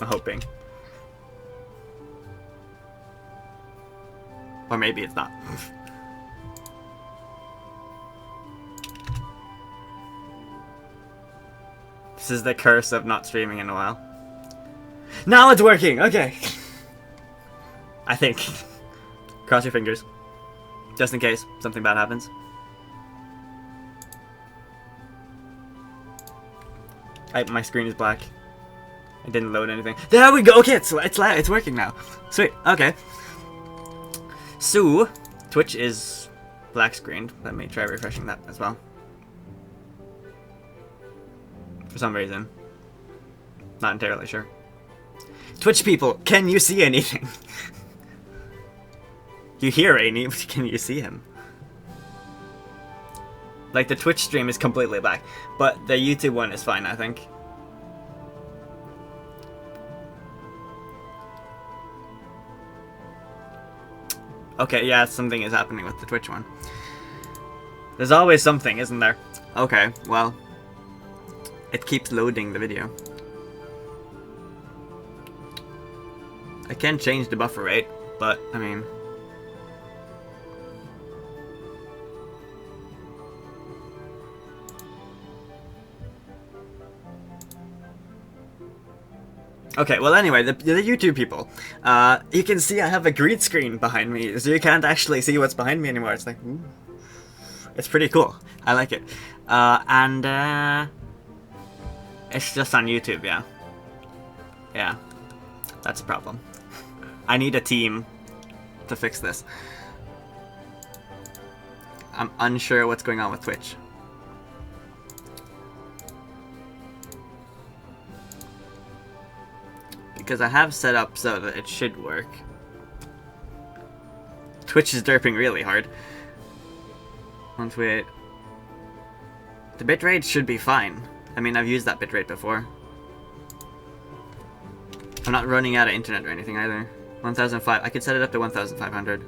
I'm hoping. Or maybe it's not. This is the curse of not streaming in a while. Now it's working! Okay. I think. Cross your fingers. Just in case something bad happens. My screen is black. It didn't load anything. There we go! Okay, it's working now. Sweet, okay. So, Twitch is black screened. Let me try refreshing that as well. For some reason. Not entirely sure. Twitch people, can you see anything? You hear Rainy, but can you see him? Like, the Twitch stream is completely black, but the YouTube one is fine, I think. Okay, yeah, something is happening with the Twitch one. There's always something, isn't there? Okay, well, it keeps loading the video. I can change the buffer rate, but, I mean... Okay, well anyway, the YouTube people, you can see I have a green screen behind me, so you can't actually see what's behind me anymore. It's like, ooh. It's pretty cool. I like it. It's just on YouTube, yeah. Yeah, that's a problem. I need a team to fix this. I'm unsure what's going on with Twitch. Because I have set up so that it should work. Twitch is derping really hard. 128. The bitrate should be fine. I mean, I've used that bitrate before. I'm not running out of internet or anything either. 1005. I could set it up to 1500.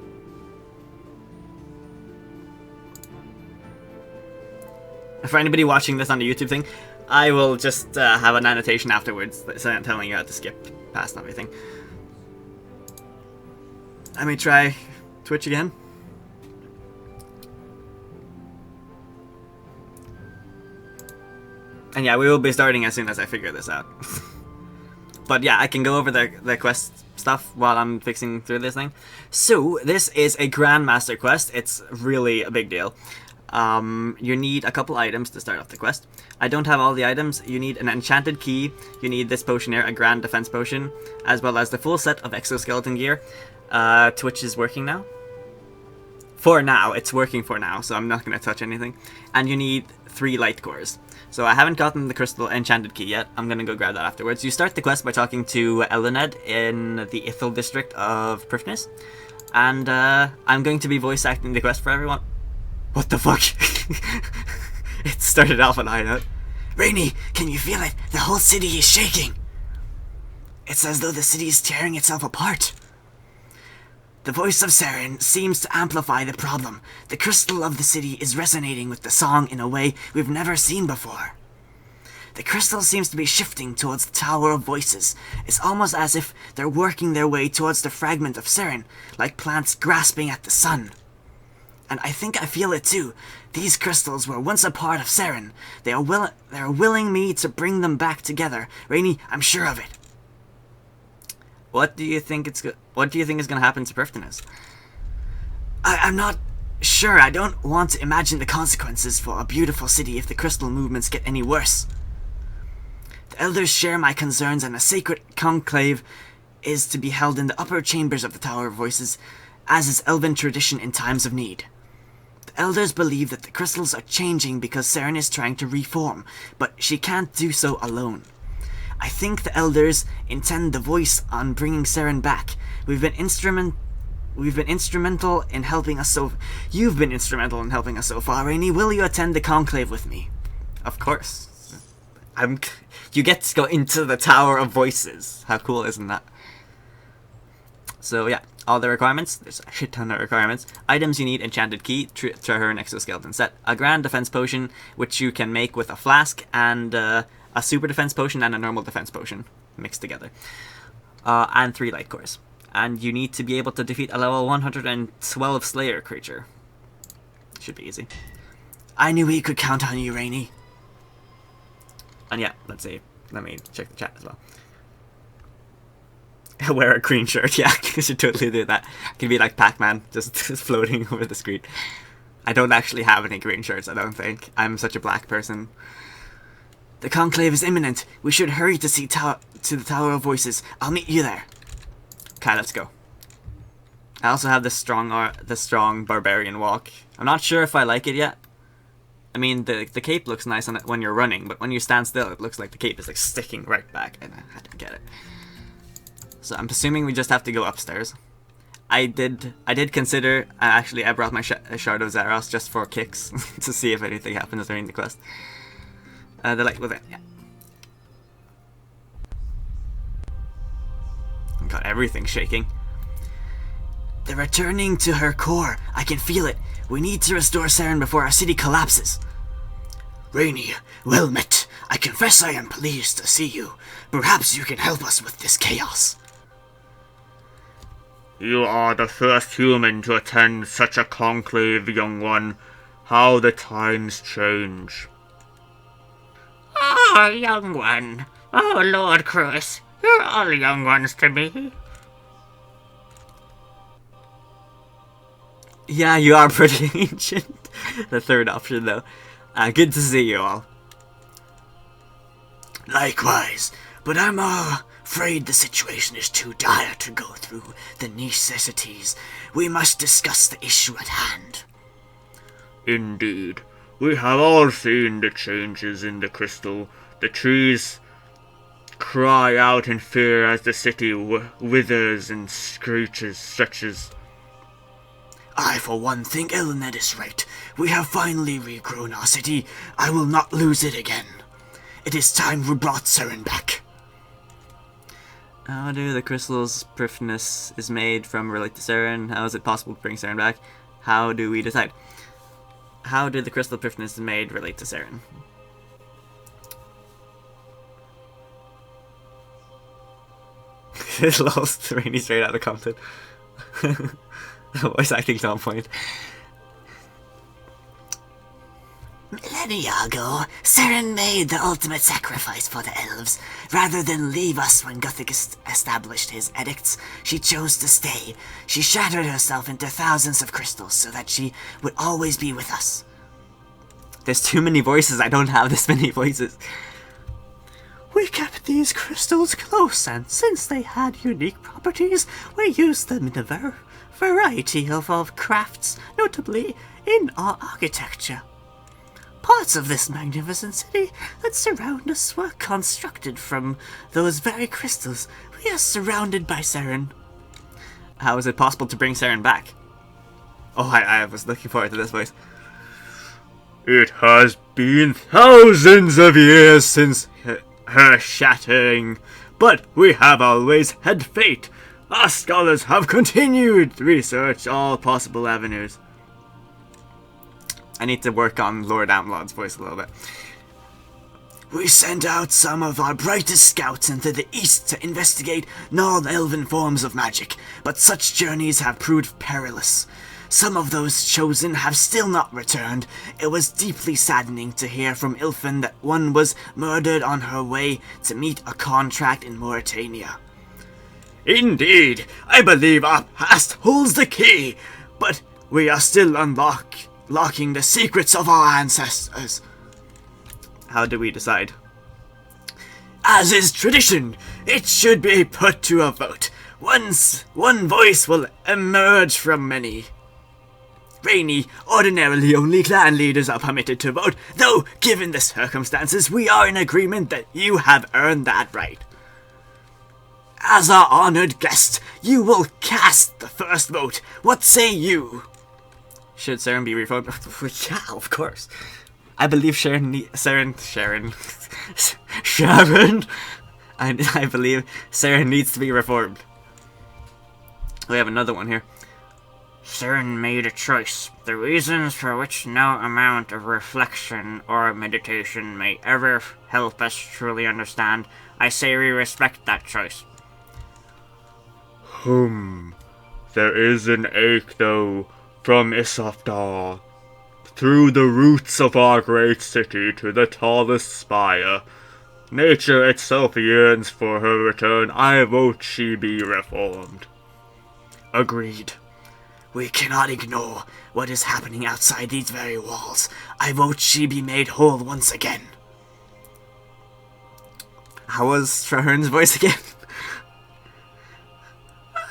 For anybody watching this on the YouTube thing, I will just have an annotation afterwards telling you how to skip past everything. Let me try Twitch again. And yeah, we will be starting as soon as I figure this out. But yeah, I can go over the quest stuff while I'm fixing through this thing. So, this is a Grandmaster quest. It's really a big deal. You need a couple items to start off the quest. I don't have all the items. You need an enchanted key, you need this potion here, a grand defense potion, as well as the full set of exoskeleton gear. Twitch is working now. For now, it's working for now, so I'm not going to touch anything. And you need 3 light cores. So I haven't gotten the crystal enchanted key yet. I'm going to go grab that afterwards. You start the quest by talking to Elened in the Ithil district of Prifnis. And I'm going to be voice acting the quest for everyone. What the fuck? It started off on a high note. Rainy, can you feel it? The whole city is shaking. It's as though the city is tearing itself apart. The voice of Seren seems to amplify the problem. The crystal of the city is resonating with the song in a way we've never seen before. The crystal seems to be shifting towards the Tower of Voices. It's almost as if they're working their way towards the fragment of Seren, like plants grasping at the sun. And I think I feel it too. These crystals were once a part of Seren. They are willing me to bring them back together. Rainy, I'm sure of it. What do you think is going to happen to Prifnis? I'm not sure. I don't want to imagine the consequences for a beautiful city if the crystal movements get any worse. The elders share my concerns, and a sacred conclave is to be held in the upper chambers of the Tower of Voices, as is elven tradition in times of need. The elders believe that the crystals are changing because Seren is trying to reform, but she can't do so alone. I think the elders intend the voice on bringing Seren back. You've been instrumental in helping us so far. Rainy, will you attend the conclave with me? Of course. You get to go into the Tower of Voices. How cool isn't that? So yeah, all the requirements. There's a shit ton of requirements. Items you need: enchanted key, Traherne exoskeleton set, a grand defense potion, which you can make with a flask, and a super defense potion and a normal defense potion. mixed together. And 3 light cores. And you need to be able to defeat a level 112 Slayer creature. Should be easy. I knew we could count on you, Rainy. And yeah, let's see. Let me check the chat as well. Wear a green shirt, yeah, I should totally do that. I can be like Pac-Man, just floating over the screen. I don't actually have any green shirts, I don't think. I'm such a black person. The Conclave is imminent. We should hurry to the Tower of Voices. I'll meet you there. Okay, let's go. I also have this strong barbarian walk. I'm not sure if I like it yet. I mean, the cape looks nice on it when you're running, but when you stand still, it looks like the cape is like sticking right back, and I don't get it. So I'm assuming we just have to go upstairs. I did consider, actually I brought my Shard of Zaros just for kicks, to see if anything happens during the quest. The light was it, yeah. God, everything's shaking. They're returning to her core. I can feel it. We need to restore Seren before our city collapses. Rainy, well met. I confess I am pleased to see you. Perhaps you can help us with this chaos. You are the first human to attend such a conclave, young one. How the times change. Ah, young one. Oh, Lord Chris, you're all young ones to me. Yeah, you are pretty ancient. The third option, though. Good to see you all. Likewise, but I'm afraid the situation is too dire to go through the necessities. We must discuss the issue at hand. Indeed. We have all seen the changes in the crystal. The trees cry out in fear as the city withers and stretches. I, for one, think Elned is right. We have finally regrown our city. I will not lose it again. It is time we brought Seren back. How do the crystal's purifiedness is made from relate to Seren? How is it possible to bring Seren back? How do we decide? How did the crystal purifiedness is made relate to Seren? It lost Rainy straight out of content. Voice acting's on point. Millennia ago, Seren made the ultimate sacrifice for the elves. Rather than leave us when Guthix established his edicts, she chose to stay. She shattered herself into thousands of crystals so that she would always be with us. There's too many voices, I don't have this many voices. We kept these crystals close, and since they had unique properties, we used them in a variety of crafts, notably in our architecture. Parts of this magnificent city that surround us were constructed from those very crystals. We are surrounded by Seren. How is it possible to bring Seren back? Oh, I was looking forward to this voice. It has been thousands of years since her shattering, but we have always had faith. Our scholars have continued to research all possible avenues. I need to work on Lord Amlod's voice a little bit. We sent out some of our brightest scouts into the east to investigate non-elven forms of magic, but such journeys have proved perilous. Some of those chosen have still not returned. It was deeply saddening to hear from Ilfin that one was murdered on her way to meet a contract in Mauritania. Indeed, I believe our past holds the key, but we are still unlocking the secrets of our ancestors. How do we decide? As is tradition, it should be put to a vote. One voice will emerge from many. Rainy, ordinarily only clan leaders are permitted to vote, though given the circumstances, we are in agreement that you have earned that right. As our honored guest, you will cast the first vote. What say you? Should Seren be reformed? Yeah, of course. I believe Sharon. I believe Seren needs to be reformed. We have another one here. Seren made a choice, the reasons for which no amount of reflection or meditation may ever help us truly understand. I say we respect that choice. There is an ache, though, from Isafdar, through the roots of our great city to the tallest spire. Nature itself yearns for her return. I vote she be reformed. Agreed. We cannot ignore what is happening outside these very walls. I vote she be made whole once again. How was Trahern's voice again?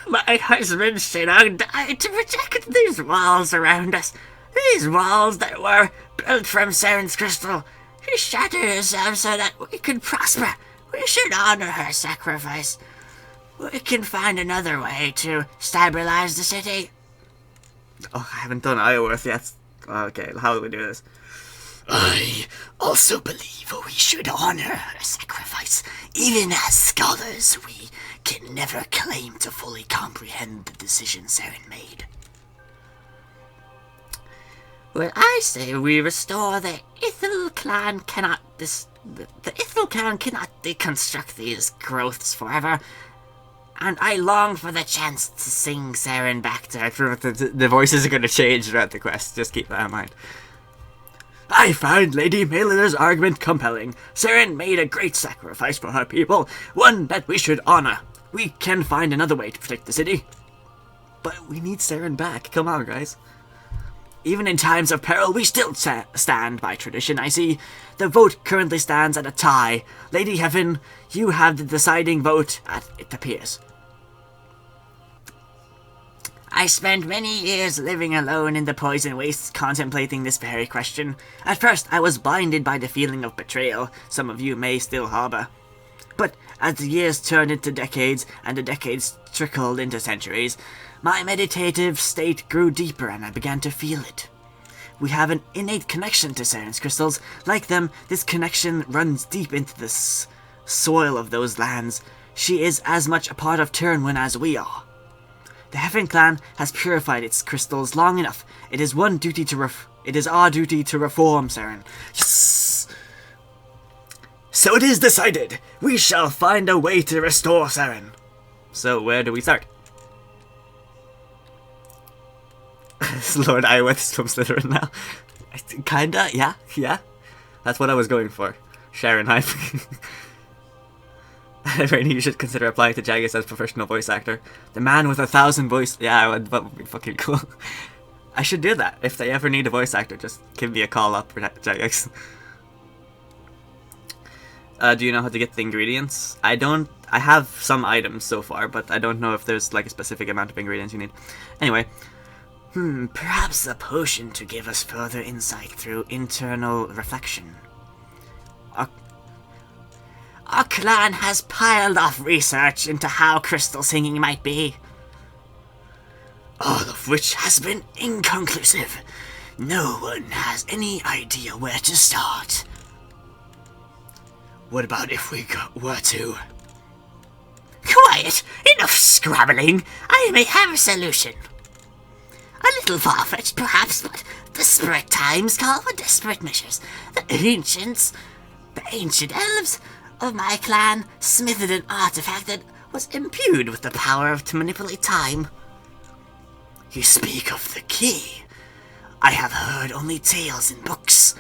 My husband Seren died to protect these walls around us. These walls that were built from Seren's crystal. She shattered herself so that we could prosper. We should honor her sacrifice. We can find another way to stabilize the city. Oh, I haven't done Ioworth yet. Okay, how do we do this? I also believe we should honor her sacrifice. Even as scholars, we can never claim to fully comprehend the decision Seren made. Well, I say we restore the Ithil clan cannot the Ithil clan cannot deconstruct these growths forever. And I long for the chance to sing Seren back to her. The voices are going to change throughout the quest, just keep that in mind. I find Lady Meliner's argument compelling. Seren made a great sacrifice for her people, one that we should honor. We can find another way to protect the city. But we need Seren back. Come on, guys. Even in times of peril, we still stand by tradition, I see. The vote currently stands at a tie. Lady Heaven, you have the deciding vote, it appears. I spent many years living alone in the poison wastes contemplating this very question. At first, I was blinded by the feeling of betrayal some of you may still harbor. But as the years turned into decades, and the decades trickled into centuries, my meditative state grew deeper and I began to feel it. We have an innate connection to Seren's crystals. Like them, this connection runs deep into the soil of those lands. She is as much a part of Turnwyn as we are. The Heaven clan has purified its crystals long enough. It is our duty to reform Seren. Yes! So it is decided. We shall find a way to restore Seren. So where do we start? Lord Ioworth is from Slytherin now. Kinda, yeah. That's what I was going for. Sharon hype. Rainy, you should consider applying to Jagex as professional voice actor. The man with 1,000 voice... Yeah, that would be fucking cool. I should do that. If they ever need a voice actor, just give me a call up for Jagex. Do you know how to get the ingredients? I have some items so far, but I don't know if there's like a specific amount of ingredients you need. Anyway. Perhaps a potion to give us further insight through internal reflection. Our clan has piled off research into how crystal singing might be. All of which has been inconclusive. No one has any idea where to start. What about if we were to... Quiet! Enough scrabbling! I may have a solution. A little far-fetched, perhaps, but desperate times call for desperate measures. The ancient elves of my clan smithed an artifact that was imbued with the power to manipulate time. You speak of the key. I have heard only tales in books.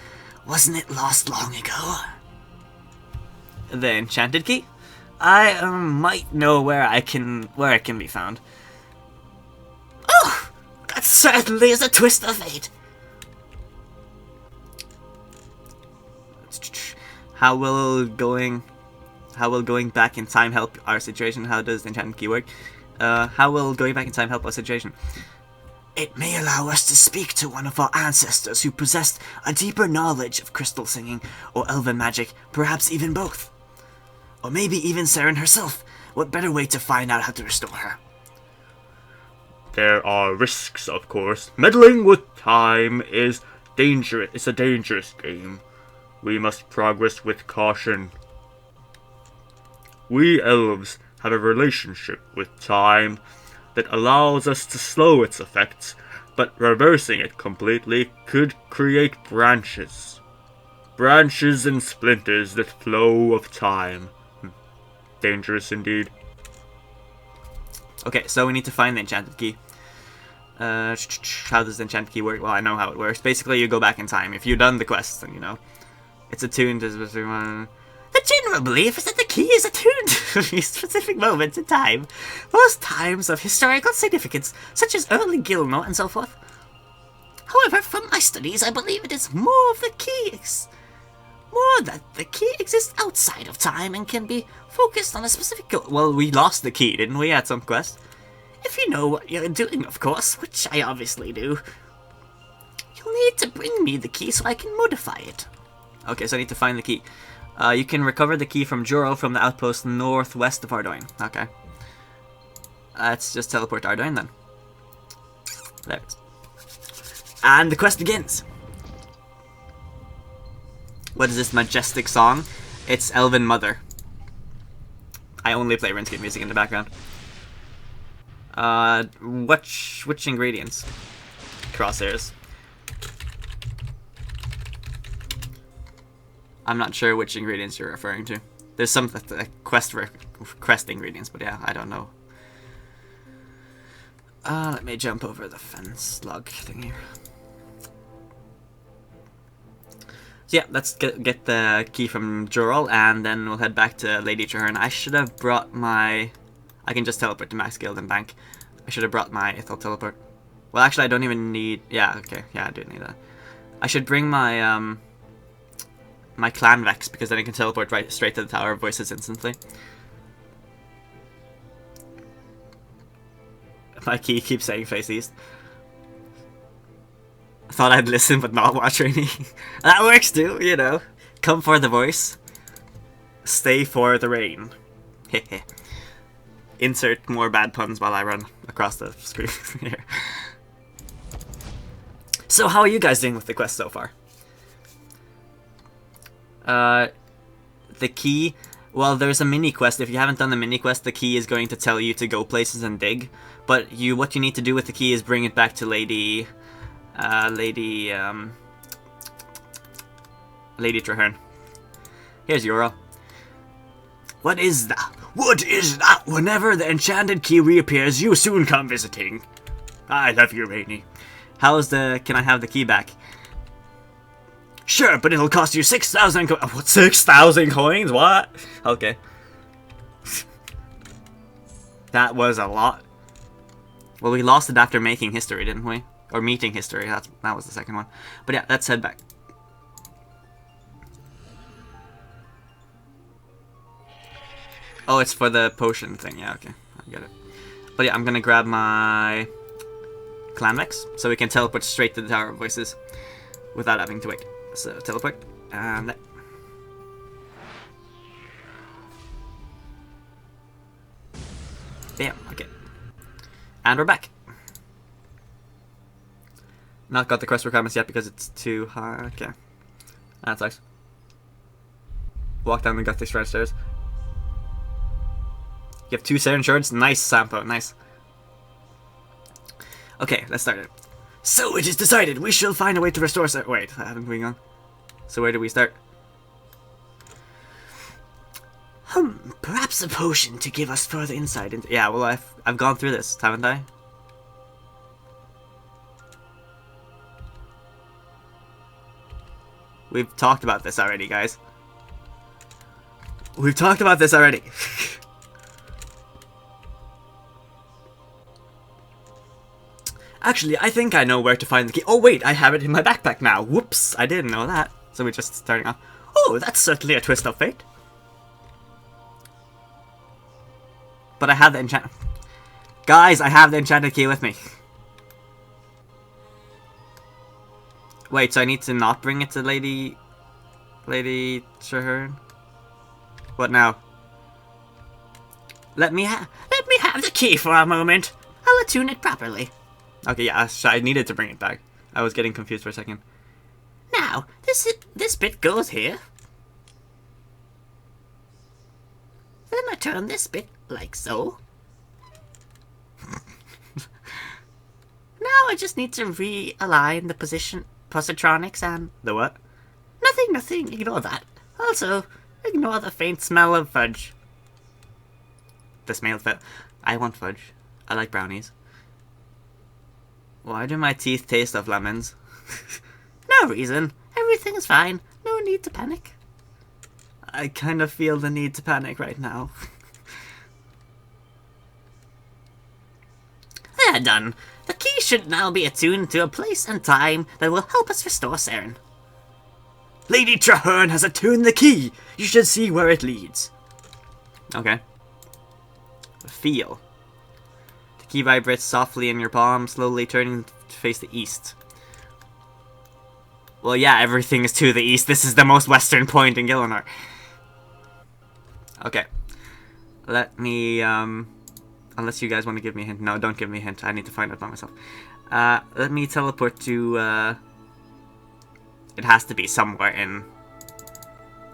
Wasn't it lost long ago? The enchanted key? I might know where it can be found. Oh, that certainly is a twist of fate. How will going back in time help our situation? How does the enchanted key work? How will going back in time help our situation? It may allow us to speak to one of our ancestors who possessed a deeper knowledge of crystal singing or elven magic, perhaps even both. Or maybe even Seren herself. What better way to find out how to restore her? There are risks, of course. Meddling with time is dangerous. It's a dangerous game. We must progress with caution. We elves have a relationship with time that allows us to slow its effects, but reversing it completely could create branches. Branches and splinters that flow of time. Dangerous indeed. Okay, so we need to find the enchanted key. How does the enchanted key work? Well, I know how it works. Basically, you go back in time. If you've done the quest, then you know. It's attuned to specific one. The general belief is that the key is attuned to specific moments in time. Most times of historical significance, such as early Gielinor and so forth. However, from my studies, I believe it is more that the key exists outside of time and can be focused on a specific goal. Well, we lost the key, didn't we, at some quest? If you know what you're doing, of course, which I obviously do. You'll need to bring me the key so I can modify it. Okay, so I need to find the key. You can recover the key from Juro from the outpost northwest of Ardoin. Okay. Let's just teleport to Ardoin then. There it is. And the quest begins. What is this majestic song? It's Elven Mother. I only play Runescape music in the background. Which ingredients? Crosshairs. I'm not sure which ingredients you're referring to. There's some quest ingredients, but yeah, I don't know. Let me jump over the fence log thing here. So yeah, let's get the key from Jorol, and then we'll head back to Lady Traherne. I should have brought my... I can just teleport to Max Guild and Bank. I should have brought my Ithel teleport. Well, actually, I don't even need... Yeah, okay. Yeah, I do need that. I should bring my, my Clan Vex, because then I can teleport right straight to the Tower of Voices instantly. My key keeps saying face east. I thought I'd listen but not watch Rainy. That works too, you know. Come for the voice. Stay for the rain. Hehe. Insert more bad puns while I run across the screen here. So how are you guys doing with the quest so far? The key... Well, there's a mini quest. If you haven't done the mini quest, the key is going to tell you to go places and dig. But what you need to do with the key is bring it back to Lady Traherne. Here's Yora. What is that? What is that? Whenever the enchanted key reappears, you soon come visiting. I love you, Rainy. Can I have the key back? Sure, but it'll cost you 6,000 What, 6,000 coins? What? Okay. That was a lot. Well, we lost it after making history, didn't we? Or meeting history, that was the second one. But yeah, let's head back. Oh, it's for the potion thing. Yeah, okay. I get it. But yeah, I'm gonna grab my Clan Vex, so we can teleport straight to the Tower of Voices without having to wait. So, teleport. And that. Bam, okay. And we're back. Not got the quest requirements yet because it's too high. Okay. That sucks. Walk down the Guthix stairs. You have 2 Seren Shards? Nice, Sampo, nice. Okay, let's start it. So it is decided, we shall find a way to restore Wait, haven't we gone? So where do we start? Perhaps a potion to give us further insight into... Yeah, well, I've gone through this, haven't I? We've talked about this already, guys. We've talked about this already. Actually, I think I know where to find the key. Oh wait, I have it in my backpack now. Whoops, I didn't know that. So we're just starting off. Oh, that's certainly a twist of fate. But I have the enchant... Guys, I have the enchanted key with me. Wait, so I need to not bring it to Lady Traherne? What now? Let me have the key for a moment. I'll attune it properly. Okay, yeah, I needed to bring it back. I was getting confused for a second. Now, this bit goes here. Then I turn this bit like so. Now I just need to realign the positronics and... The what? Nothing, ignore that. Also, ignore the faint smell of fudge. this male fit. I want fudge. I like brownies. Why do my teeth taste of lemons? No reason. Everything's fine. No need to panic. I kind of feel the need to panic right now. They're done. The key should now be attuned to a place and time that will help us restore Seren. Lady Traherne has attuned the key. You should see where it leads. Okay. Feel. The key vibrates softly in your palm, slowly turning to face the east. Well, yeah, everything is to the east. This is the most western point in Gielinor. Okay. Let me, unless you guys want to give me a hint. No, don't give me a hint. I need to find out by myself. Let me teleport to, it has to be somewhere in...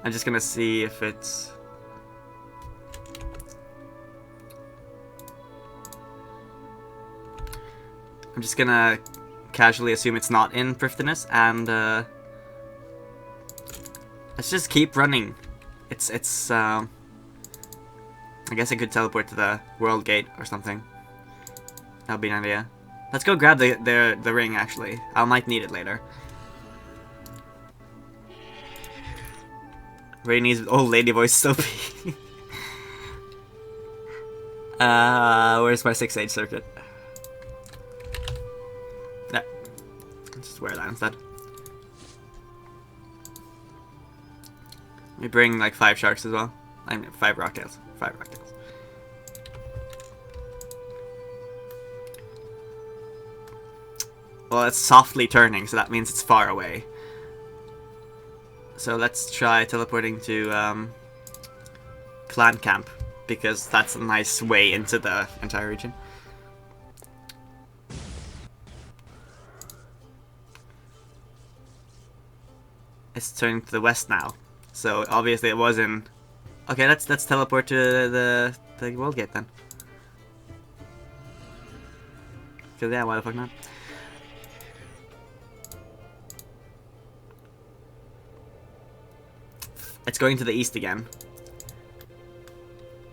I'm just gonna see if it's... I'm just gonna casually assume it's not in Thriftiness, and let's just keep running. It's I guess I could teleport to the world gate or something. That'd be an idea. Let's go grab the ring, actually. I might need it later. Rainey's old lady voice is so big. Where's my 6-age circuit? Yeah. Let's just wear that instead. Let me bring like 5 sharks as well. I mean 5 rocktails. 5 rocktails. Well, it's softly turning, so that means it's far away. So let's try teleporting to clan camp, because that's a nice way into the entire region. It's turning to the west now, so obviously it was in. Okay, let's teleport to the world gate then. Cause yeah, why the fuck not? It's going to the east again.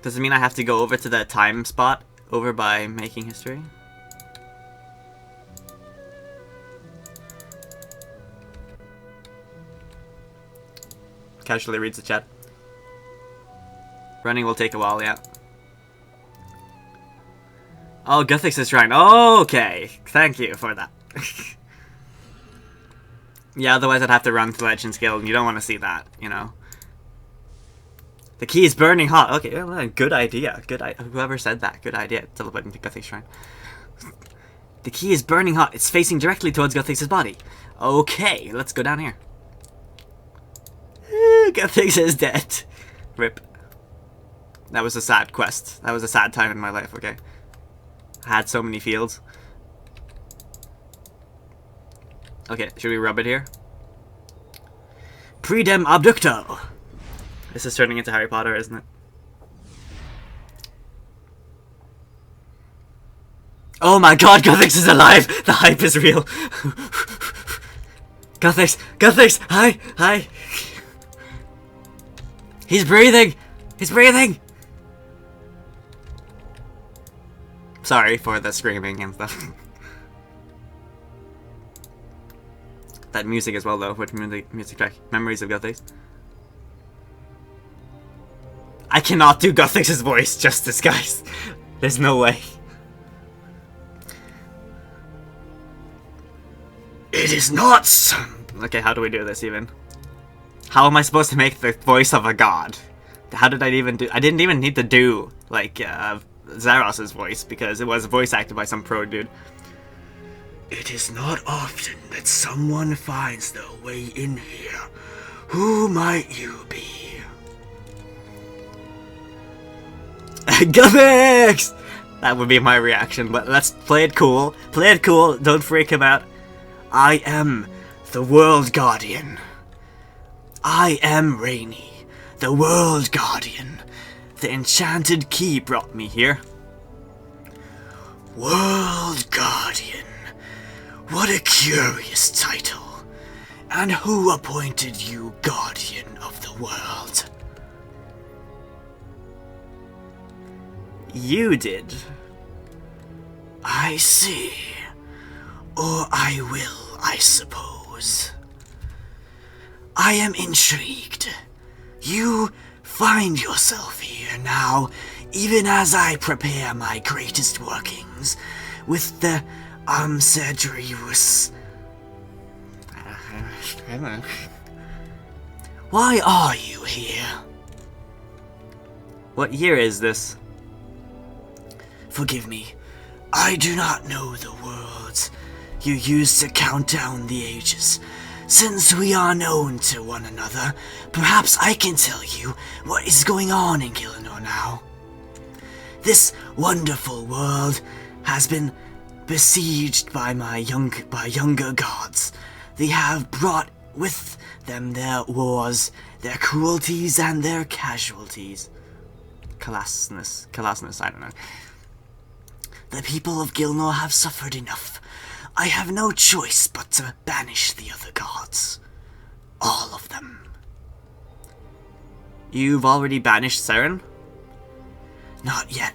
Does it mean I have to go over to the time spot over by making history? Casually reads the chat. Running will take a while, yeah. Oh, Guthix shrine. Okay, thank you for that. Yeah, otherwise I'd have to run to Legends Guild, and you don't want to see that, you know. The key is burning hot. Okay, well, good idea. Whoever said that, good idea. Teleporting to Guthix shrine. The key is burning hot. It's facing directly towards Guthix's body. Okay, let's go down here. Guthix is dead. Rip. That was a sad quest. That was a sad time in my life, okay? I had so many fields. Okay, should we rub it here? Predem Abducto! This is turning into Harry Potter, isn't it? Oh my god, Guthix is alive! The hype is real! Guthix! Hi! He's breathing! Sorry for the screaming and stuff. That music as well, though. Which music track? Memories of Guthix. I cannot do Guthix's voice justice, guys. There's no way. It is not. Okay, how do we do this even? How am I supposed to make the voice of a god? How did I even do? I didn't even need to do like Zaros' voice because it was voice acted by some pro dude. It is not often that someone finds their way in here. Who might you be? Guthix! That would be my reaction, but let's play it cool. Don't freak him out. I am the World Guardian. I am Rainey, the World Guardian. The enchanted key brought me here. World Guardian. What a curious title. And who appointed you Guardian of the World? You did. I see. Or I will, I suppose. I am intrigued. You find yourself here now, even as I prepare my greatest workings with the Amsedrius. Why are you here? What year is this? Forgive me, I do not know the words you use to count down the ages. Since we are known to one another, perhaps I can tell you what is going on in Gielinor now. This wonderful world has been besieged by younger gods. They have brought with them their wars, their cruelties, and their casualties. Calassness, I don't know. The people of Gielinor have suffered enough. I have no choice but to banish the other gods. All of them. You've already banished Seren? Not yet.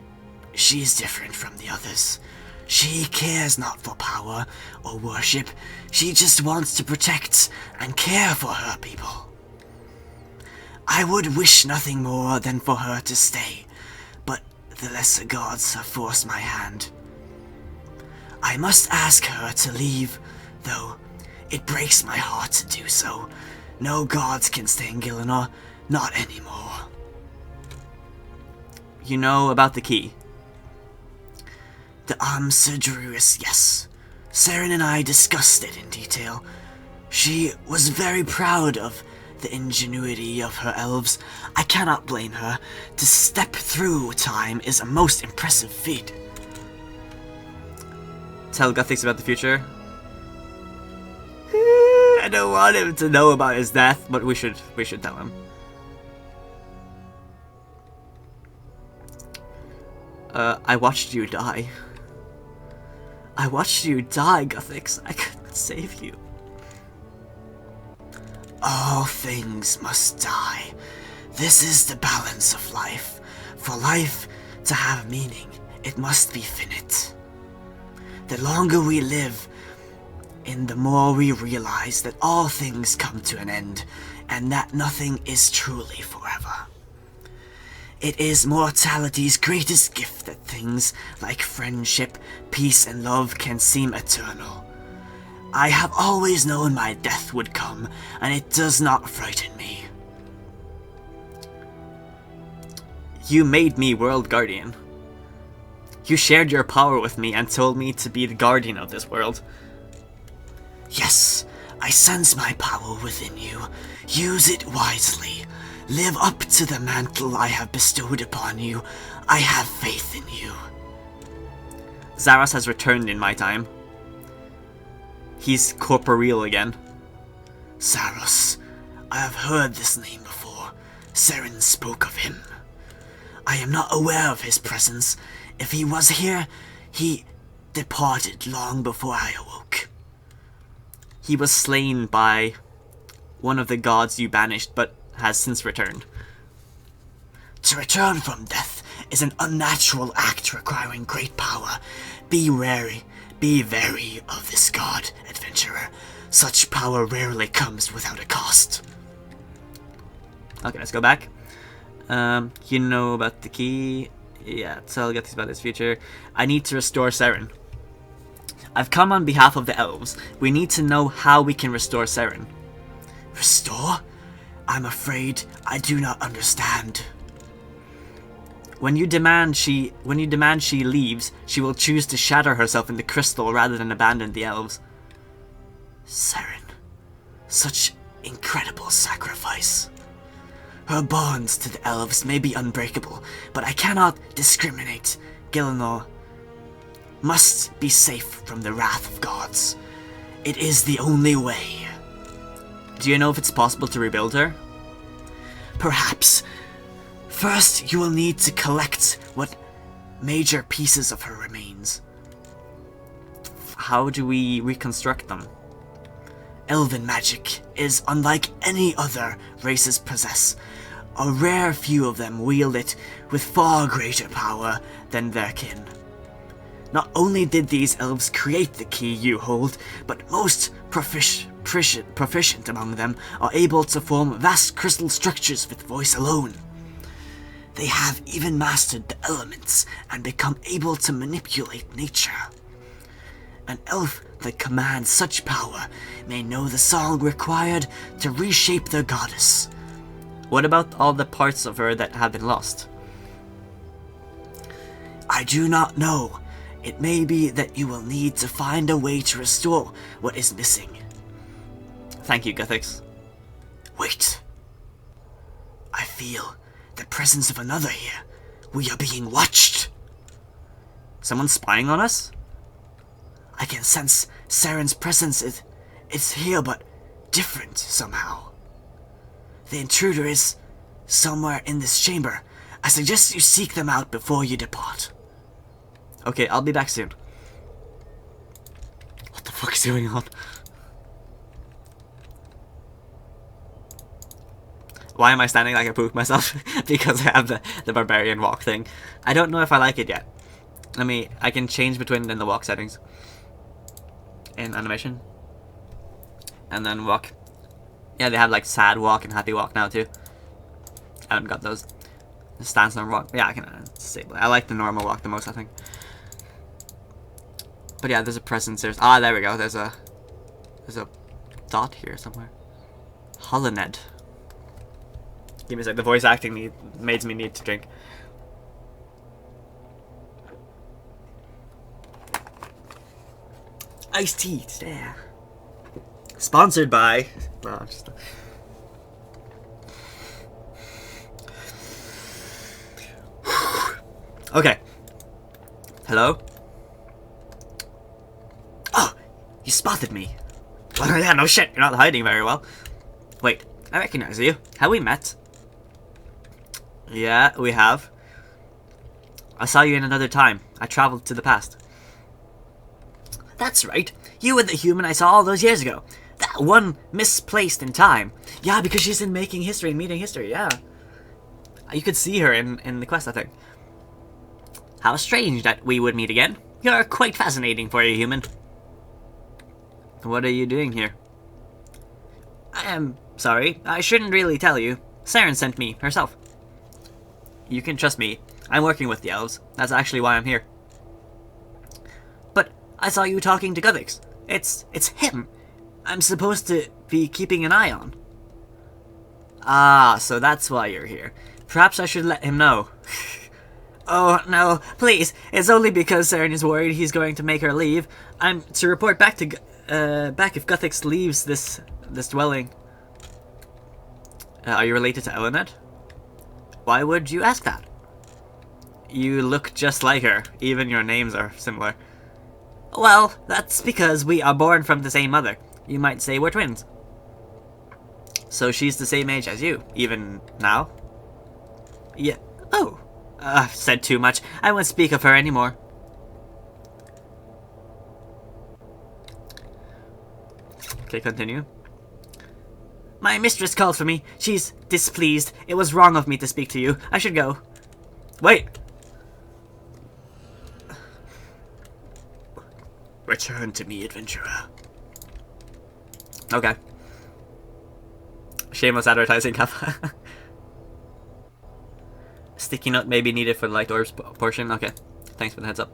She is different from the others. She cares not for power or worship. She just wants to protect and care for her people. I would wish nothing more than for her to stay, but the lesser gods have forced my hand. I must ask her to leave, though it breaks my heart to do so. No gods can stay in Gielinor, not anymore. You know about the key? The Amsedrius, yes. Seren and I discussed it in detail. She was very proud of the ingenuity of her elves. I cannot blame her. To step through time is a most impressive feat. Tell Guthix about the future? I don't want him to know about his death, but we should tell him. I watched you die. I watched you die, Guthix. I couldn't save you. All things must die. This is the balance of life. For life to have meaning, it must be finite. The longer we live, the more we realize that all things come to an end, and that nothing is truly forever. It is mortality's greatest gift that things like friendship, peace, and love can seem eternal. I have always known my death would come, and it does not frighten me. You made me World Guardian. You shared your power with me and told me to be the guardian of this world. Yes, I sense my power within you. Use it wisely. Live up to the mantle I have bestowed upon you. I have faith in you. Zaros has returned in my time. He's corporeal again. Zaros. I have heard this name before. Seren spoke of him. I am not aware of his presence. If he was here, he departed long before I awoke. He was slain by one of the gods you banished, but has since returned. To return from death is an unnatural act requiring great power. Be wary of this god, adventurer. Such power rarely comes without a cost. Okay, let's go back. You know about the key. Yeah, tell Guthix about his future. I need to restore Seren. I've come on behalf of the elves. We need to know how we can restore Seren. Restore? I'm afraid I do not understand. When you demand she leaves, she will choose to shatter herself into crystal rather than abandon the elves. Seren. Such incredible sacrifice. Her bonds to the elves may be unbreakable, but I cannot discriminate. Gielinor must be safe from the wrath of gods. It is the only way. Do you know if it's possible to rebuild her? Perhaps. First, you will need to collect what major pieces of her remains. How do we reconstruct them? Elven magic is unlike any other races possess. A rare few of them wield it with far greater power than their kin. Not only did these elves create the key you hold, but most proficient among them are able to form vast crystal structures with voice alone. They have even mastered the elements and become able to manipulate nature. An elf that commands such power may know the song required to reshape their goddess. What about all the parts of her that have been lost? I do not know. It may be that you will need to find a way to restore what is missing. Thank you, Guthix. Wait. I feel the presence of another here. We are being watched. Someone spying on us? I can sense Seren's presence. It's here, but different somehow. The intruder is somewhere in this chamber. I suggest you seek them out before you depart. Okay, I'll be back soon. What the fuck is going on? Why am I standing like I pooped myself? Because I have the barbarian walk thing. I don't know if I like it yet. I can change between in the walk settings. In animation. And then walk. Yeah, they have like sad walk and happy walk now too. I haven't got those. Stance normal walk. Yeah, I can disable it. I like the normal walk the most, I think. But yeah, there's a presence. There we go. There's a dot here somewhere. Holoned. Give me a sec. The voice acting made me need to drink. Iced tea. Yeah. Sponsored by. Well, just. Okay. Hello? Oh, you spotted me. Well, yeah, no shit. You're not hiding very well. Wait, I recognize you. Have we met? Yeah, we have. I saw you in another time. I traveled to the past. That's right. You were the human I saw all those years ago. That one misplaced in time. Yeah, because she's in Making History and Meeting History, yeah. You could see her in the quest, I think. How strange that we would meet again. You're quite fascinating for a human. What are you doing here? I am sorry. I shouldn't really tell you. Seren sent me herself. You can trust me. I'm working with the elves. That's actually why I'm here. But I saw you talking to Guthix. It's him. I'm supposed to be keeping an eye on. Ah, so that's why you're here. Perhaps I should let him know. Oh, no, please. It's only because Seren is worried he's going to make her leave. I'm to report back if Guthix leaves this dwelling. Are you related to Eloned? Why would you ask that? You look just like her. Even your names are similar. Well, that's because we are born from the same mother. You might say we're twins. So she's the same age as you, even now? Yeah. Oh. I've said too much. I won't speak of her anymore. Okay, continue. My mistress called for me. She's displeased. It was wrong of me to speak to you. I should go. Wait. Return to me, adventurer. Okay. Shameless advertising, Kappa. Sticky note may be needed for the light orbs portion. Okay. Thanks for the heads up.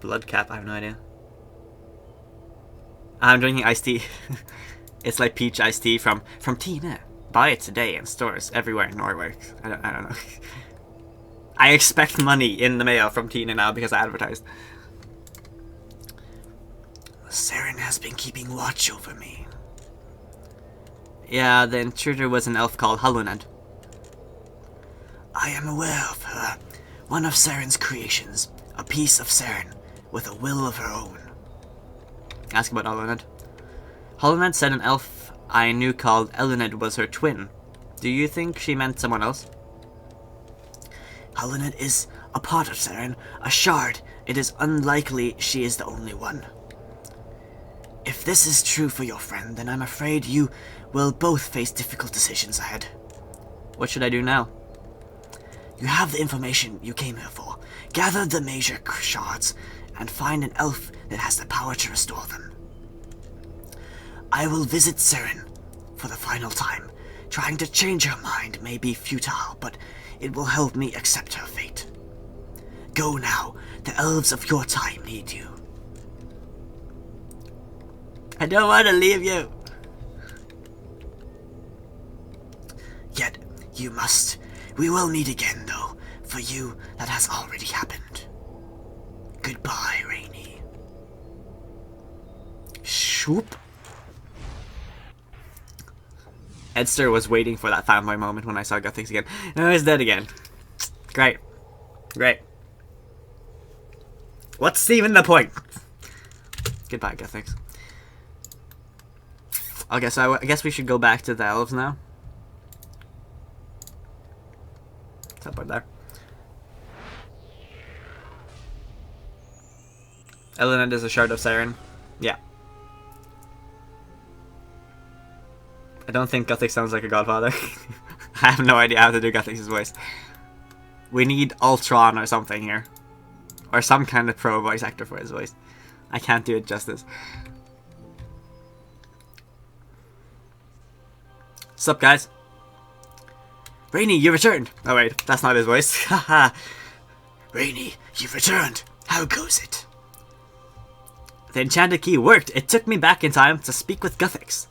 Blood cap, I have no idea. I'm drinking iced tea. It's like peach iced tea from Tina. Buy it today in stores everywhere in Norway. I don't know. I expect money in the mail from Tina now because I advertised. Seren has been keeping watch over me. Yeah, the intruder was an elf called Halunad. I am aware of her. One of Seren's creations. A piece of Seren, with a will of her own. Ask about Halunad. Halunad said an elf I knew called Eloned was her twin. Do you think she meant someone else? Halunad is a part of Seren, a shard. It is unlikely she is the only one. If this is true for your friend, then I'm afraid you will both face difficult decisions ahead. What should I do now? You have the information you came here for. Gather the major shards and find an elf that has the power to restore them. I will visit Seren for the final time. Trying to change her mind may be futile, but it will help me accept her fate. Go now. The elves of your time need you. I don't want to leave you. Yet, you must. We will meet again, though. For you, that has already happened. Goodbye, Rainy. Shoop. Edster was waiting for that fanboy moment when I saw Guthix again. Now he's dead again. Great. Great. What's even the point? Goodbye, Guthix. I guess we should go back to the elves now. Teleport there. Elened is a shard of Seren. Yeah. I don't think Guthix sounds like a godfather. I have no idea how to do Guthix's voice. We need Ultron or something here. Or some kind of pro voice actor for his voice. I can't do it justice. Sup, guys? Rainy, you returned! Oh wait, that's not his voice. Haha. Rainy, you've returned. How goes it? The enchanted key worked. It took me back in time to speak with Guthix.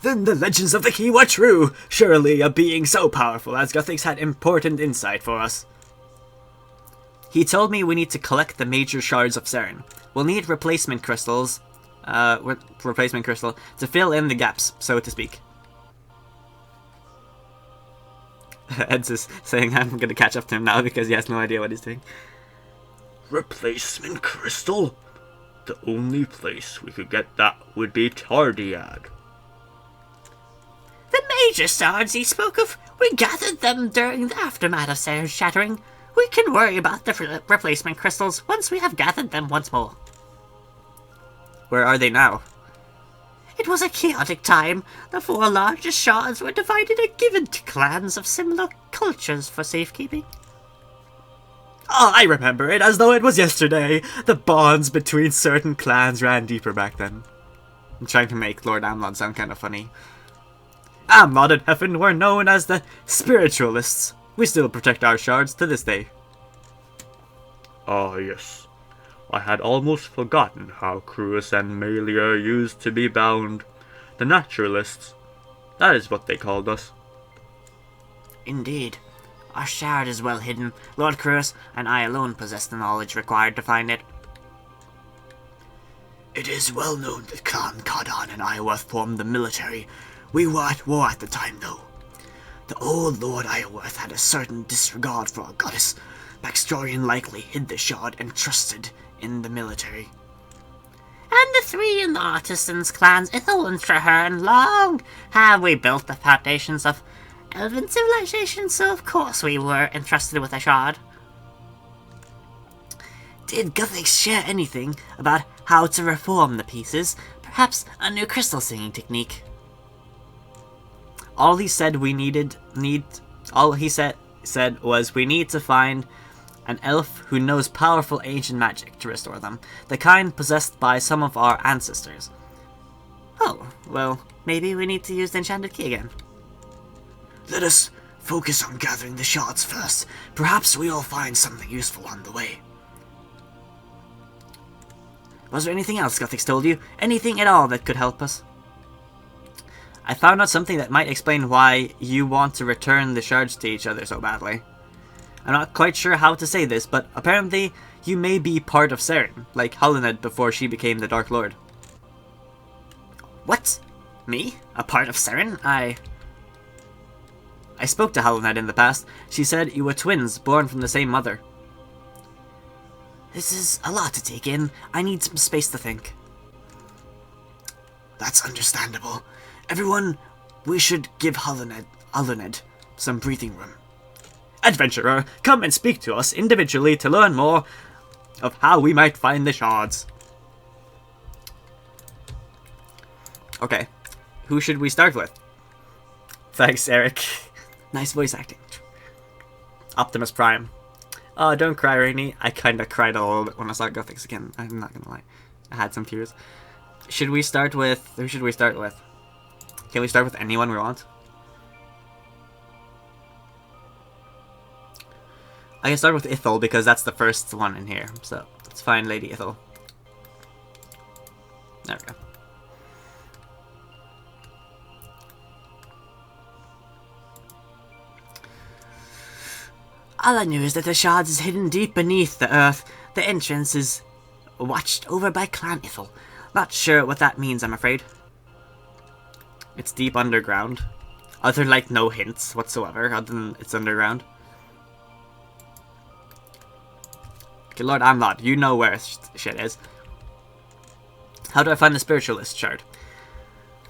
Then the legends of the key were true. Surely a being so powerful as Guthix had important insight for us. He told me we need to collect the major shards of Seren. We'll need replacement crystals, to fill in the gaps, so to speak. Ed's is saying I'm gonna catch up to him now because he has no idea what he's doing. Replacement crystal? The only place we could get that would be Tarddiad. The major shards he spoke of, we gathered them during the aftermath of Seren's shattering. We can worry about the replacement crystals once we have gathered them once more. Where are they now? It was a chaotic time. The 4 largest shards were divided and given to clans of similar cultures for safekeeping. Oh, I remember it as though it was yesterday. The bonds between certain clans ran deeper back then. I'm trying to make Lord Amlon sound kind of funny. Amlon and Heffen were known as the spiritualists. We still protect our shards to this day. Ah, yes. I had almost forgotten how Cruis and Malia used to be bound. The naturalists. That is what they called us. Indeed. Our shard is well hidden. Lord Cruis and I alone possess the knowledge required to find it. It is well known that Clan Cardan and Iorwerth formed the military. We were at war at the time, though. The old Lord Iorwerth had a certain disregard for our goddess. Baxtorian likely hid the shard and trusted in the military. And the 3 in the artisans clans, Ithel and Traherne, long have we built the foundations of elven civilization, so of course we were entrusted with a shard. Did Guthix share anything about how to reform the pieces? Perhaps a new crystal singing technique? All he said was we need to find an elf who knows powerful ancient magic to restore them, the kind possessed by some of our ancestors. Oh, well, maybe we need to use the enchanted key again. Let us focus on gathering the shards first. Perhaps we'll find something useful on the way. Was there anything else Guthix told you? Anything at all that could help us? I found out something that might explain why you want to return the shards to each other so badly. I'm not quite sure how to say this, but apparently you may be part of Seren, like Hallined before she became the Dark Lord. What? Me? A part of Seren? I spoke to Hallined in the past. She said you were twins, born from the same mother. This is a lot to take in. I need some space to think. That's understandable. Everyone, we should give Hallined some breathing room. Adventurer, come and speak to us individually to learn more of how we might find the shards. Okay. Who should we start with? Thanks, Eric. Nice voice acting. Optimus Prime. Oh, don't cry, Rainy. I kinda cried a little bit when I saw Guthix again. I'm not gonna lie. I had some tears. Should we start with... Who should we start with? Can we start with anyone we want? I can start with Ithel because that's the first one in here. So, let's find Lady Ithel. There we go. All I knew is that the shards is hidden deep beneath the earth. The entrance is watched over by Clan Ithel. Not sure what that means, I'm afraid. It's deep underground. Other, like, no hints whatsoever, other than it's underground. Okay, Lord Amlot, you know where shit is. How do I find the spiritualist shard?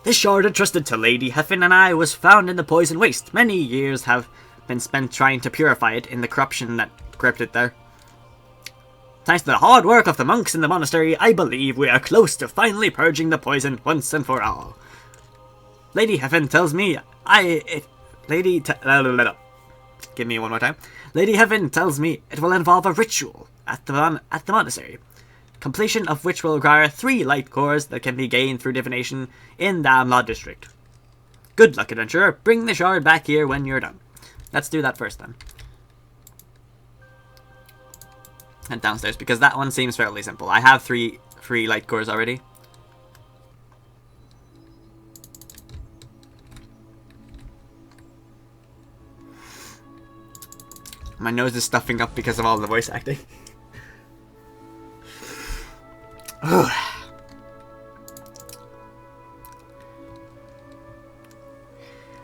This shard entrusted to Lady Heffin and I was found in the poison waste. Many years have been spent trying to purify it in the corruption that gripped it there. Thanks to the hard work of the monks in the monastery, I believe we are close to finally purging the poison once and for all. Lady Heffin tells me give me one more time. Lady Heffin tells me it will involve a ritual at the monastery, completion of which will require 3 light cores that can be gained through divination in the Amlod district. Good luck, adventurer. Bring the shard back here when you're done. Let's do that first, then. And downstairs, because that one seems fairly simple. I have 3 light cores already. My nose is stuffing up because of all the voice acting.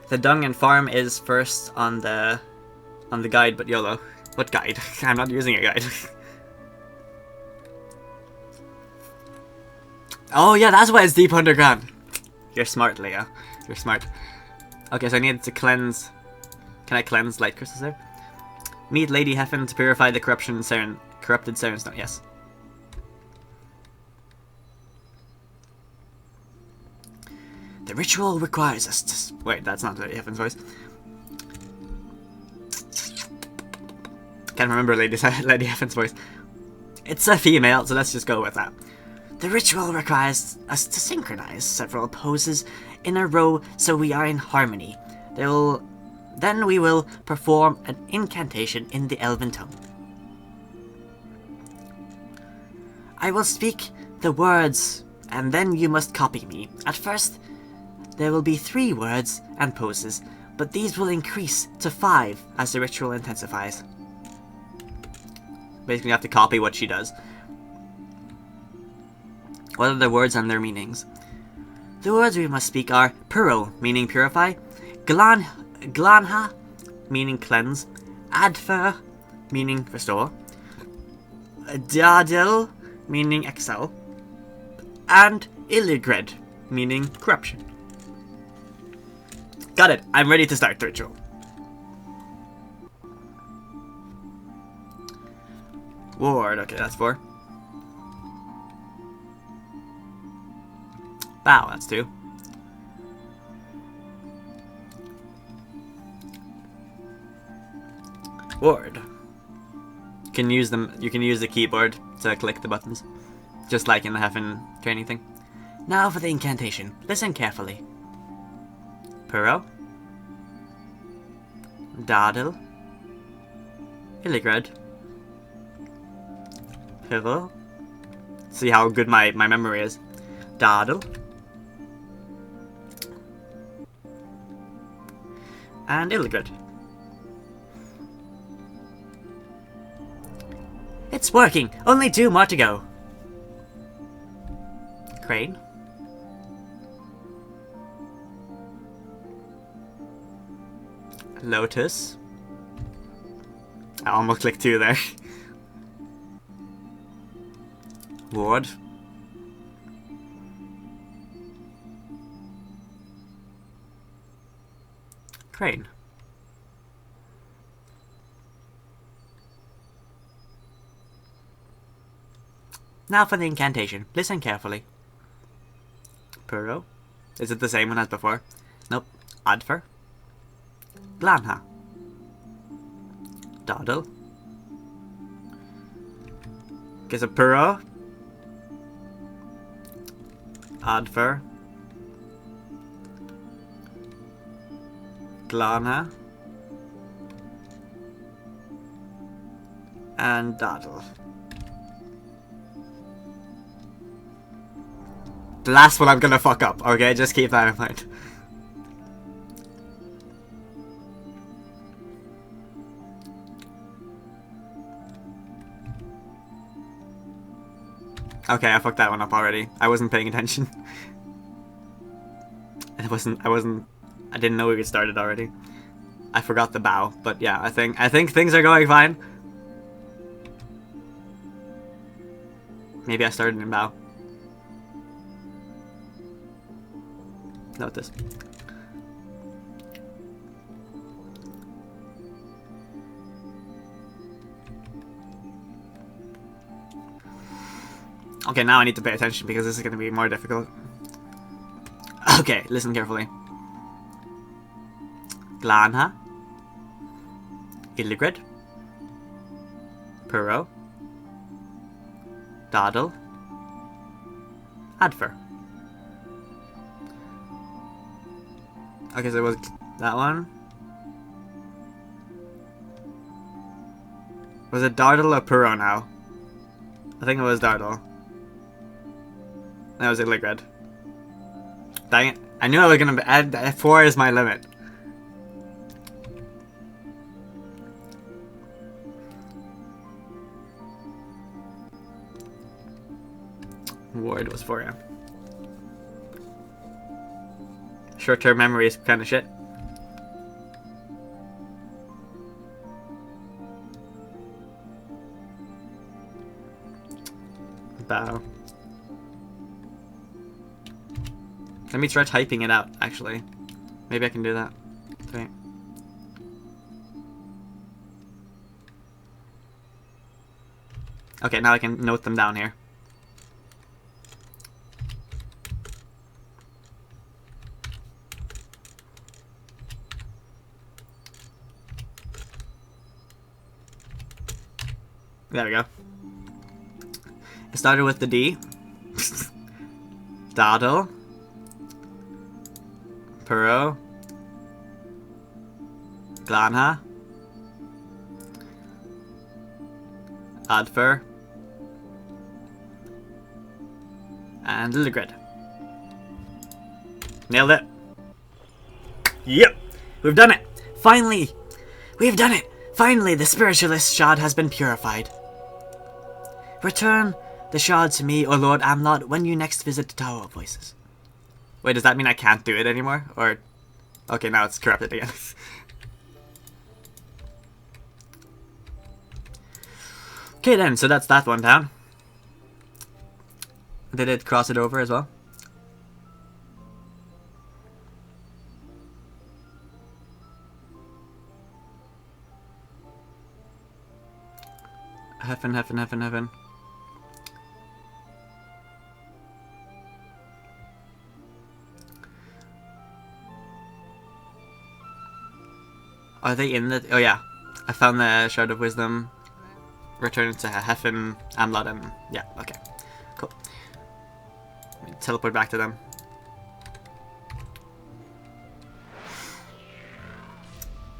The dung and farm is first on the guide, but YOLO. What guide? I'm not using a guide. Oh yeah, that's why it's deep underground. You're smart, Leo. You're smart. Okay, so I need to cleanse. Can I cleanse light crystals there? Meet Lady Heffin to purify the corrupted Seren Stone. Yes. The ritual requires us to... Wait, that's not Lady Heffin's voice. Can't remember Lady Heffin's voice. It's a female, so let's just go with that. The ritual requires us to synchronize several poses in a row so we are in harmony. Then we will perform an incantation in the elven tongue. I will speak the words, and then you must copy me. At first, there will be 3 words and poses, but these will increase to 5 as the ritual intensifies. Basically, you have to copy what she does. What are the words and their meanings? The words we must speak are Puro, meaning purify, Glanha, meaning cleanse, Adfer, meaning restore, Dadil, meaning excel, and Illigred, meaning corruption. Got it. I'm ready to start the ritual. Ward. Okay, that's 4. Bow. That's 2. Ward. You can use the keyboard to click the buttons, just like in the Heffin training thing. Now for the incantation. Listen carefully. Puro, Dadil, Illigred, Puro. See how good my memory is. Dadil, and Illigred. It's working! Only 2 more to go. Crane. Lotus. I almost clicked 2 there. Ward. Crane. Now for the incantation. Listen carefully. Puro, Is it the same one as before? Nope. Adfer. Glanha. Doddle. Gizapuro. Adfer. Glanha. And Doddle. The last one I'm gonna fuck up, okay? Just keep that in mind. Okay, I fucked that one up already. I wasn't paying attention. I didn't know we started already. I forgot the bow, but yeah, I think things are going fine. Maybe I started in bow. Note this. Okay, now I need to pay attention because this is going to be more difficult. Okay, listen carefully. Glanha. Illigrid. Puro. Doddle. Adfer. Okay, so it was that one. Was it Dardle or Puro now? I think it was Dardle. That was Illigrid. Dang it. I knew I was gonna add 4 is my limit. Ward was 4, yeah. Short-term memory is kind of shit. Bow. Let me try typing it out, actually. Maybe I can do that. Wait. Okay, now I can note them down here. There we go. It started with the D. Doddle. Puro. Glanha. Adfer. And Illigrid. Nailed it. Yep. We've done it. Finally! We've done it! Finally, the spiritualist shard has been purified. Return the shard to me, or Lord Amlot, when you next visit the Tower of Voices. Wait, does that mean I can't do it anymore? Or... Okay, now it's corrupted again. Okay then, so that's that one down. Did it cross it over as well? Heaven. Are they in the... Oh yeah. I found the Shard of Wisdom. Return to Heffen, Amlot, and... Yeah, okay. Cool. Let me teleport back to them.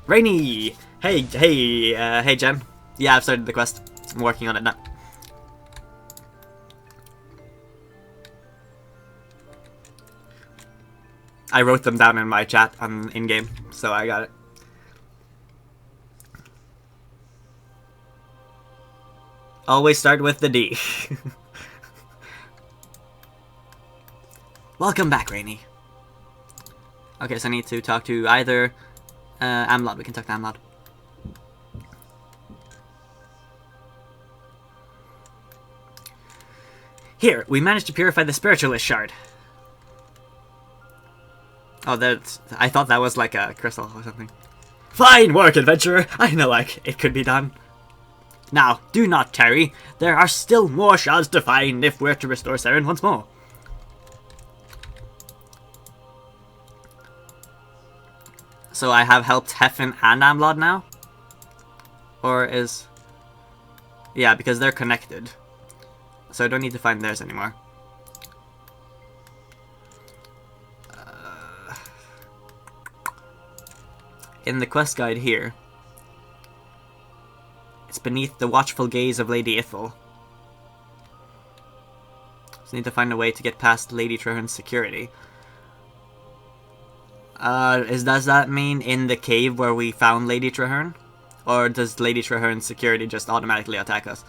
Rainy! Hey Jen. Yeah, I've started the quest. I'm working on it now. I wrote them down in my chat on in-game, so I got it. Always start with the D. Welcome back, Rainy. Okay, so I need to talk to either Amlot. We can talk to Amlot. Here, we managed to purify the spiritualist shard. Oh, that's... I thought that was like a crystal or something. Fine work, adventurer! I know it could be done. Now, do not tarry. There are still more shards to find if we're to restore Seren once more. So I have helped Heffen and Amblad now? Or is... Yeah, because they're connected. So I don't need to find theirs anymore. In the quest guide here, it's beneath the watchful gaze of Lady Ithel. So need to find a way to get past Lady Treherne's security. Does that mean in the cave where we found Lady Treherne? Or does Lady Treherne's security just automatically attack us?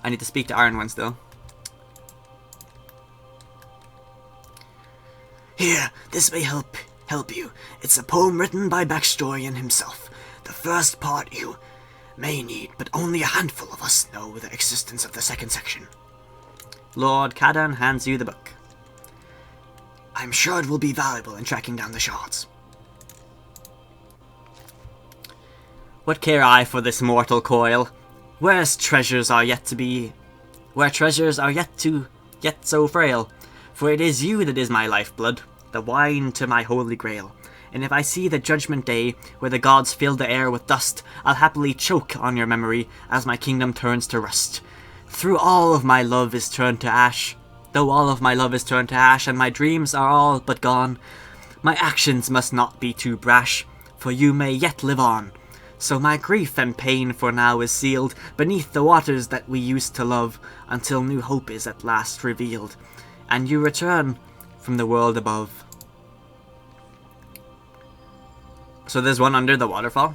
I need to speak to Ironwind still. Here, this may help you. It's a poem written by Baxtorian himself. The first part you may need, but only a handful of us know the existence of the second section. Lord Cadan hands you the book. I'm sure it will be valuable in tracking down the shards. What care I for this mortal coil? Where treasures are yet so frail. For it is you that is my lifeblood, the wine to my holy grail. And if I see the judgment day, where the gods fill the air with dust, I'll happily choke on your memory, as my kingdom turns to rust. Though all of my love is turned to ash, and my dreams are all but gone, my actions must not be too brash, for you may yet live on. So my grief and pain for now is sealed beneath the waters that we used to love, until new hope is at last revealed, and you return from the world above. So there's one under the waterfall?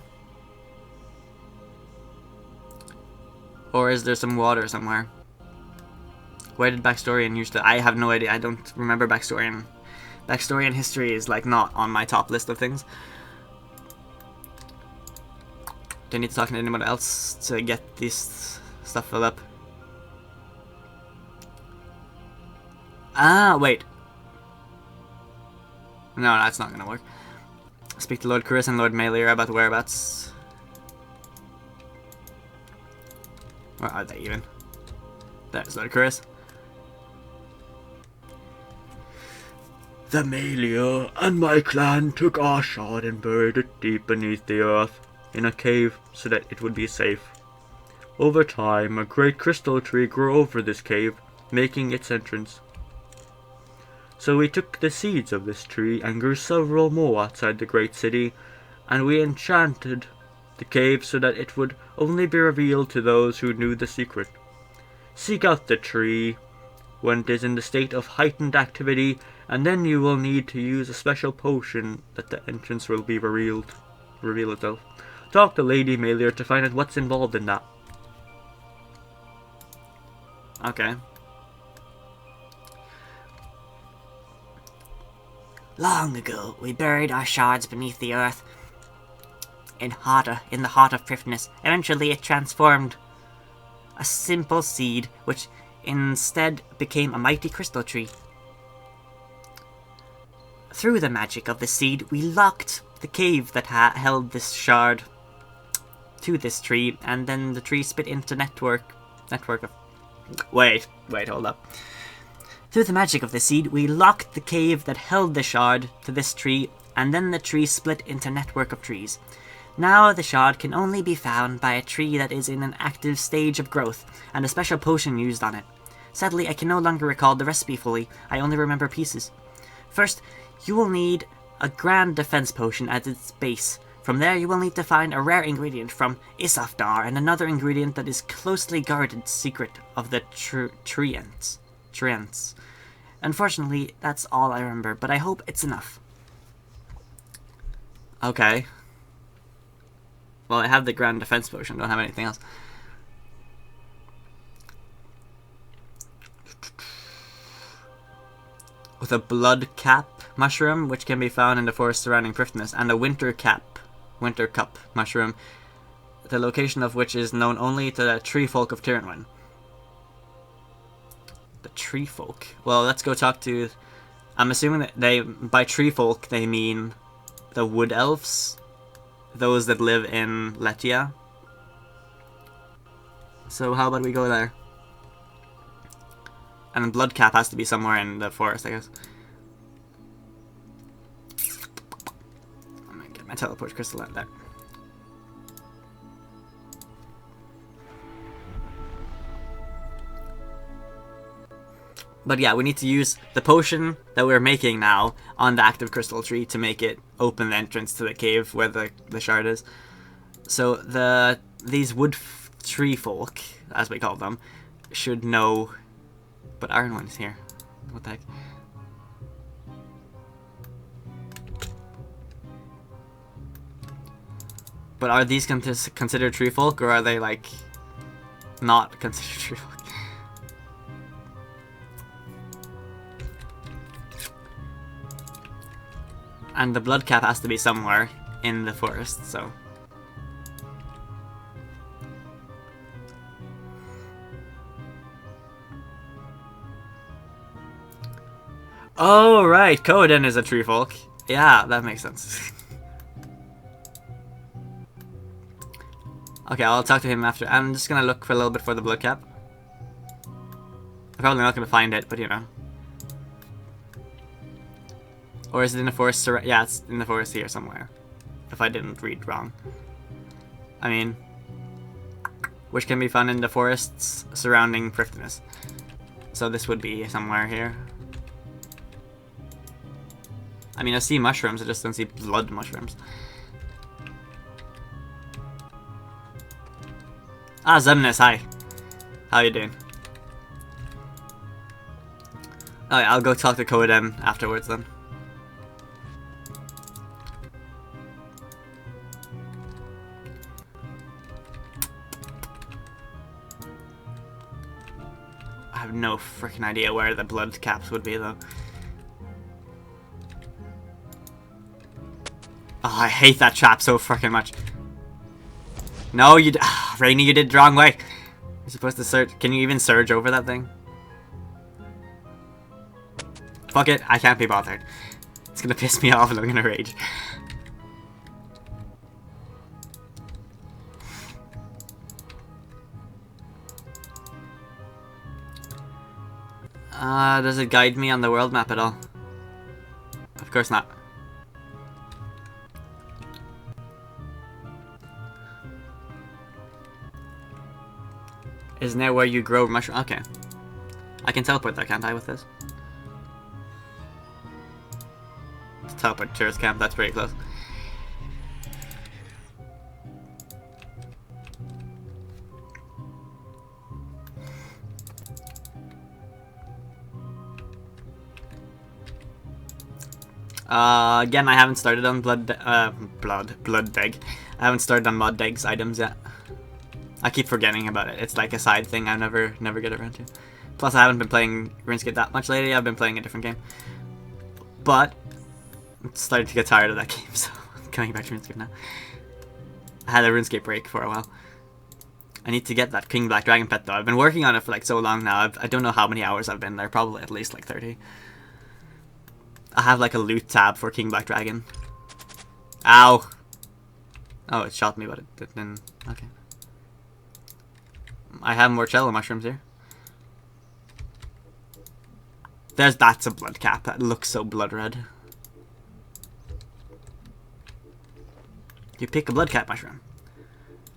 Or is there some water somewhere? Where did Baxtorian used to... I have no idea. I don't remember Baxtorian. Baxtorian history is like not on my top list of things. Do I need to talk to anyone else to get this stuff filled up? Ah, wait. No, that's not gonna work. Speak to Lord Chris and Lord Melior about the whereabouts. Where are they even? There's Lord Chris. The Melior and my clan took our shard and buried it deep beneath the earth, in a cave, so that it would be safe. Over time, a great crystal tree grew over this cave, making its entrance. So we took the seeds of this tree and grew several more outside the great city, and we enchanted the cave so that it would only be revealed to those who knew the secret. Seek out the tree when it is in the state of heightened activity, and then you will need to use a special potion that the entrance will be reveal itself. Talk to Lady Melior to find out what's involved in that. Okay. Long ago, we buried our shards beneath the earth. In the heart of Priftness. Eventually it transformed a simple seed, which instead became a mighty crystal tree. Through the magic of the seed, we locked the cave that held this shard to this tree, and then the tree split into network of... Wait, hold up. Through the magic of the seed, we locked the cave that held the shard to this tree, and then the tree split into a network of trees. Now the shard can only be found by a tree that is in an active stage of growth, and a special potion used on it. Sadly, I can no longer recall the recipe fully. I only remember pieces. First, you will need a grand defense potion at its base. From there, you will need to find a rare ingredient from Isafdar, and another ingredient that is closely guarded secret of the Treants. Unfortunately, that's all I remember, but I hope it's enough. Okay. Well, I have the grand defense potion, don't have anything else. With a blood cap mushroom, which can be found in the forest surrounding Priftness, and a winter cup mushroom, the location of which is known only to the tree folk of Tyrannwyn. The tree folk? Well, let's go talk to... I'm assuming that by tree folk they mean the wood elves, those that live in Letia. So how about we go there? And Bloodcap has to be somewhere in the forest, I guess. And teleport crystal out there. But yeah, we need to use the potion that we're making now on the active crystal tree to make it open the entrance to the cave where the shard is. So these tree folk, as we call them, should know. But Iron One is here. What the heck? But are these considered tree folk, or are they like not considered tree folk? And the blood cap has to be somewhere in the forest, so. Oh, right. Coden is a tree folk. Yeah, that makes sense. Okay, I'll talk to him after. I'm just gonna look for a little bit for the blood cap. I'm probably not gonna find it, but you know. Or is it in the forest? Yeah, it's in the forest here somewhere. If I didn't read wrong. I mean, which can be found in the forests surrounding Thriftiness. So this would be somewhere here. I mean, I see mushrooms, I just don't see blood mushrooms. Ah, Zemnis, hi. How you doing? Oh yeah, I'll go talk to Coden afterwards then. I have no freaking idea where the blood caps would be though. Oh, I hate that trap so freaking much. No, you Rainy, you did the wrong way. You're supposed to surge. Can you even surge over that thing? Fuck it, I can't be bothered. It's gonna piss me off and I'm gonna rage. Does it guide me on the world map at all? Of course not. Isn't there where you grow mushroom? Okay. I can teleport there, can't I, with this? Teleport to tourist camp, that's pretty close. Again, I haven't started on blood deg. I haven't started on mod degs items yet. I keep forgetting about it. It's like a side thing I never get around to. Plus, I haven't been playing RuneScape that much lately. I've been playing a different game. But I'm starting to get tired of that game, so I'm coming back to RuneScape now. I had a RuneScape break for a while. I need to get that King Black Dragon pet though. I've been working on it for like so long now. I don't know how many hours I've been there. Probably at least like 30. I have like a loot tab for King Black Dragon. Ow! Oh, it shot me, but it didn't. Okay. I have more cello mushrooms here. That's a blood cap. That looks so blood red. You pick a blood cap mushroom.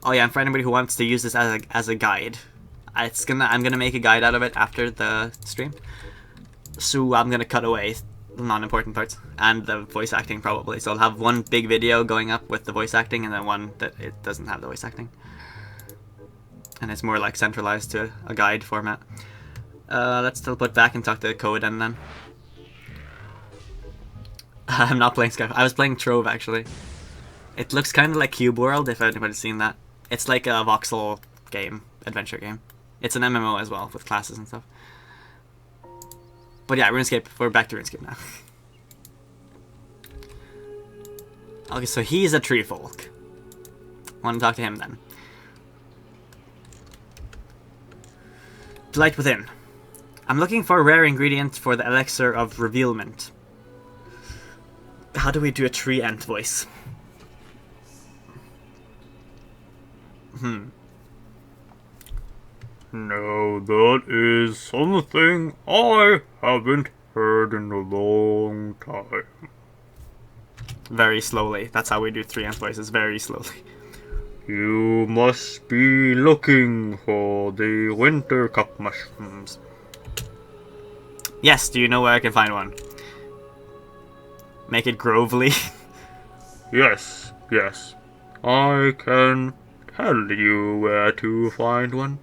Oh yeah, and for anybody who wants to use this as a guide, I'm gonna make a guide out of it after the stream. So I'm gonna cut away non-important parts and the voice acting probably. So I'll have one big video going up with the voice acting and then one that it doesn't have the voice acting. And it's more like centralized to a guide format. Let's teleport back and talk to Coden then. I'm not playing Skype. I was playing Trove actually. It looks kind of like Cube World if anybody's seen that. It's like a voxel game, adventure game. It's an MMO as well with classes and stuff. But yeah, RuneScape. We're back to RuneScape now. Okay, so he's a tree folk. Want to talk to him then. Delight Within. I'm looking for a rare ingredient for the elixir of revealment. How do we do a tree ant voice? Now that is something I haven't heard in a long time. very slowly. That's how we do 3M voices, very slowly. You must be looking for the winter cup mushrooms. Yes, do you know where I can find one? Make it grovely. Yes, yes. I can tell you where to find one.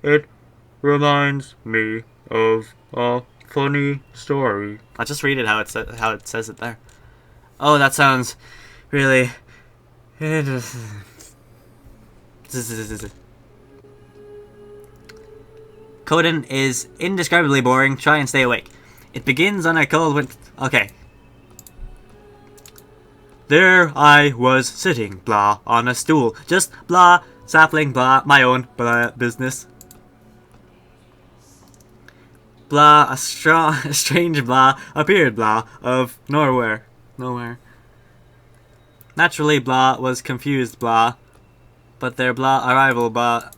It reminds me of a funny story. I'll just read it how it says it there. Oh, that sounds really... Coden is indescribably boring. Try and stay awake. It begins on a cold winter... Okay. There I was sitting, blah, on a stool. Just blah, sapling, blah, my own blah business. Blah, a strange blah appeared, blah, of nowhere. Naturally, blah was confused, blah, but their blah arrival, blah.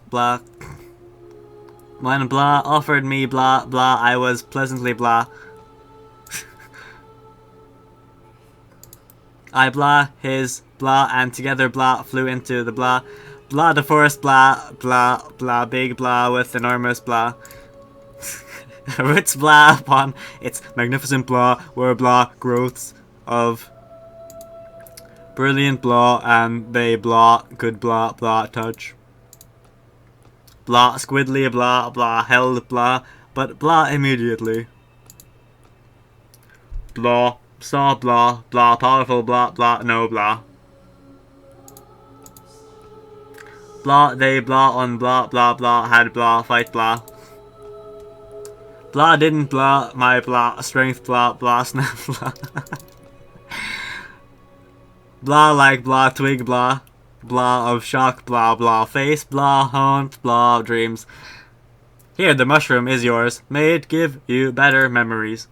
When blah offered me blah, I was pleasantly blah. I blah his blah, and together blah flew into the blah. Blah the forest, blah, big blah with enormous blah. Roots blah upon its magnificent blah were blah growths of brilliant blah, and they blah could blah touch. Blah squidly blah held blah, but blah immediately. Blah saw blah powerful blah no blah. Blah they blah on blah had blah fight blah. Blah didn't blah my blah strength blah snap blah. Blah like blah twig blah of shock blah face blah haunt blah dreams. Here the mushroom is yours. May it give you better memories.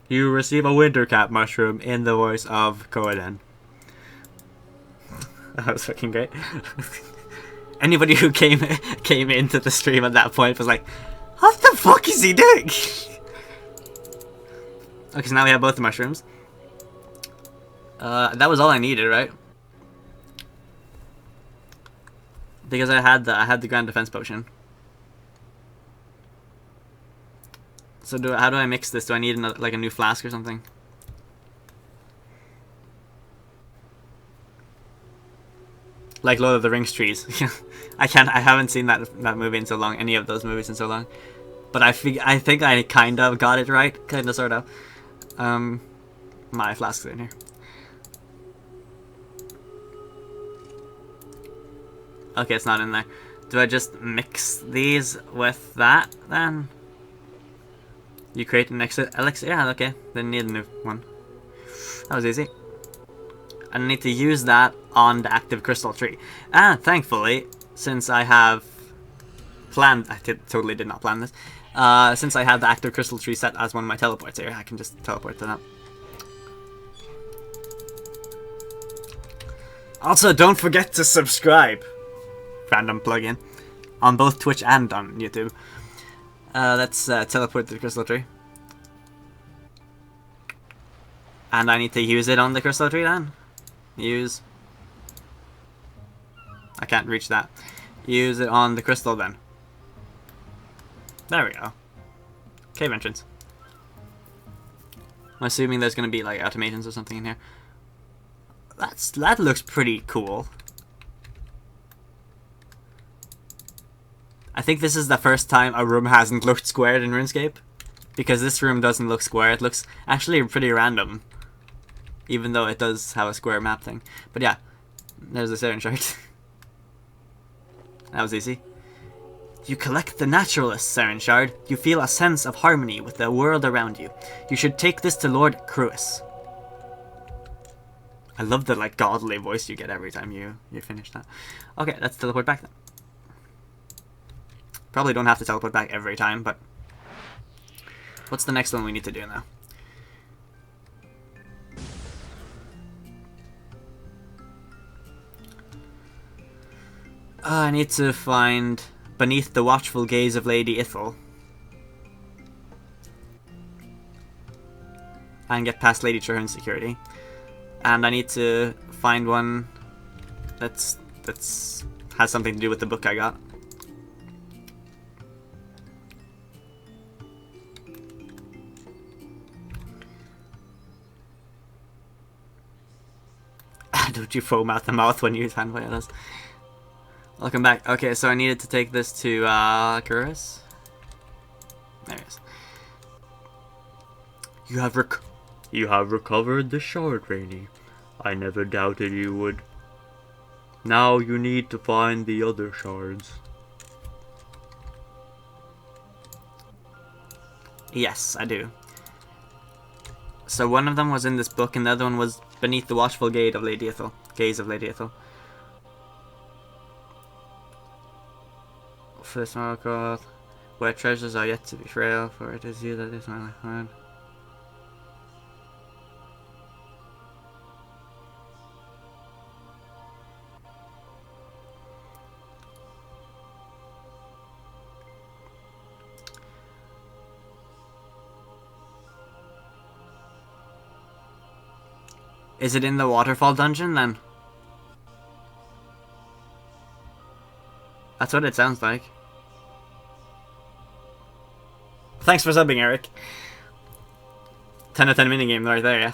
You receive a winter cap mushroom in the voice of Coden. That was fucking great. Anybody who came into the stream at that point was like, what the fuck is he doing? Okay, so now we have both the mushrooms. That was all I needed, right? Because I had the grand defense potion. So how do I mix this? Do I need like a new flask or something? Like Lord of the Rings trees. I haven't seen that movie in so long. Any of those movies in so long. But I think I kind of got it right. Kind of, sort of. My flask's in here. Okay, it's not in there. Do I just mix these with that then? You create an elixir? Yeah, okay. Then need a new one. That was easy. I need to use that on the active crystal tree. Thankfully, since I have planned... I totally did not plan this. Since I have the active crystal tree set as one of my teleports here, I can just teleport to that. Also, don't forget to subscribe. Random plug-in. On both Twitch and on YouTube. Let's teleport to the crystal tree. And I need to use it on the crystal tree then. Use. I can't reach that. Use it on the crystal then. There we go. Cave entrance. I'm assuming there's gonna be like automations or something in here. That looks pretty cool. I think this is the first time a room hasn't looked squared in RuneScape. Because this room doesn't look square. It looks actually pretty random. Even though it does have a square map thing. But yeah, there's the Seren Shards. That was easy. You collect the naturalist, Seren Shard. You feel a sense of harmony with the world around you. You should take this to Lord Cruis. I love the like godly voice you get every time you finish that. Okay, let's teleport back then. Probably don't have to teleport back every time, but... What's the next one we need to do now? I need to find Beneath the Watchful Gaze of Lady Ithel. And get past Lady Traherne's security. and I need to find one that's has something to do with the book I got. Don't you foam out the mouth when you use hand us? Welcome back. Okay, so I needed to take this to Curus. There it is. You have recovered the shard, Rainy. I never doubted you would. Now you need to find the other shards. Yes, I do. So one of them was in this book, and the other one was beneath the watchful gaze of Lady Ithel. For the small cloth, where treasures are yet to be frail, for it is you that is my life. Is it in the waterfall dungeon then? That's what it sounds like. Thanks for subbing, Eric. 10 out of 10 minigame right there, yeah.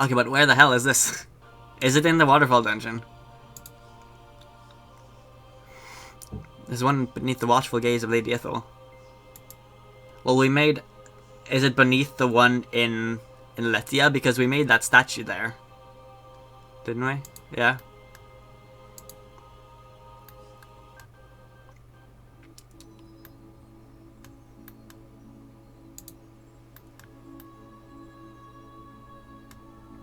Okay, but where the hell is this? Is it in the waterfall dungeon? There's one beneath the watchful gaze of Lady Ithel. Well, we made... Is it beneath the one in Letia? Because we made that statue there. Didn't we? Yeah.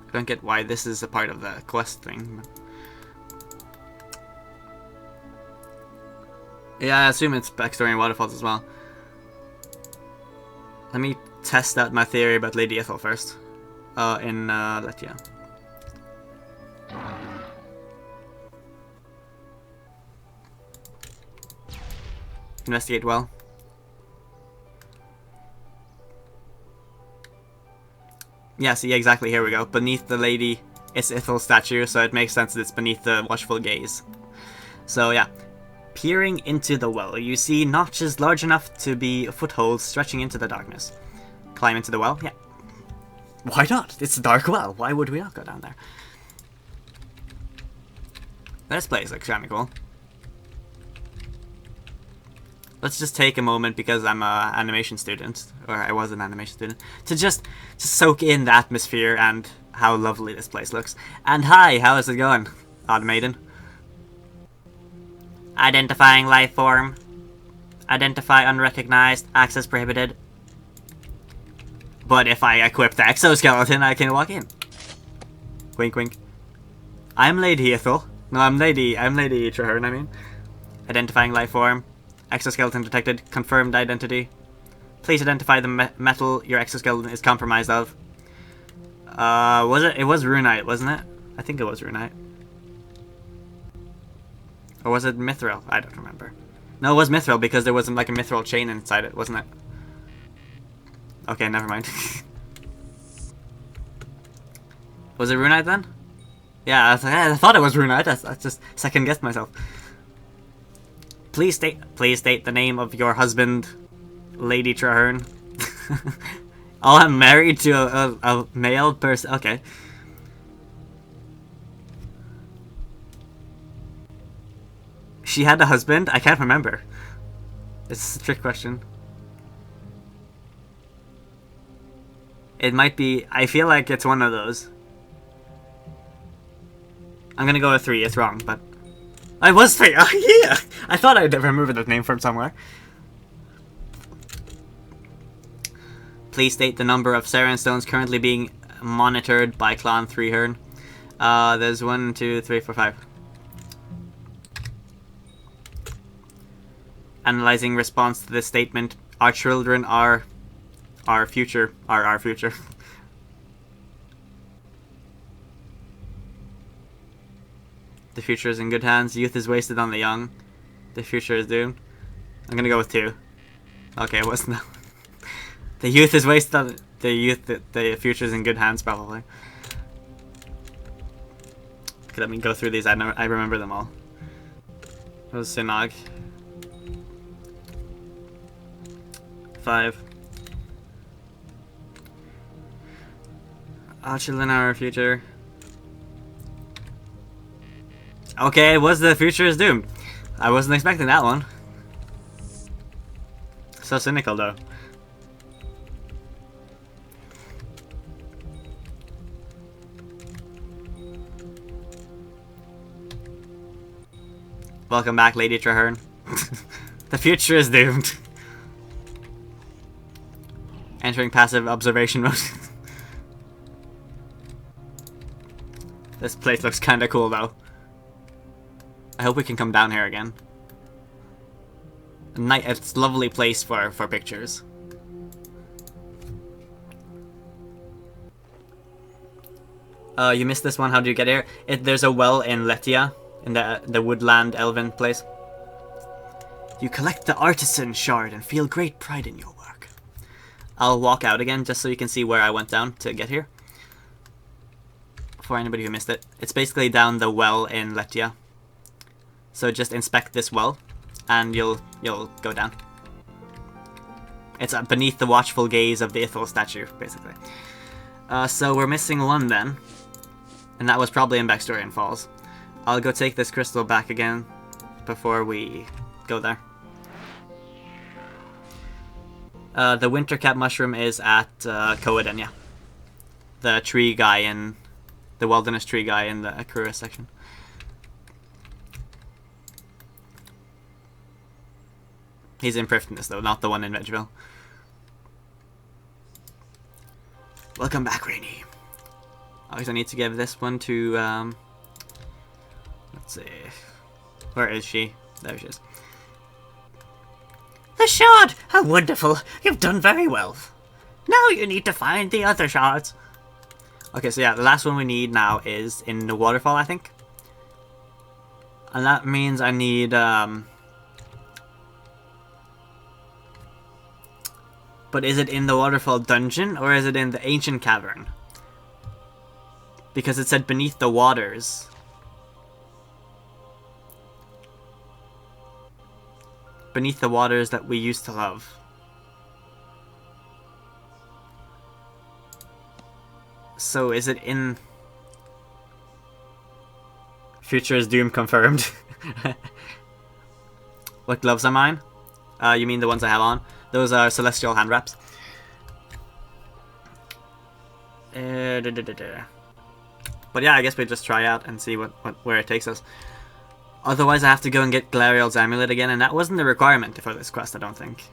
I don't get why this is a part of the quest thing. Yeah, I assume it's backstory and waterfalls as well. Let me test out my theory about Lady Ithel first. In Letia. Investigate well. Yeah, see, exactly, here we go. Beneath the Lady Ithel statue, so it makes sense that it's beneath the watchful gaze. So, yeah. Peering into the well, you see notches large enough to be footholds stretching into the darkness. Climb into the well? Yeah. Why not? It's a dark well. Why would we not go down there? This place looks kinda cool. Let's just take a moment, because I'm an animation student, or I was an animation student, to just soak in the atmosphere and how lovely this place looks. And hi, how is it going, Odd Maiden? Identifying life form. Identify unrecognized. Access prohibited. But if I equip the exoskeleton, I can walk in. Wink, wink. I'm Lady Ithel. No, I'm Lady Traherne, I mean. Identifying life form. Exoskeleton detected. Confirmed identity. Please identify the metal your exoskeleton is compromised of. Was it? It was Runite, wasn't it? I think it was Runite. Or was it Mithril? I don't remember. No, it was Mithril, because there was like a Mithril chain inside it, wasn't it? Okay, never mind. Was it Runite then? Yeah, I thought it was Runite. I just second guessed myself. Please state the name of your husband, Lady Traherne. Oh, I'm married to a male person. Okay. She had a husband? I can't remember. It's a trick question. It might be... I feel like it's one of those. I'm gonna go with 3. It's wrong, but... I was 3! Oh, yeah! I thought I'd remember that name from somewhere. Please state the number of Seren stones currently being monitored by Clan Traherne. There's 1, 2, 3, 4, 5. Analyzing response to this statement. Our children are our future. Our future. The future is in good hands. Youth is wasted on the young. The future is doomed. I'm gonna go with 2. Okay, it wasn't. The youth is wasted the future's in good hands, probably. Okay, let me go through these. I remember them all. What was Sinag? 5. Gielinor future. Okay, it was the future is doomed. I wasn't expecting that one. So cynical though. Welcome back, Lady Traherne. The future is doomed. Entering passive observation mode. This place looks kinda cool though. I hope we can come down here again. It's a lovely place for pictures. You missed this one. How do you get here? There's a well in Letia, in the woodland elven place. You collect the artisan shard and feel great pride in your work. I'll walk out again just so you can see where I went down to get here. For anybody who missed it, it's basically down the well in Letia. So just inspect this well, and you'll go down. It's beneath the watchful gaze of the Ithil statue, basically. So we're missing one then, and that was probably in Backstorian Falls. I'll go take this crystal back again before we go there. The wintercap mushroom is at Coedenia. The tree guy in the wilderness tree guy in the Akura section. He's in Prifdnis though, not the one in Vegeville. Welcome back, Rainy. Always I need to give this one to let's see. Where is she? There she is. The shard! How wonderful! You've done very well. Now you need to find the other shards. Okay, so yeah, the last one we need now is in the waterfall, I think. And that means I need, but is it in the waterfall dungeon, or is it in the ancient cavern? Because it said beneath the waters. Beneath the waters that we used to love. So is it in... Future is Doom confirmed. What gloves are mine? You mean the ones I have on? Those are celestial hand wraps. But yeah, I guess we just try out and see where it takes us. Otherwise I have to go and get Glariel's amulet again, and that wasn't a requirement for this quest, I don't think.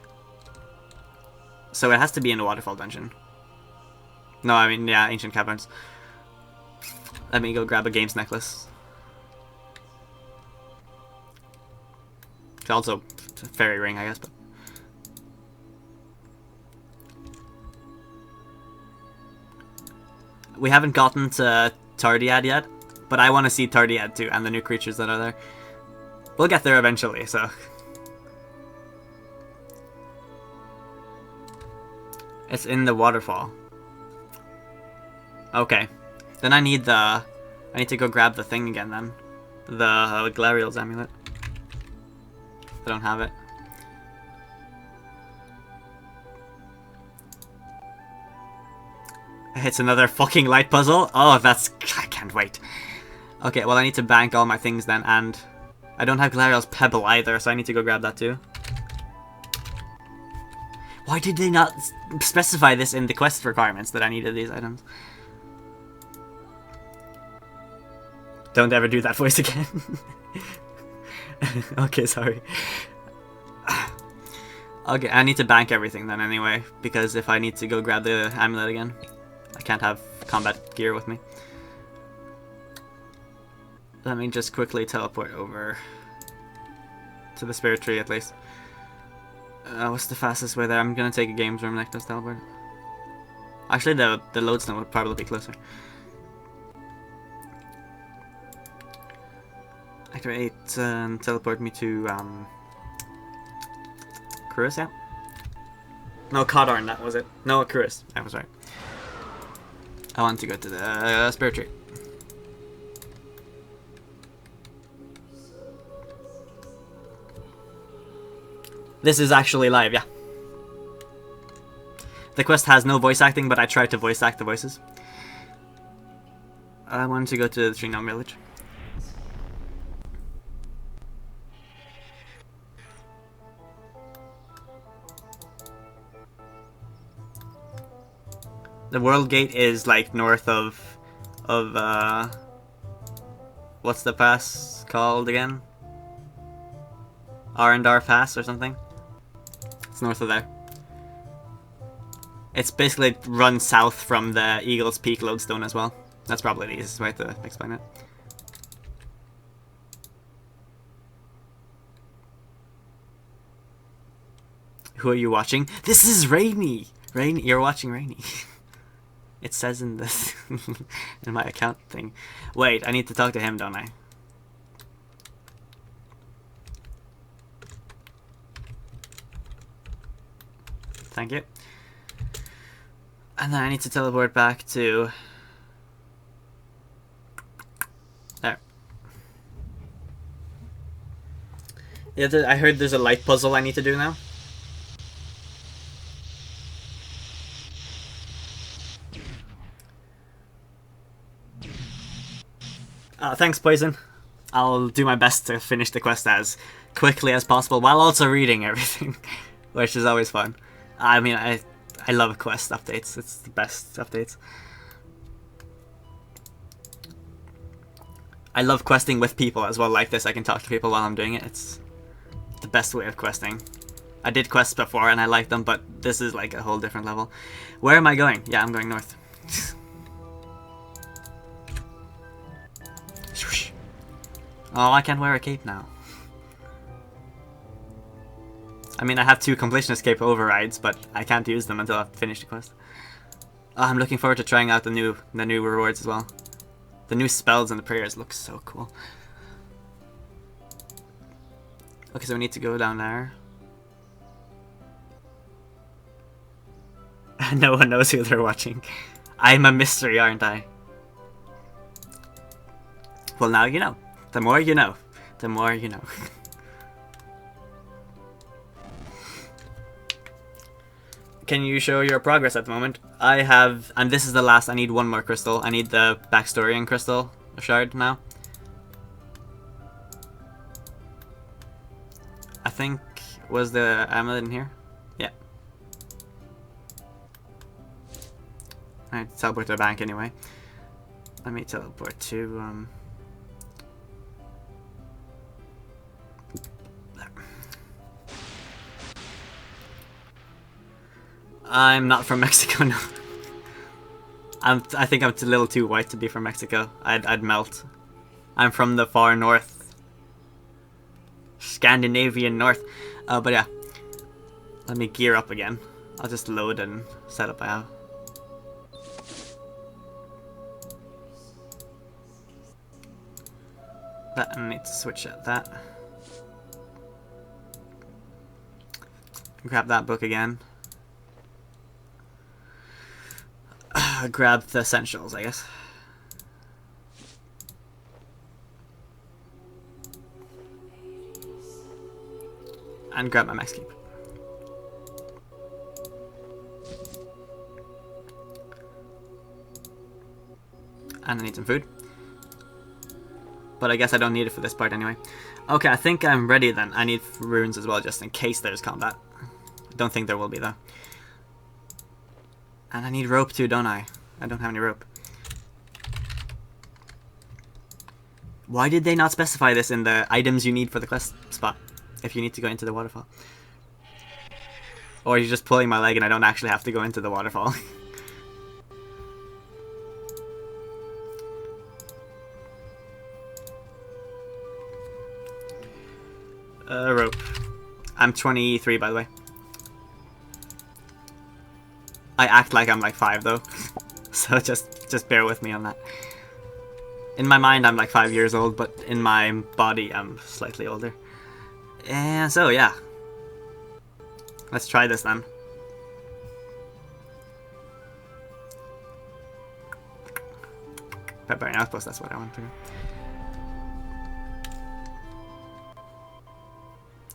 So it has to be in the waterfall dungeon. No, I mean, yeah, ancient caverns. Let me go grab a games necklace. It's also a fairy ring, I guess, but... We haven't gotten to Tarddiad yet, but I want to see Tarddiad too, and the new creatures that are there. We'll get there eventually, so... It's in the waterfall. Okay. Then I need to go grab the thing again then. The Glariel's amulet. I don't have it. It's another fucking light puzzle? Oh, I can't wait. Okay, well I need to bank all my things then, and I don't have Glariel's pebble either, so I need to go grab that too. Why did they not specify this in the quest requirements that I needed these items? Don't ever do that voice again. Okay, sorry. Okay, I need to bank everything then anyway, because if I need to go grab the amulet again, I can't have combat gear with me. Let me just quickly teleport over to the spirit tree at least. What's the fastest way there? I'm gonna take a games room necklace teleport. Actually, the lodestone would probably be closer. Activate and teleport me to Curus, yeah? No, Codorn, that was it. No, Curus, I was right. I want to go to the spirit tree. This is actually live, yeah. The quest has no voice acting, but I tried to voice act the voices. I wanted to go to the Tree Gnome village. The World Gate is like north of what's the pass called again? Arendar Pass or something. It's north of there. It's basically run south from the Eagle's Peak lodestone as well. That's probably the easiest way to explain it. Who are you watching? This is Rainy! Rainy, you're watching Rainy. It says in this in my account thing. Wait, I need to talk to him, don't I? Thank you. And then I need to teleport back to... there. Yeah, I heard there's a light puzzle I need to do now. Thanks, Poison. I'll do my best to finish the quest as quickly as possible while also reading everything, which is always fun. I mean, I love quest updates. It's the best updates. I love questing with people as well like this. I can talk to people while I'm doing it. It's the best way of questing. I did quests before and I liked them, but this is like a whole different level. Where am I going? Yeah, I'm going north. Oh, I can't wear a cape now. I mean, I have 2 completionist cape overrides, but I can't use them until I've finished the quest. Oh, I'm looking forward to trying out the new rewards as well. The new spells and the prayers look so cool. Okay, so we need to go down there. No one knows who they're watching. I'm a mystery, aren't I? Well, now you know. The more you know. The more you know. Can you show your progress at the moment? I have, and this is the last, I need 1 more crystal. I need the backstory crystal shard now. I think, was the amulet in here? Yeah. I need to teleport to the bank anyway. Let me teleport to, I'm not from Mexico, no. I think I'm a little too white to be from Mexico. I'd melt. I'm from the far north. Scandinavian north. But yeah. Let me gear up again. I'll just load and set up I have. That, I need to switch at that. Grab that book again. Grab the essentials, I guess. And grab my max keep. And I need some food. But I guess I don't need it for this part anyway. Okay, I think I'm ready then. I need runes as well, just in case there's combat. I don't think there will be, though. And I need rope too, don't I? I don't have any rope. Why did they not specify this in the items you need for the quest spot? If you need to go into the waterfall. Or you're just pulling my leg and I don't actually have to go into the waterfall. Rope. I'm 23, by the way. I act like I'm like 5 though, so just bear with me on that. In my mind I'm like 5 years old, but in my body I'm slightly older. And so yeah, let's try this then. Barbarian Outpost, that's what I want to do.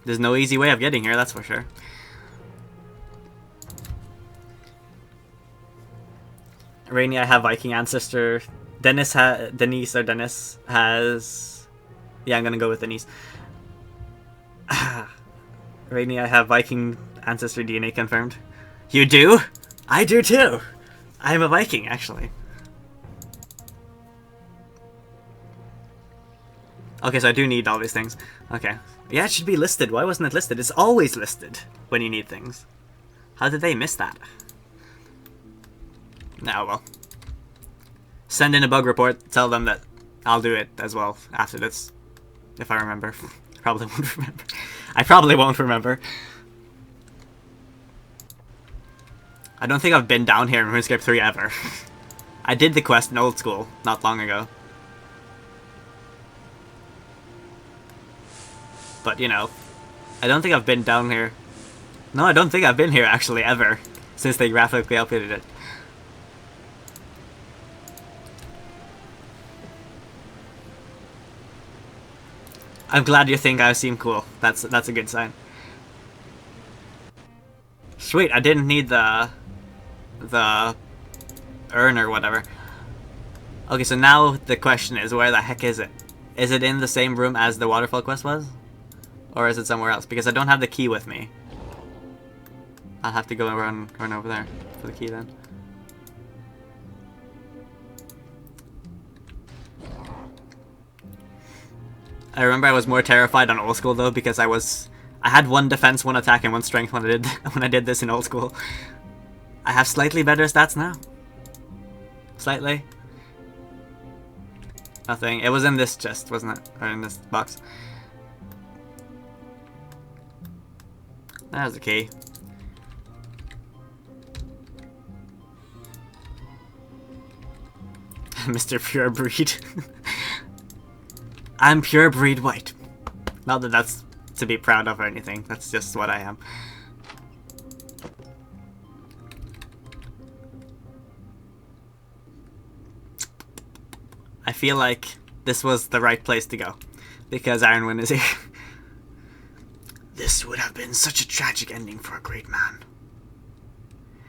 There's no easy way of getting here, that's for sure. Rainy, I have Viking ancestor. Dennis has... Yeah, I'm gonna go with Denise. Rainy, I have Viking ancestor DNA confirmed. You do? I do too! I'm a Viking, actually. Okay, so I do need all these things. Okay. Yeah, it should be listed. Why wasn't it listed? It's always listed when you need things. How did they miss that? Now, well. Send in a bug report. Tell them that I'll do it as well after this. If I remember. Probably won't remember. I probably won't remember. I don't think I've been down here in RuneScape 3 ever. I did the quest in old school not long ago. But, you know, I don't think I've been down here. No, I don't think I've been here actually ever since they graphically updated it. I'm glad you think I seem cool. That's a good sign. Sweet, I didn't need the urn or whatever. Okay, so now the question is, where the heck is it? Is it in the same room as the waterfall quest was? Or is it somewhere else? Because I don't have the key with me. I'll have to go and run over there for the key then. I remember I was more terrified on old school though, because I had 1 defense, 1 attack, and 1 strength when I did this in old school. I have slightly better stats now. Slightly. Nothing. It was in this chest, wasn't it? Or in this box. There's the key. Mr. Pure Breed. I'm pure breed white. Not that that's to be proud of or anything. That's just what I am. I feel like this was the right place to go. Because Ironwind is here. This would have been such a tragic ending for a great man.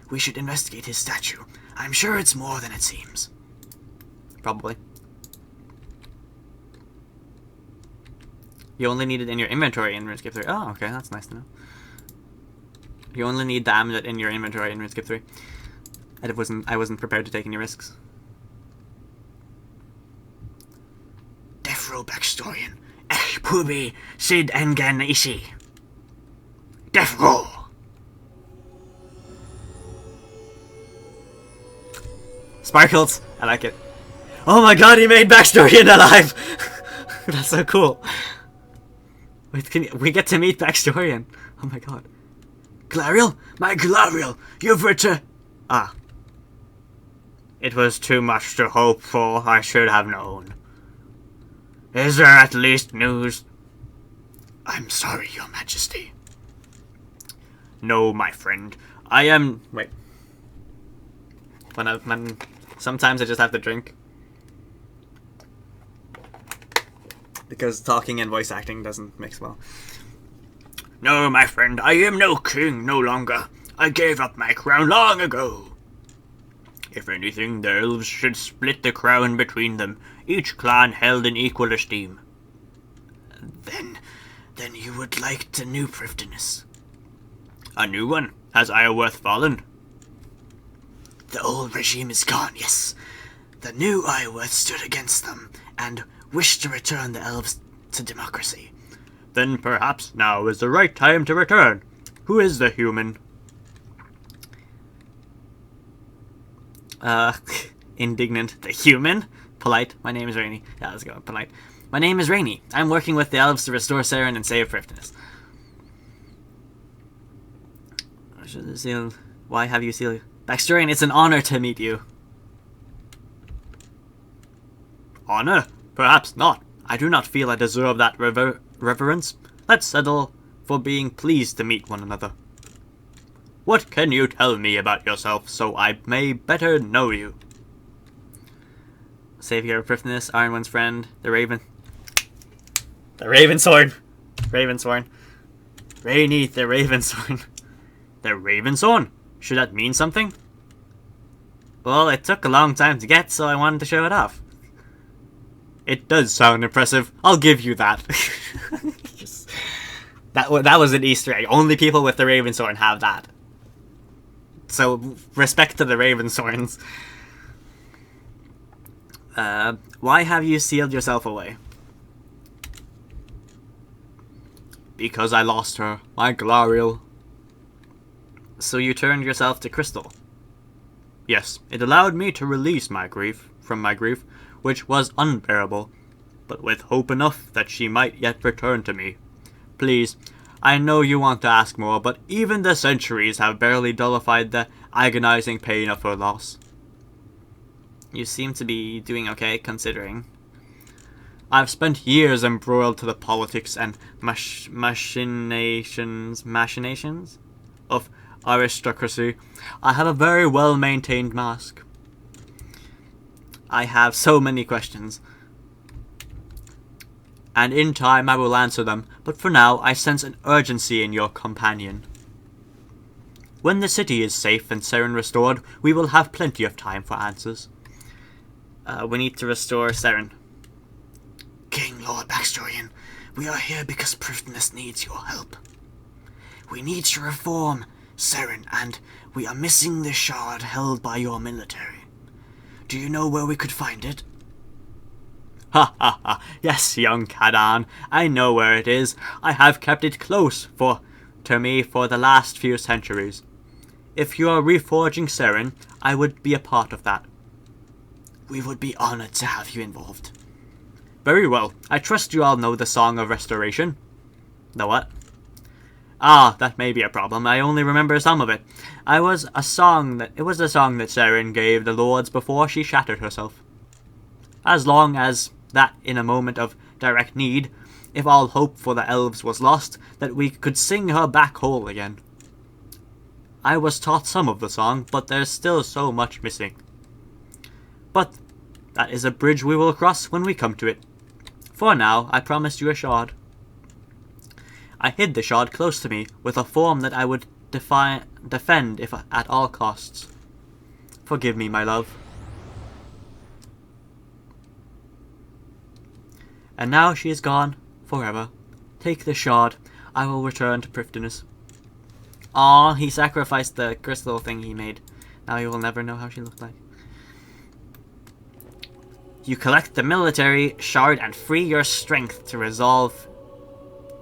We should investigate his statue. I'm sure it's more than it seems. Probably. You only need it in your inventory in RuneScape 3. Oh, okay, that's nice to know. You only need the amulet in your inventory in RuneScape 3. I wasn't prepared to take any risks. Defro Backstorian. Pubi Sid Engan Ishi. Defro! Sparkles! I like it. Oh my god, he made Backstorian alive! That's so cool. Wait, we get to meet Backstorian. Oh my god. Glariel? My Glariel! You've returned. Ah. It was too much to hope for. I should have known. Is there at least news? I'm sorry, Your Majesty. No, my friend. I am... Wait. Sometimes I just have to drink. Because talking and voice acting doesn't mix well. No, my friend, I am no king no longer. I gave up my crown long ago. If anything, the elves should split the crown between them, each clan held in equal esteem. Then you would like the new priestess. A new one? Has Iorwerth fallen? The old regime is gone, yes. The new Iorwerth stood against them, and wished to return the elves to democracy. Then perhaps now is the right time to return. Who is the human? Indignant. The human? Polite. My name is Rainy. Yeah, let's go. Polite. My name is Rainy. I'm working with the elves to restore Seren and save Priftness. Why have you sealed? Backstorian, it's an honor to meet you. Honor? Perhaps not. I do not feel I deserve that reverence. Let's settle for being pleased to meet one another. What can you tell me about yourself so I may better know you? Savior of Prifdnis, Ironwood's friend, the Raven. The Ravensworn! Ravensworn. Rainy, the Ravensworn. The Ravensworn? Should that mean something? Well, it took a long time to get, so I wanted to show it off. It does sound impressive. I'll give you that. That was an Easter egg. Only people with the Ravensworn have that. So, respect to the Ravensworns. Why have you sealed yourself away? Because I lost her, my Glariel. So you turned yourself to crystal? Yes, it allowed me to release my grief from my grief, which was unbearable, but with hope enough that she might yet return to me. Please, I know you want to ask more, but even the centuries have barely nullified the agonizing pain of her loss. You seem to be doing okay, considering. I've spent years embroiled to the politics and machinations of aristocracy. I have a very well-maintained mask. I have so many questions, and in time I will answer them, but for now I sense an urgency in your companion. When the city is safe and Seren restored, we will have plenty of time for answers. We need to restore Seren. King Lord Baxterian, we are here because Prifdnis needs your help. We need to reform Seren, and we are missing the shard held by your military. Do you know where we could find it? Ha ha ha, yes, young Kadan, I know where it is. I have kept it close to me for the last few centuries. If you are reforging Seren, I would be a part of that. We would be honored to have you involved. Very well. I trust you all know the Song of Restoration. The what? Ah, that may be a problem. I only remember some of it. It was a song that Seren gave the lords before she shattered herself. As long as that in a moment of direct need, if all hope for the elves was lost, that we could sing her back whole again. I was taught some of the song, but there's still so much missing. But that is a bridge we will cross when we come to it. For now, I promised you a shard. I hid the shard close to me, with a form that I would defend if at all costs. Forgive me, my love. And now she is gone, forever. Take the shard. I will return to Prifdnis. Aw, he sacrificed the crystal thing he made. Now he will never know how she looked like. You collect the military shard and free your strength to resolve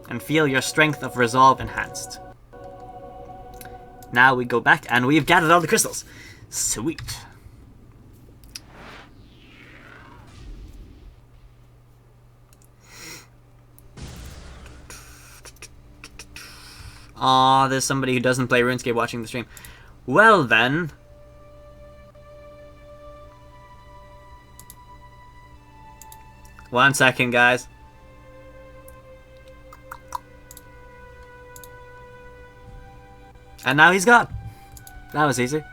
and feel your strength of resolve enhanced. Now we go back and we've gathered all the crystals. Sweet. Aw, there's somebody who doesn't play RuneScape watching the stream. Well then. One second, guys. And now he's gone. That was easy.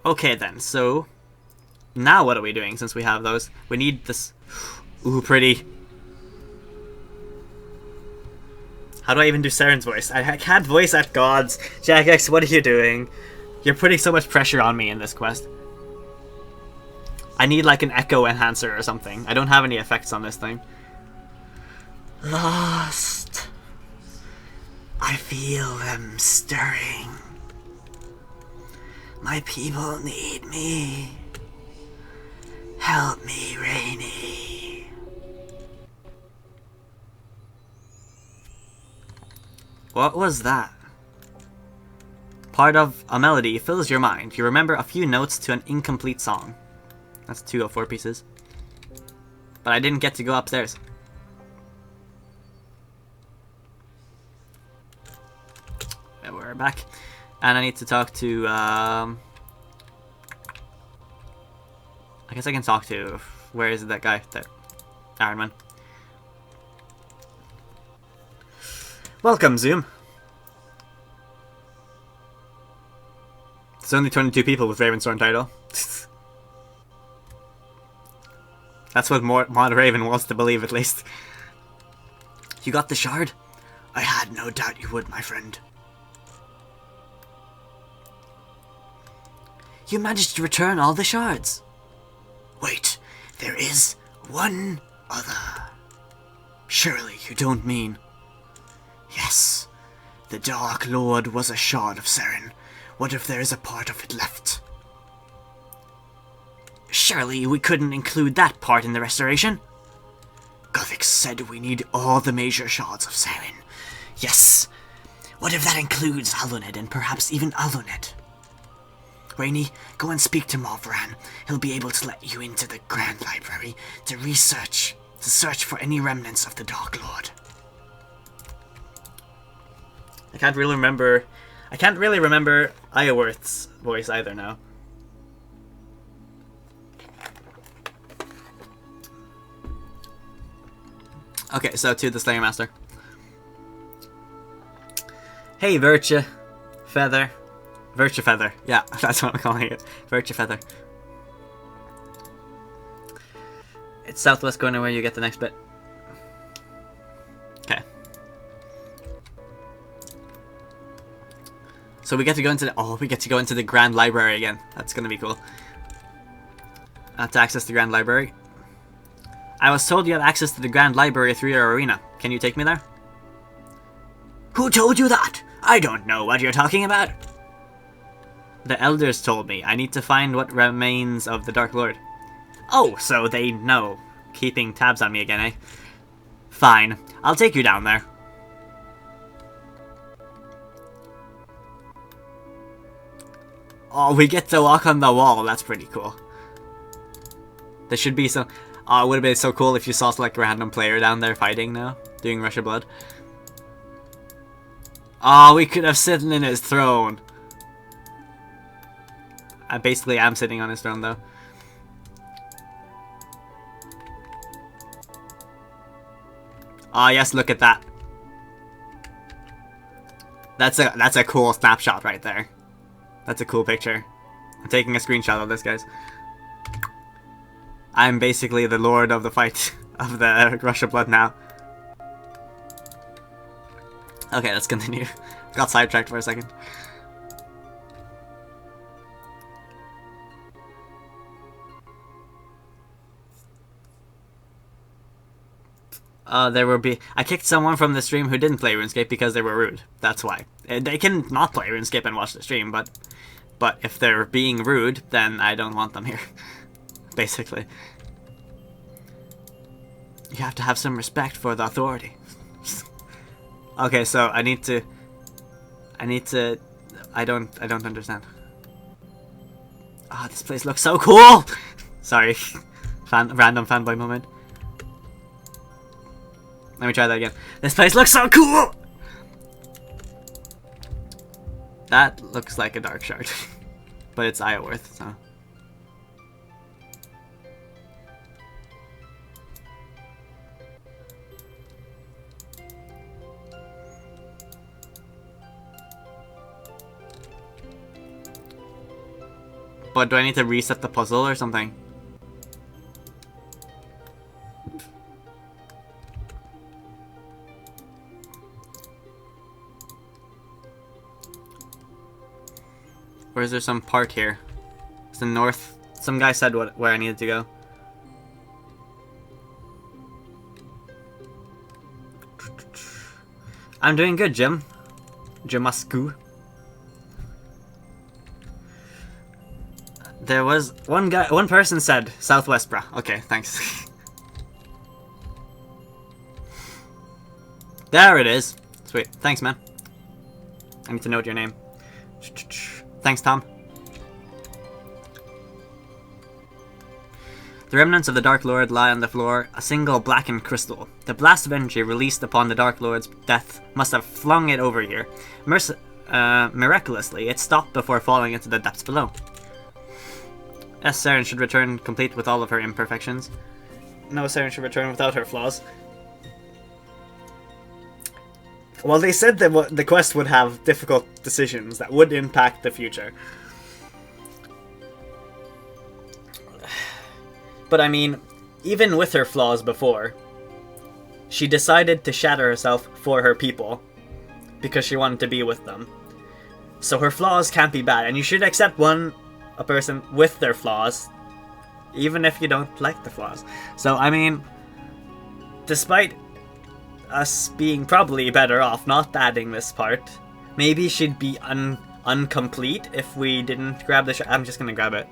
Okay then, so now what are we doing since we have those? We need this. Ooh, pretty. How do I even do Seren's voice? I can't voice at gods. Jagex, what are you doing? You're putting so much pressure on me in this quest. I need like an echo enhancer or something. I don't have any effects on this thing. Lost. I feel them stirring. My people need me. Help me, Rainy. What was that? Part of a melody fills your mind. You remember a few notes to an incomplete song. That's 2 of 4 pieces. But I didn't get to go upstairs. And we're back. And I need to talk to, I guess I can talk to, where is that guy? That Iron Man. Welcome, Zoom. It's only 22 people with Ravenstorm title. That's what Mod Raven wants to believe, at least. You got the shard? I had no doubt you would, my friend. You managed to return all the shards. Wait, there is one other. Surely you don't mean... Yes, the Dark Lord was a shard of Seren. What if there is a part of it left? Surely we couldn't include that part in the restoration? Guthix said we need all the major shards of Seren. Yes. What if that includes Aluned and perhaps even Aluned? Rainy, go and speak to Movran. He'll be able to let you into the Grand Library to search for any remnants of the Dark Lord. I can't really remember Iorth's voice either now. Okay, so to the Slayer Master. Hey, Virtue Feather. Yeah, that's what I'm calling it. Virtue Feather. It's southwest corner where you get the next bit. Okay. So we get to go into the Grand Library again. That's gonna be cool. To access the Grand Library. I was told you have access to the Grand Library through your arena. Can you take me there? Who told you that? I don't know what you're talking about. The elders told me. I need to find what remains of the Dark Lord. Oh, so they know. Keeping tabs on me again, eh? Fine. I'll take you down there. Oh, we get to walk on the wall. That's pretty cool. There should be some... Oh, it would have been so cool if you saw like a random player down there fighting now. Doing Rush of Blood. Oh, we could have sitting in his throne. I basically am sitting on his throne though. Oh yes, look at that. That's a cool snapshot right there. That's a cool picture. I'm taking a screenshot of this, guys. I'm basically the lord of the fight of the Rush of Blood now. Okay, let's continue. Got sidetracked for a second. I kicked someone from the stream who didn't play RuneScape because they were rude. That's why. They can not play RuneScape and watch the stream, but if they're being rude, then I don't want them here. Basically. You have to have some respect for the authority. Okay, so I don't understand. Ah, this place looks so cool! Sorry. Random fanboy moment. Let me try that again. This place looks so cool! That looks like a dark shard. But it's Iorth, so... But do I need to reset the puzzle or something? Or is there some part here? It's the north. Some guy said where I needed to go. I'm doing good, Jim. Jimasku. There was one person said Southwest, bruh. Okay, thanks. There it is. Sweet. Thanks, man. I need to note your name. Thanks, Tom. The remnants of the Dark Lord lie on the floor, a single blackened crystal. The blast of energy released upon the Dark Lord's death must have flung it over here. Miraculously, it stopped before falling into the depths below. Yes, Seren should return complete with all of her imperfections. No, Seren should return without her flaws. Well, they said that the quest would have difficult decisions that would impact the future. But I mean, even with her flaws before, she decided to shatter herself for her people because she wanted to be with them. So her flaws can't be bad, and you should accept a person with their flaws, even if you don't like the flaws. So I mean, despite us being probably better off not adding this part, maybe she'd be incomplete if we didn't grab the I'm just gonna grab it.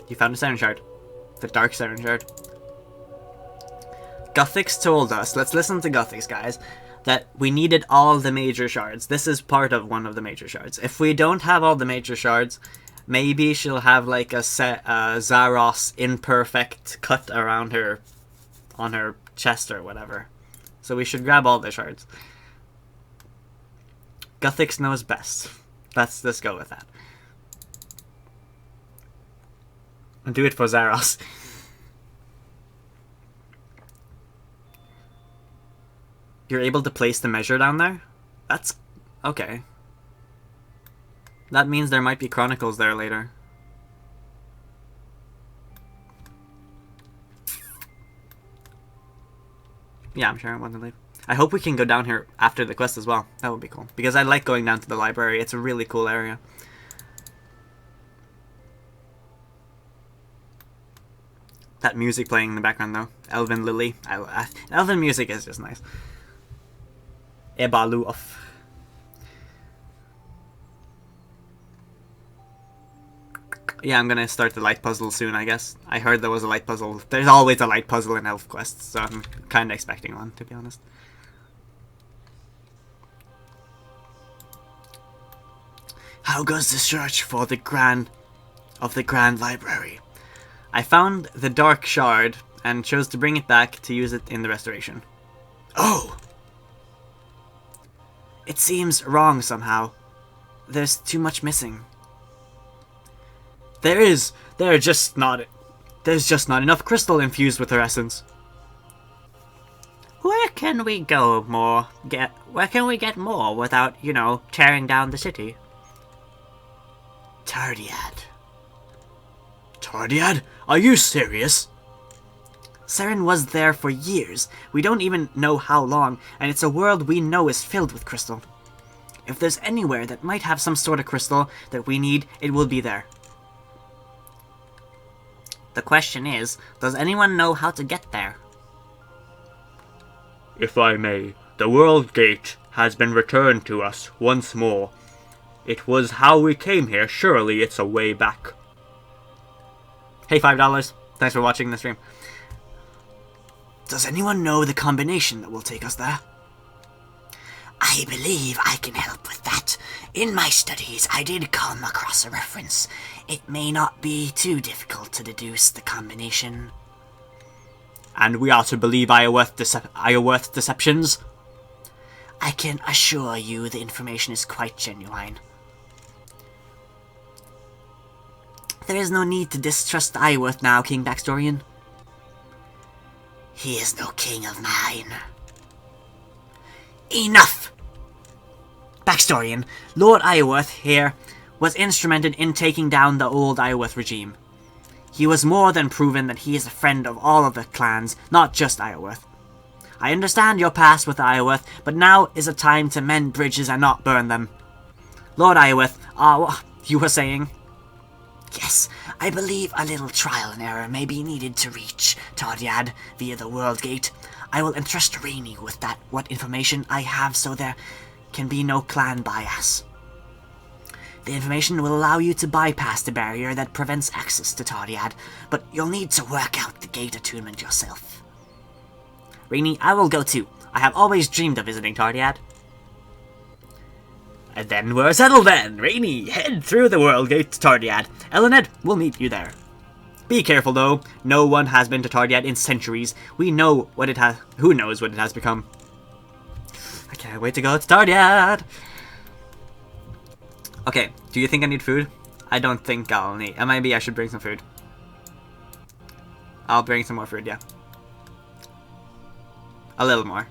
You found a Seren Shard. The Dark Seren Shard. Guthix told us, let's listen to Guthix, guys, that we needed all the major shards. This is part of one of the major shards. If we don't have all the major shards, maybe she'll have like a Zaros imperfect cut around her, on her chest or whatever. So we should grab all the shards. Guthix knows best. Let's go with that. And do it for Zaros. You're able to place the measure down there? That's okay. That means there might be chronicles there later. Yeah, I'm sure I want to leave. I hope we can go down here after the quest as well. That would be cool. Because I like going down to the library. It's a really cool area. That music playing in the background though. Elven Lily. Elven music is just nice. Ebalu off. Yeah, I'm gonna start the light puzzle soon, I guess. I heard there was a light puzzle. There's always a light puzzle in elf quests, so I'm kinda expecting one, to be honest. How goes the search for the Grand Library? I found the Dark Shard and chose to bring it back to use it in the restoration. Oh! It seems wrong somehow. There's too much missing. There's just not enough crystal infused with her essence. Where can we go more? Where can we get more without, you know, tearing down the city? Tarddiad. Tarddiad? Are you serious? Seren was there for years. We don't even know how long, and it's a world we know is filled with crystal. If there's anywhere that might have some sort of crystal that we need, it will be there. The question is, does anyone know how to get there? If I may, the World Gate has been returned to us once more. It was how we came here, surely it's a way back. Hey, $5. Thanks for watching the stream. Does anyone know the combination that will take us there? I believe I can help with that. In my studies, I did come across a reference. It may not be too difficult to deduce the combination. And we are to believe Ioworth deceptions? I can assure you the information is quite genuine. There is no need to distrust Ioworth now, King Backstorian. He is no king of mine. Enough! Backstorian, Lord Ioworth here was instrumented in taking down the old Ioworth regime. He was more than proven that he is a friend of all of the clans, not just Ioworth. I understand your past with Ioworth, but now is a time to mend bridges and not burn them. Lord Ioworth, you were saying? Yes, I believe a little trial and error may be needed to reach Tarddiad via the World Gate. I will entrust Rainy with what information I have so there can be no clan bias. The information will allow you to bypass the barrier that prevents access to Tarddiad, but you'll need to work out the gate attunement yourself. Rainy, I will go too. I have always dreamed of visiting Tarddiad. And then we're settled then. Rainy, head through the World Gate to Tarddiad. Elened will meet you there. Be careful though. No one has been to Tarddiad in centuries. We know what it has. Who knows what it has become? I can't wait to go to Tarddiad. Okay, do you think I need food? I don't think I'll need. Maybe I should bring some food. I'll bring some more food, yeah. A little more.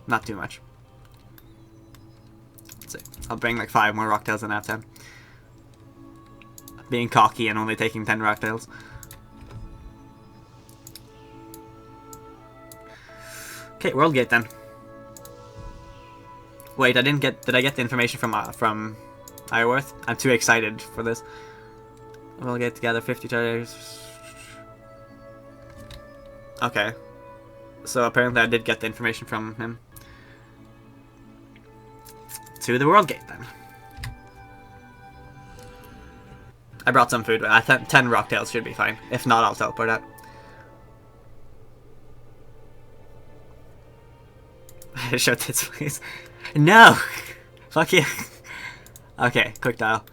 Not too much. Let's see. I'll bring like 5 more rocktails and I have 10. being cocky and only taking 10 rocktails. Okay, world gate then. Wait, I didn't get. Did I get the information from Ironworth? I'm too excited for this. We'll get together 50 traders. Okay. So apparently I did get the information from him. To the world gate then. I brought some food, but I think 10 rocktails should be fine. If not, I'll teleport out. Shut this please. No! Fuck you. Okay, quick dial.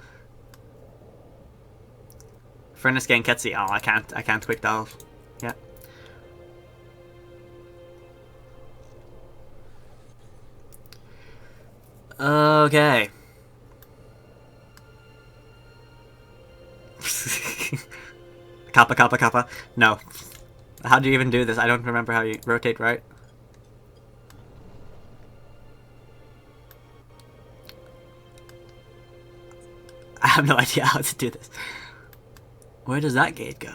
Furnace getting Ketsi. Oh, I can't quick dial. Yeah. Okay. Kappa, kappa, kappa. No. How do you even do this? I don't remember how you rotate, right? I have no idea how to do this. Where does that gate go?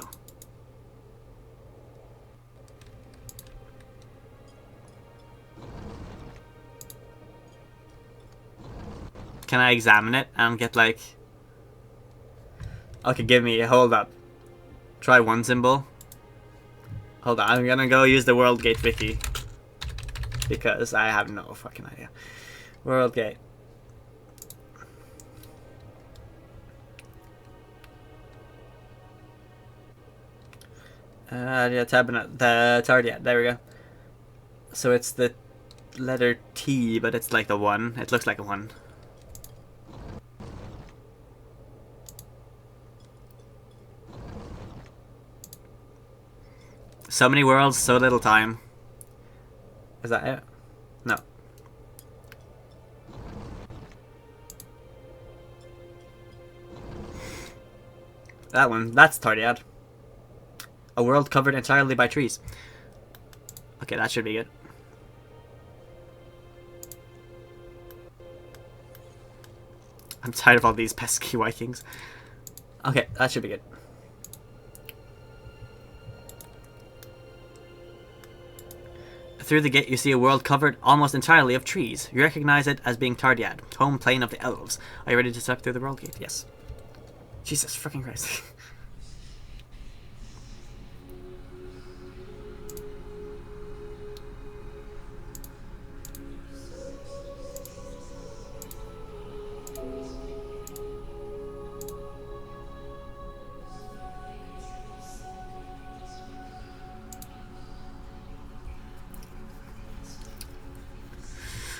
Can I examine it and get like... Okay, give me, hold up. Try one symbol. Hold on, I'm gonna go use the World Gate wiki. Because I have no fucking idea. World Gate. Yeah, the Tarddiad, there we go. So it's the letter T, but it's like the 1. It looks like a 1. So many worlds, so little time. Is that it? No. That one, that's Tarddiad. A world covered entirely by trees. Okay, that should be good. I'm tired of all these pesky Vikings. Okay, that should be good. Through the gate you see a world covered almost entirely of trees. You recognize it as being Tarddiad, home plane of the elves. Are you ready to step through the world gate? Yes. Jesus fucking Christ.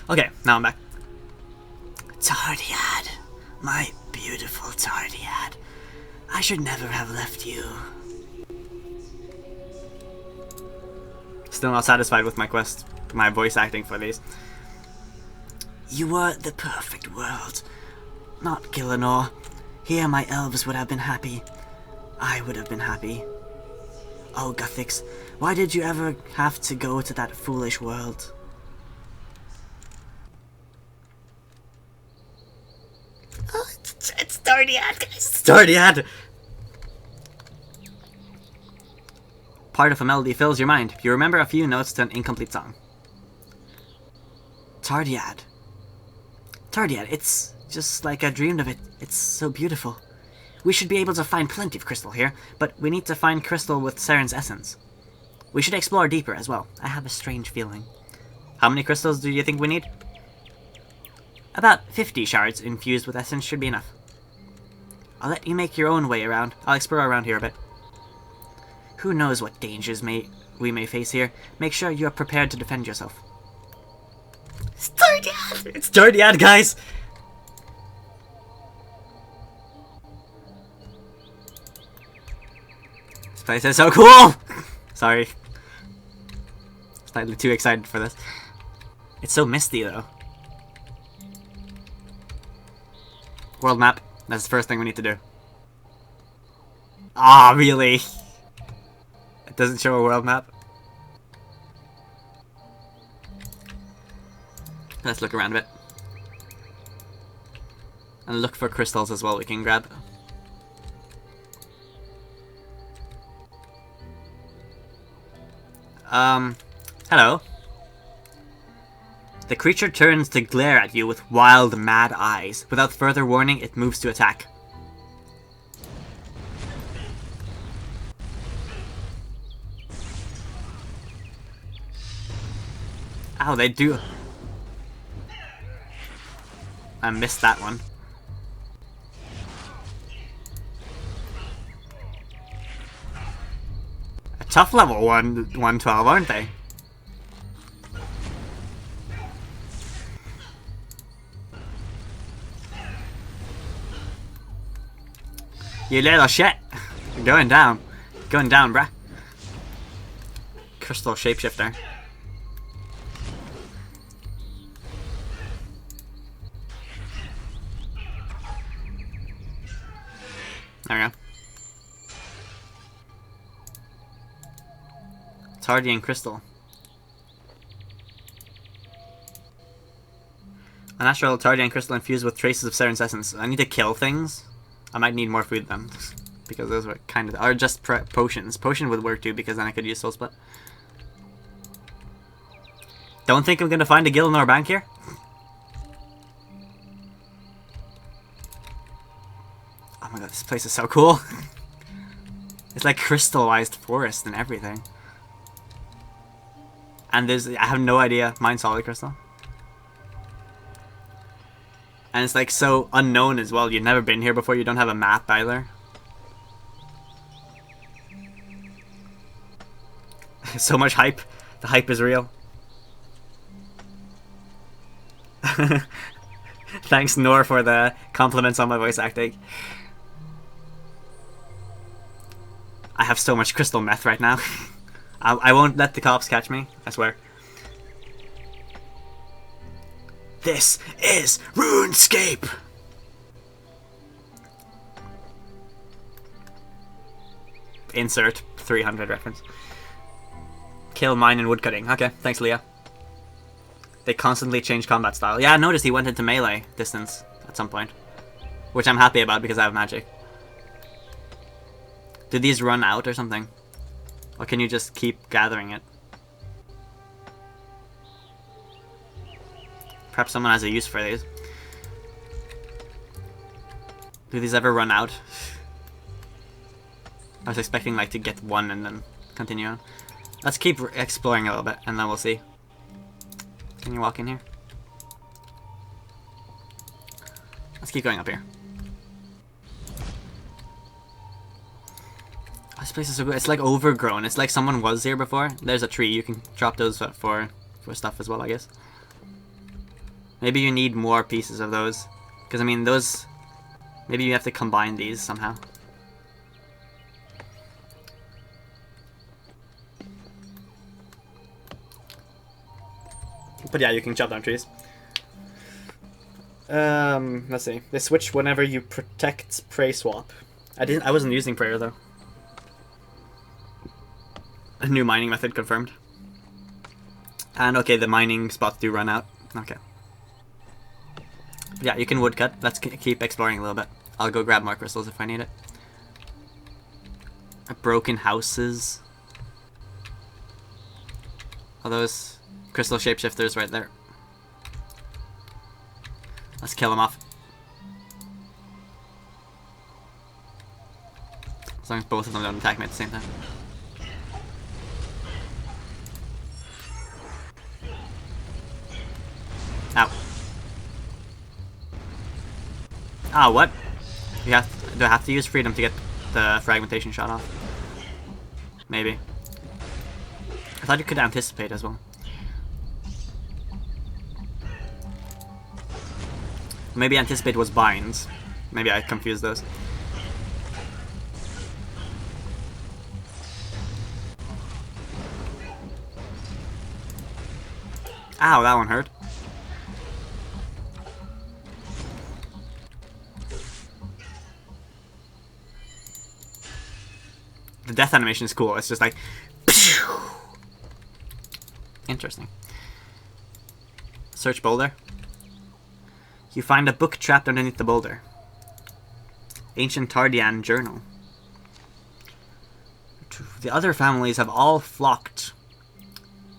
Okay, now I'm back. Tarddiad, my beautiful Tarddiad. I should never have left you. Still not satisfied with my quest, my voice acting for these. You were the perfect world. Not Gielinor. Here my elves would have been happy. I would have been happy. Oh, Guthix, why did you ever have to go to that foolish world? It's Tarddiad, guys. Tarddiad! Part of a melody fills your mind. You remember a few notes to an incomplete song. Tarddiad. Tarddiad, it's just like I dreamed of it. It's so beautiful. We should be able to find plenty of crystal here, but we need to find crystal with Seren's essence. We should explore deeper as well. I have a strange feeling. How many crystals do you think we need? About 50 shards infused with essence should be enough. I'll let you make your own way around. I'll explore around here a bit. Who knows what dangers we may face here. Make sure you are prepared to defend yourself. It's Tarddiad! It's Tarddiad, guys! This place is so cool! Sorry. Slightly too excited for this. It's so misty, though. World map. That's the first thing we need to do. Ah, really? It doesn't show a world map? Let's look around a bit. And look for crystals as well we can grab. Hello. The creature turns to glare at you with wild, mad eyes. Without further warning, it moves to attack. Ow, they do. I missed that one. A tough level 112, aren't they? You little shit. You're going down. Going down, bruh. Crystal shapeshifter. There we go. Tarddiad crystal. A natural Tarddiad crystal infused with traces of Seren's essence. I need to kill things. I might need more food then, because those were kind of, or just potions. Potion would work too, because then I could use soul split. Don't think I'm gonna find a Gielinor bank here. Oh my god, this place is so cool. It's like crystallized forest and everything. And I have no idea. Mine's solid crystal. And it's like so unknown as well. You've never been here before. You don't have a map either. So much hype. The hype is real. Thanks, Nor, for the compliments on my voice acting. I have so much crystal meth right now. I won't let the cops catch me. I swear. This is Runescape! Insert 300 reference. Kill, mine, and woodcutting. Okay, thanks, Leah. They constantly change combat style. Yeah, I noticed he went into melee distance at some point. Which I'm happy about because I have magic. Do these run out or something? Or can you just keep gathering it? Perhaps someone has a use for these. Do these ever run out? I was expecting like to get one and then continue on. Let's keep exploring a little bit and then we'll see. Can you walk in here? Let's keep going up here. This place is so good. It's like overgrown. It's like someone was here before. There's a tree. You can drop those for stuff as well, I guess. Maybe you need more pieces of those. Because, I mean, those... Maybe you have to combine these somehow. But yeah, you can chop down trees. Let's see. They switch whenever you protect prey swap. I wasn't using prayer though. A new mining method confirmed. And okay, the mining spots do run out. Okay. Yeah, you can woodcut. Let's keep exploring a little bit. I'll go grab more crystals if I need it. Broken houses. All those crystal shapeshifters right there. Let's kill them off. As long as both of them don't attack me at the same time. Ow. Ah, what? Do I have to use freedom to get the fragmentation shot off? Maybe. I thought you could anticipate as well. Maybe anticipate was binds. Maybe I confused those. Ow, that one hurt. The death animation is cool. It's just like... Interesting. Search boulder. You find a book trapped underneath the boulder. Ancient Tarddiad journal. The other families have all flocked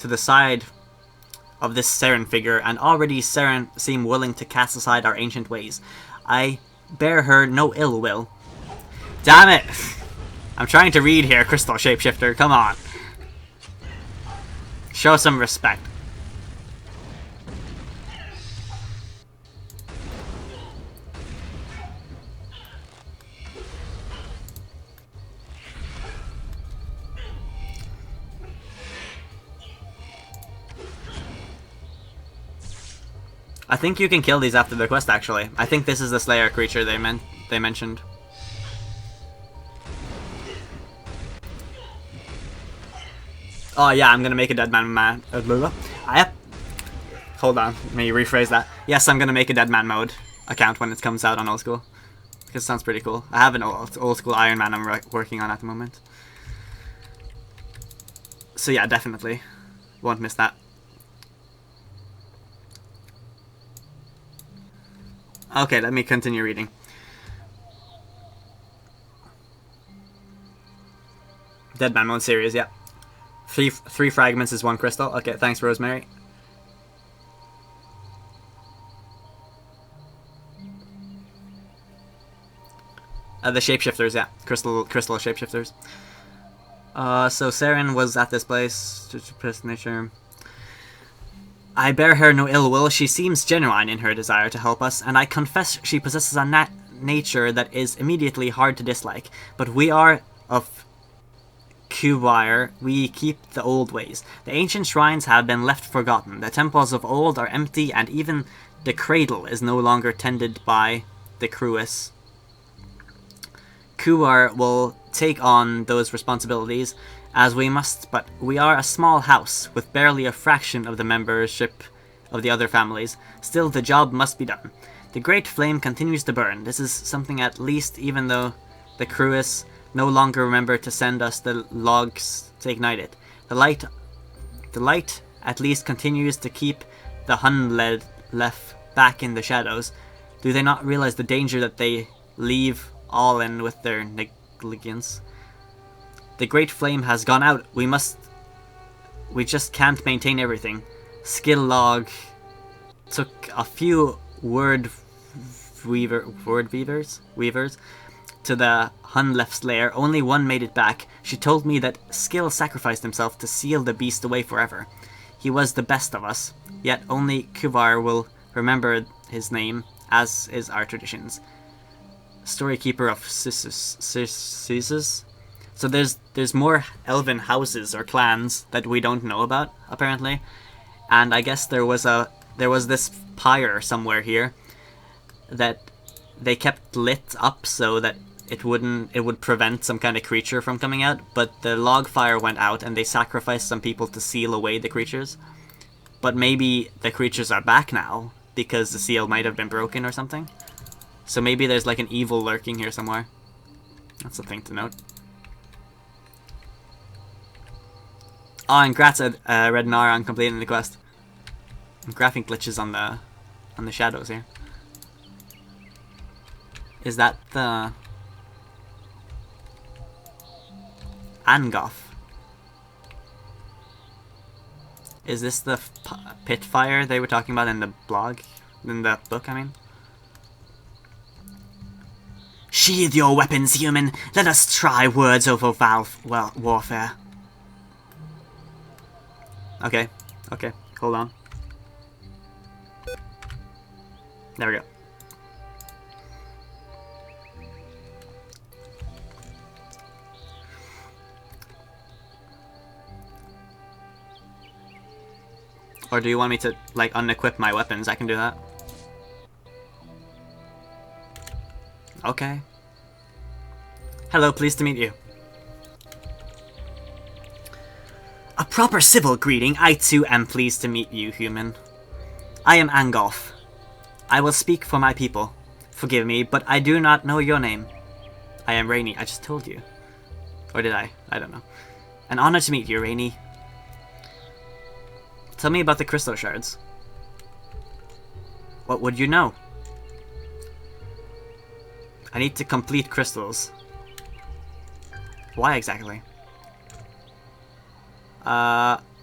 to the side of this Seren figure, and already Seren seem willing to cast aside our ancient ways. I bear her no ill will. Damn it! I'm trying to read here, Crystal Shapeshifter, come on. Show some respect. I think you can kill these after the quest, actually. I think this is the Slayer creature they mentioned. Oh yeah, I'm gonna make a dead man hold on, let me rephrase that. Yes, I'm gonna make a dead man mode account when it comes out on old school. Because it sounds pretty cool. I have an old school Iron Man I'm working on at the moment. So yeah, definitely. Won't miss that. Okay, let me continue reading. Dead Man Mode series, yeah. Three fragments is 1 crystal. Okay, thanks, Rosemary. The shapeshifters, yeah. Crystal shapeshifters. So Seren was at this place. Nature. I bear her no ill will. She seems genuine in her desire to help us, and I confess she possesses a nature that is immediately hard to dislike. But we are of Kubire. We keep the old ways. The ancient shrines have been left forgotten. The temples of old are empty, and even the cradle is no longer tended by the Cruis. Kuar will take on those responsibilities, as we must, but we are a small house, with barely a fraction of the membership of the other families. Still, the job must be done. The great flame continues to burn. This is something at least, even though the Cruis no longer remember to send us the logs to ignite it. The light at least continues to keep the Hun left back in the shadows. Do they not realize the danger that they leave all in with their negligence? The great flame has gone out. We just can't maintain everything. Skill log took a few weavers to the Hunleft's lair. Only one made it back. She told me that Skill sacrificed himself to seal the beast away forever. He was the best of us, yet only Kuvar will remember his name, as is our traditions. Storykeeper of Sisus. So there's more elven houses or clans that we don't know about, apparently. And I guess there was this pyre somewhere here that they kept lit up so that it would prevent some kind of creature from coming out, but the log fire went out and they sacrificed some people to seal away the creatures. But maybe the creatures are back now because the seal might have been broken or something. So maybe there's like an evil lurking here somewhere. That's a thing to note. Oh, and congrats at Red Nar on completing the quest. Graphic glitches on the shadows here. Is that the Angoth? Is this the pit fire they were talking about in the blog? In the book, I mean? Sheathe your weapons, human. Let us try words over warfare. Okay, hold on. There we go. Or do you want me to, like, unequip my weapons? I can do that. Okay. Hello, pleased to meet you. A proper civil greeting. I too am pleased to meet you, human. I am Angolf. I will speak for my people. Forgive me, but I do not know your name. I am Rainy. I just told you. Or did I? I don't know. An honor to meet you, Rainy. Tell me about the crystal shards. What would you know? I need to complete crystals. Why exactly?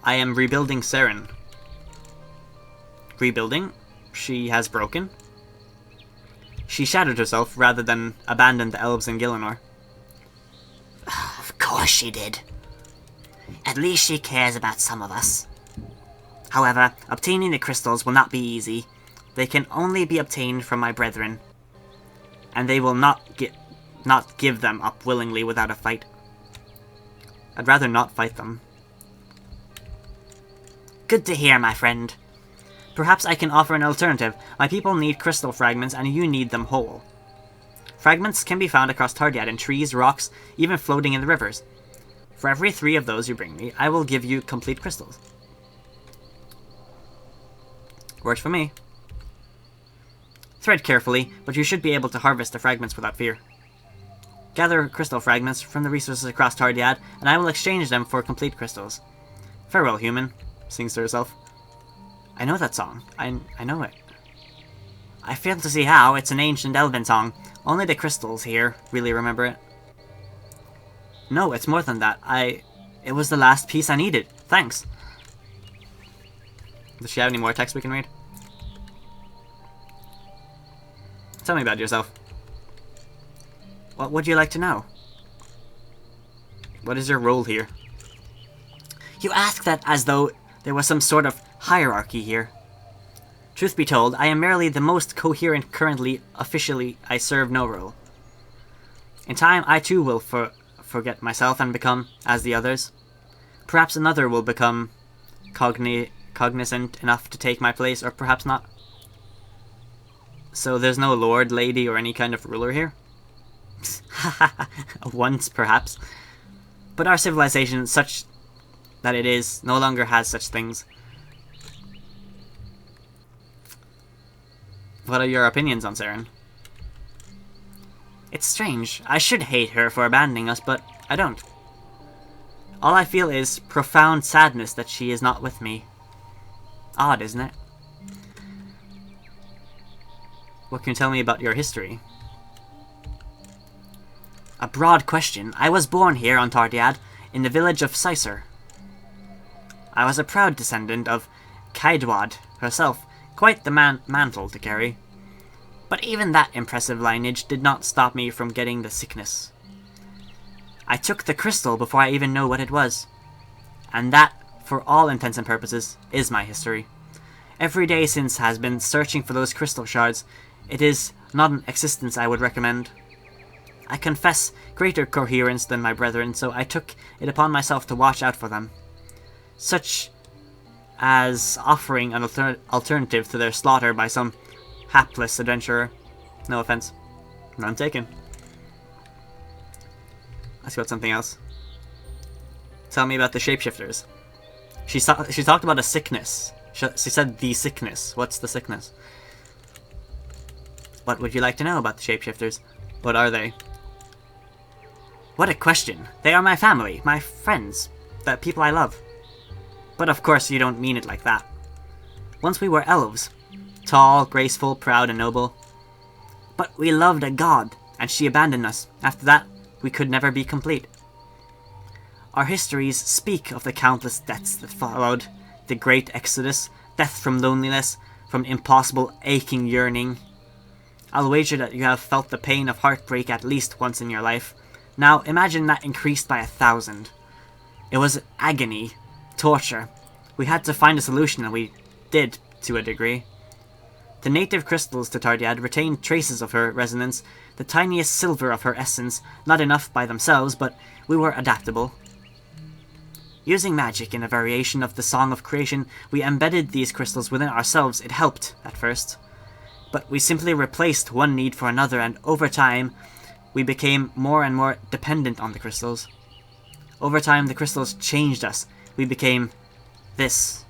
I am rebuilding Seren. Rebuilding? She has broken. She shattered herself rather than abandon the elves in Gielinor. Of course she did. At least she cares about some of us. However, obtaining the crystals will not be easy. They can only be obtained from my brethren, and they will not give them up willingly without a fight. I'd rather not fight them. Good to hear, my friend. Perhaps I can offer an alternative. My people need crystal fragments, and you need them whole. Fragments can be found across Tarddiad in trees, rocks, even floating in the rivers. For every 3 of those you bring me, I will give you complete crystals. Works for me. Thread carefully, but you should be able to harvest the fragments without fear. Gather crystal fragments from the resources across Tarddiad, and I will exchange them for complete crystals. Farewell, human, sings to herself. I know that song. I know it. I fail to see how. It's an ancient elven song. Only the crystals here really remember it. No, it's more than that. It was the last piece I needed. Thanks. Does she have any more text we can read? Tell me about yourself. What would you like to know? What is your role here? You ask that as though there was some sort of hierarchy here. Truth be told, I am merely the most coherent currently. Officially, I serve no role. In time, I too will forget myself and become as the others. Perhaps another will become cognizant enough to take my place, or perhaps not. So there's no lord, lady, or any kind of ruler here? Once, perhaps. But our civilization, such that it is, no longer has such things. What are your opinions on Seren? It's strange. I should hate her for abandoning us, but I don't. All I feel is profound sadness that she is not with me. Odd, isn't it? What can you tell me about your history? A broad question. I was born here on Tarddiad, in the village of Sisor. I was a proud descendant of Caedwad herself, quite the mantle to carry. But even that impressive lineage did not stop me from getting the sickness. I took the crystal before I even know what it was. And that, for all intents and purposes, is my history. Every day since has been searching for those crystal shards. It is not an existence I would recommend. I confess greater coherence than my brethren, so I took it upon myself to watch out for them. Such as offering an alternative to their slaughter by some hapless adventurer. No offense. None taken. Let's go with something else. Tell me about the shapeshifters. She talked about a sickness. She said the sickness. What's the sickness? What would you like to know about the shapeshifters? What are they? What a question. They are my family, my friends, the people I love. But of course you don't mean it like that. Once we were elves. Tall, graceful, proud, and noble. But we loved a god, and she abandoned us. After that, we could never be complete. Our histories speak of the countless deaths that followed, the great exodus, death from loneliness, from impossible aching yearning. I'll wager that you have felt the pain of heartbreak at least once in your life. Now imagine that increased by 1,000. It was agony, torture. We had to find a solution, and we did, to a degree. The native crystals to Tarddiad retained traces of her resonance, the tiniest silver of her essence, not enough by themselves, but we were adaptable. Using magic in a variation of the Song of Creation, we embedded these crystals within ourselves. It helped, at first. But we simply replaced one need for another, and over time, we became more and more dependent on the crystals. Over time, the crystals changed us. We became this.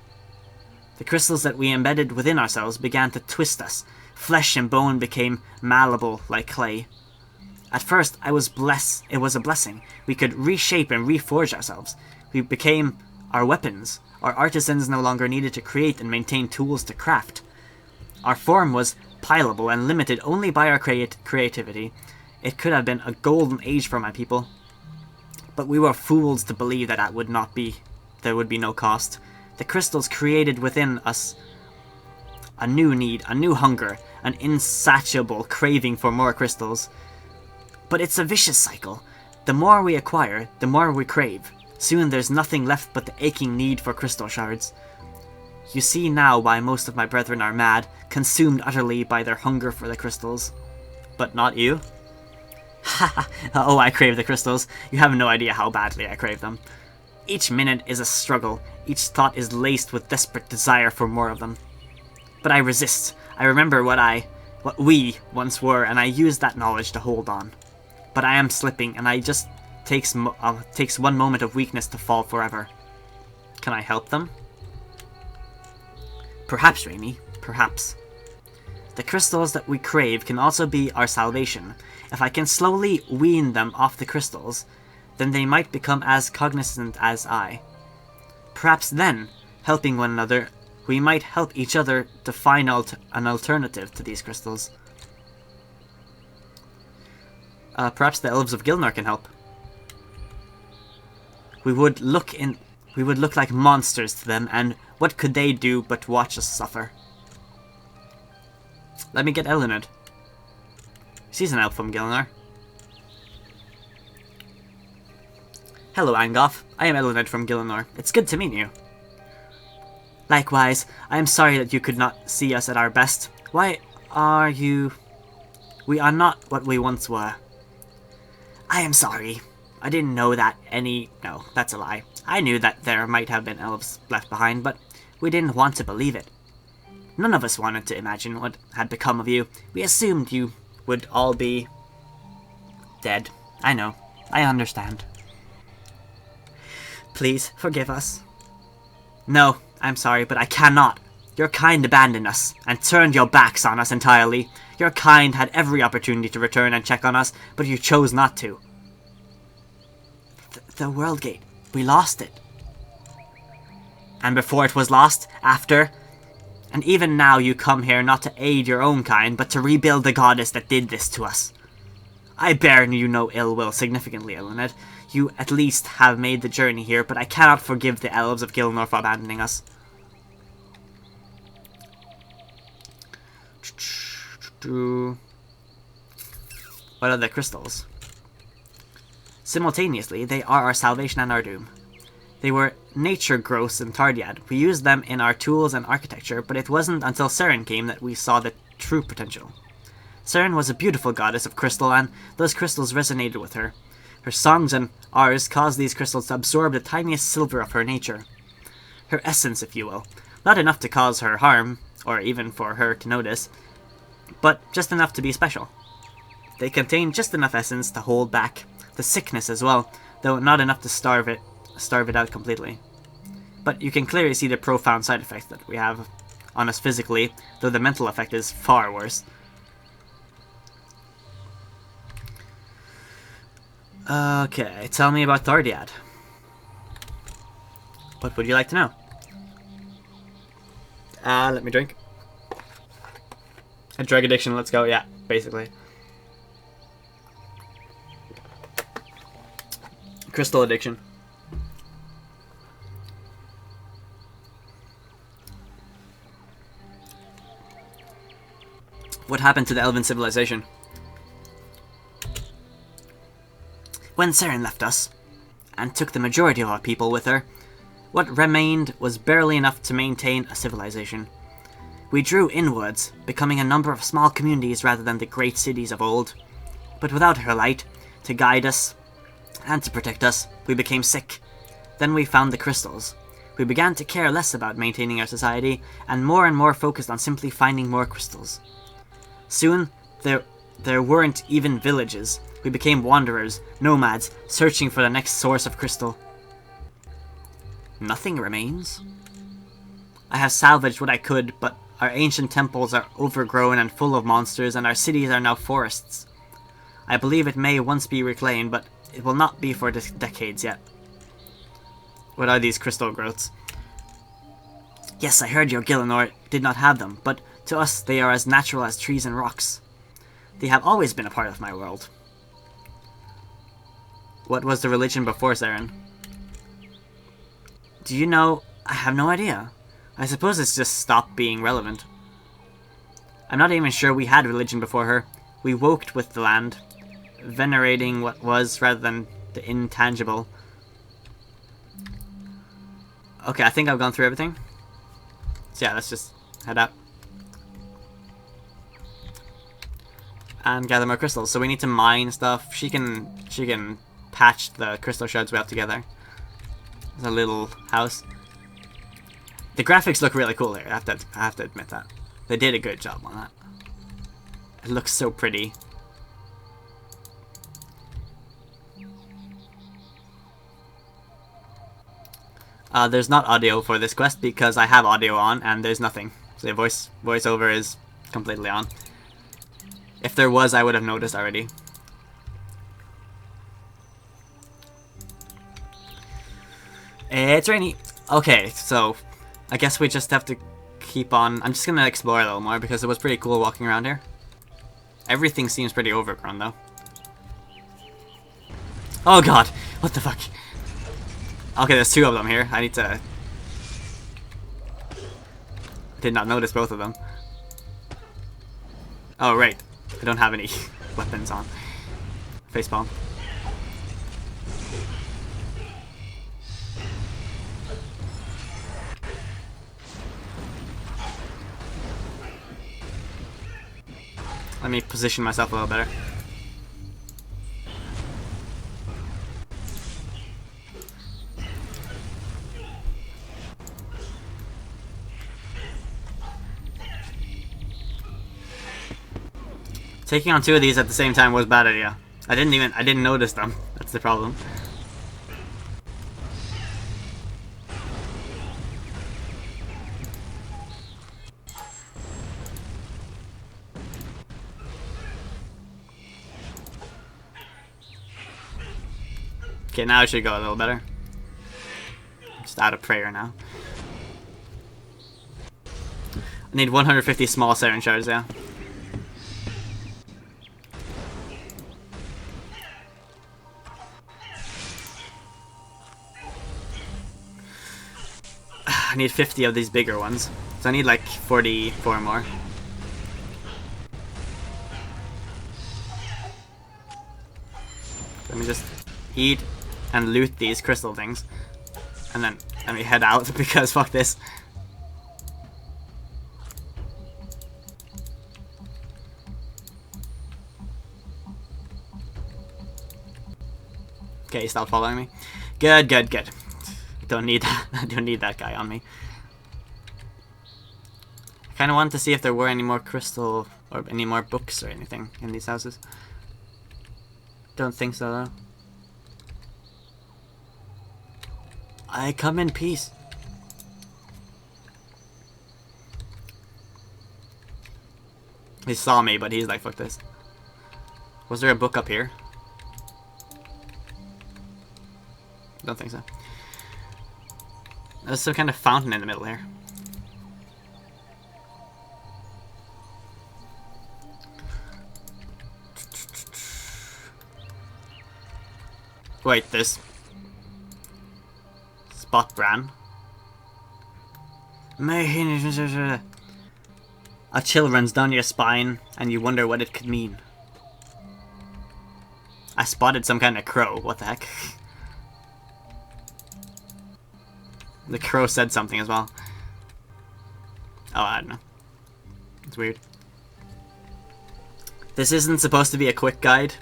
The crystals that we embedded within ourselves began to twist us. Flesh and bone became malleable like clay. At first, it was a blessing. We could reshape and reforge ourselves. We became our weapons. Our artisans no longer needed to create and maintain tools to craft. Our form was pliable and limited only by our creativity. It could have been a golden age for my people. But we were fools to believe that that would not be there would be no cost. The crystals created within us a new need, a new hunger, an insatiable craving for more crystals. But it's a vicious cycle. The more we acquire, the more we crave. Soon there's nothing left but the aching need for crystal shards. You see now why most of my brethren are mad, consumed utterly by their hunger for the crystals. But not you? Haha, oh, I crave the crystals. You have no idea how badly I crave them. Each minute is a struggle. Each thought is laced with desperate desire for more of them. But I resist. I remember what we once were, and I use that knowledge to hold on. But I am slipping, and it just takes one moment of weakness to fall forever. Can I help them? Perhaps, Rainy. Perhaps. The crystals that we crave can also be our salvation. If I can slowly wean them off the crystals, then they might become as cognizant as I. Perhaps then, helping one another, we might help each other to find an alternative to these crystals. Perhaps the elves of Gielinor can help. We would look like monsters to them, and what could they do but watch us suffer? Let me get Elined. She's an elf from Gielinor. Hello, Angoth. I am Elined from Gielinor. It's good to meet you. Likewise, I am sorry that you could not see us at our best. Why are you... We are not what we once were. I am sorry. I didn't know that any... No, that's a lie. I knew that there might have been elves left behind, but we didn't want to believe it. None of us wanted to imagine what had become of you. We assumed you would all be... dead. I know. I understand. Please, forgive us. No, I'm sorry, but I cannot. Your kind abandoned us, and turned your backs on us entirely. Your kind had every opportunity to return and check on us, but you chose not to. The World Gate. We lost it. And before it was lost, after... And even now you come here not to aid your own kind, but to rebuild the goddess that did this to us. I bear you no ill will significantly, Elined. You at least have made the journey here, but I cannot forgive the elves of Gielinor for abandoning us. What are the crystals? Simultaneously, they are our salvation and our doom. They were nature growths in Tarddiad. We used them in our tools and architecture, but it wasn't until Seren came that we saw the true potential. Seren was a beautiful goddess of crystal, and those crystals resonated with her. Her songs and ours caused these crystals to absorb the tiniest silver of her nature. Her essence, if you will. Not enough to cause her harm, or even for her to notice, but just enough to be special. They contain just enough essence to hold back the sickness as well, though not enough to starve it out completely. But you can clearly see the profound side effects that we have on us physically, though the mental effect is far worse. Okay, tell me about Tarddiad. What would you like to know? Let me drink. A drug addiction, let's go, yeah, basically. Crystal addiction. What happened to the elven civilization? When Seren left us, and took the majority of our people with her, what remained was barely enough to maintain a civilization. We drew inwards, becoming a number of small communities rather than the great cities of old. But without her light, to guide us, and to protect us, we became sick. Then we found the crystals. We began to care less about maintaining our society, and more focused on simply finding more crystals. Soon, there weren't even villages. We became wanderers, nomads, searching for the next source of crystal. Nothing remains. I have salvaged what I could, but our ancient temples are overgrown and full of monsters, and our cities are now forests. I believe it may once be reclaimed, but it will not be for decades yet. What are these crystal growths? Yes, I heard your Gielinor did not have them, but to us they are as natural as trees and rocks. They have always been a part of my world. What was the religion before Seren? Do you know? I have no idea. I suppose it's just stopped being relevant. I'm not even sure we had religion before her. We woked with the land, venerating what was rather than the intangible. Okay, I think I've gone through everything. So yeah, let's just head up. And gather more crystals. So we need to mine stuff. She can patch the crystal shards we have together. There's a little house. The graphics look really cool here. I have to admit that. They did a good job on that. It looks so pretty. There's not audio for this quest because I have audio on and there's nothing. So the voiceover is completely on. If there was, I would have noticed already. It's rainy. Okay, so I guess we just have to keep on. I'm just gonna explore a little more because it was pretty cool walking around here. Everything seems pretty overgrown though. Oh god, what the fuck? Okay, there's two of them here. I need to... Did not notice both of them. Oh, right. I don't have any weapons on. Facepalm. Let me position myself a little better. Taking on two of these at the same time was a bad idea. I didn't notice them. That's the problem. Okay, now it should go a little better. Just out of prayer now. I need 150 small Seren Shards, yeah. I need 50 of these bigger ones. So I need like 44 more. Let me just eat and loot these crystal things. And then let me head out because fuck this. Okay, stop following me. Good, good, good. Don't need that. I don't need that guy on me. I kind of wanted to see if there were any more crystal or any more books or anything in these houses. Don't think so though. I come in peace. He saw me, but he's like, fuck this. Was there a book up here? Don't think so. There's some kind of fountain in the middle here. Wait, this spot bran. A chill runs down your spine, and you wonder what it could mean. I spotted some kind of crow. What the heck? The crow said something as well. Oh, I don't know. It's weird. This isn't supposed to be a quick guide,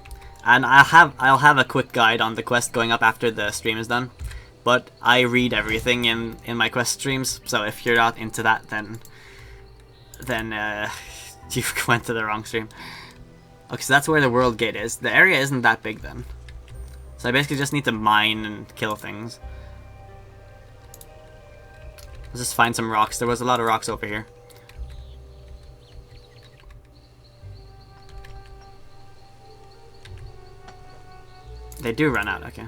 and I'll have a quick guide on the quest going up after the stream is done. But I read everything in my quest streams, so if you're not into that, then you went to the wrong stream. Okay, so that's where the world gate is. The area isn't that big then, so I basically just need to mine and kill things. Let's just find some rocks. There was a lot of rocks over here. They do run out, okay.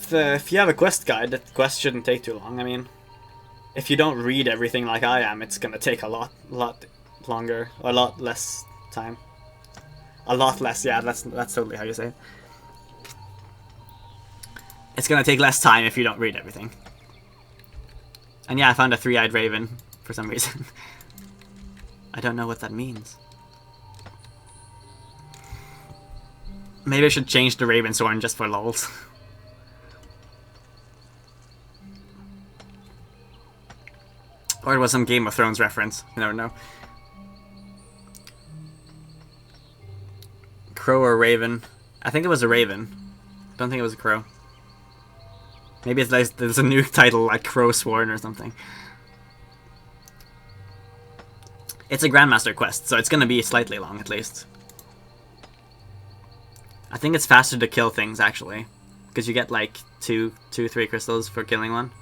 If you have a quest guide, the quest shouldn't take too long. I mean, if you don't read everything like I am, it's gonna take a lot longer, or a lot less time. A lot less, yeah, that's totally how you say it. It's gonna take less time if you don't read everything. And yeah, I found a three-eyed raven for some reason. I don't know what that means. Maybe I should change the raven sworn just for lols. Or it was some Game of Thrones reference. You never know. Crow or raven? I think it was a raven. Don't think it was a crow. Maybe it's like there's a new title like Crow Sworn or something. It's a Grandmaster quest, so it's gonna be slightly long at least. I think it's faster to kill things actually, because you get like 3 crystals for killing one.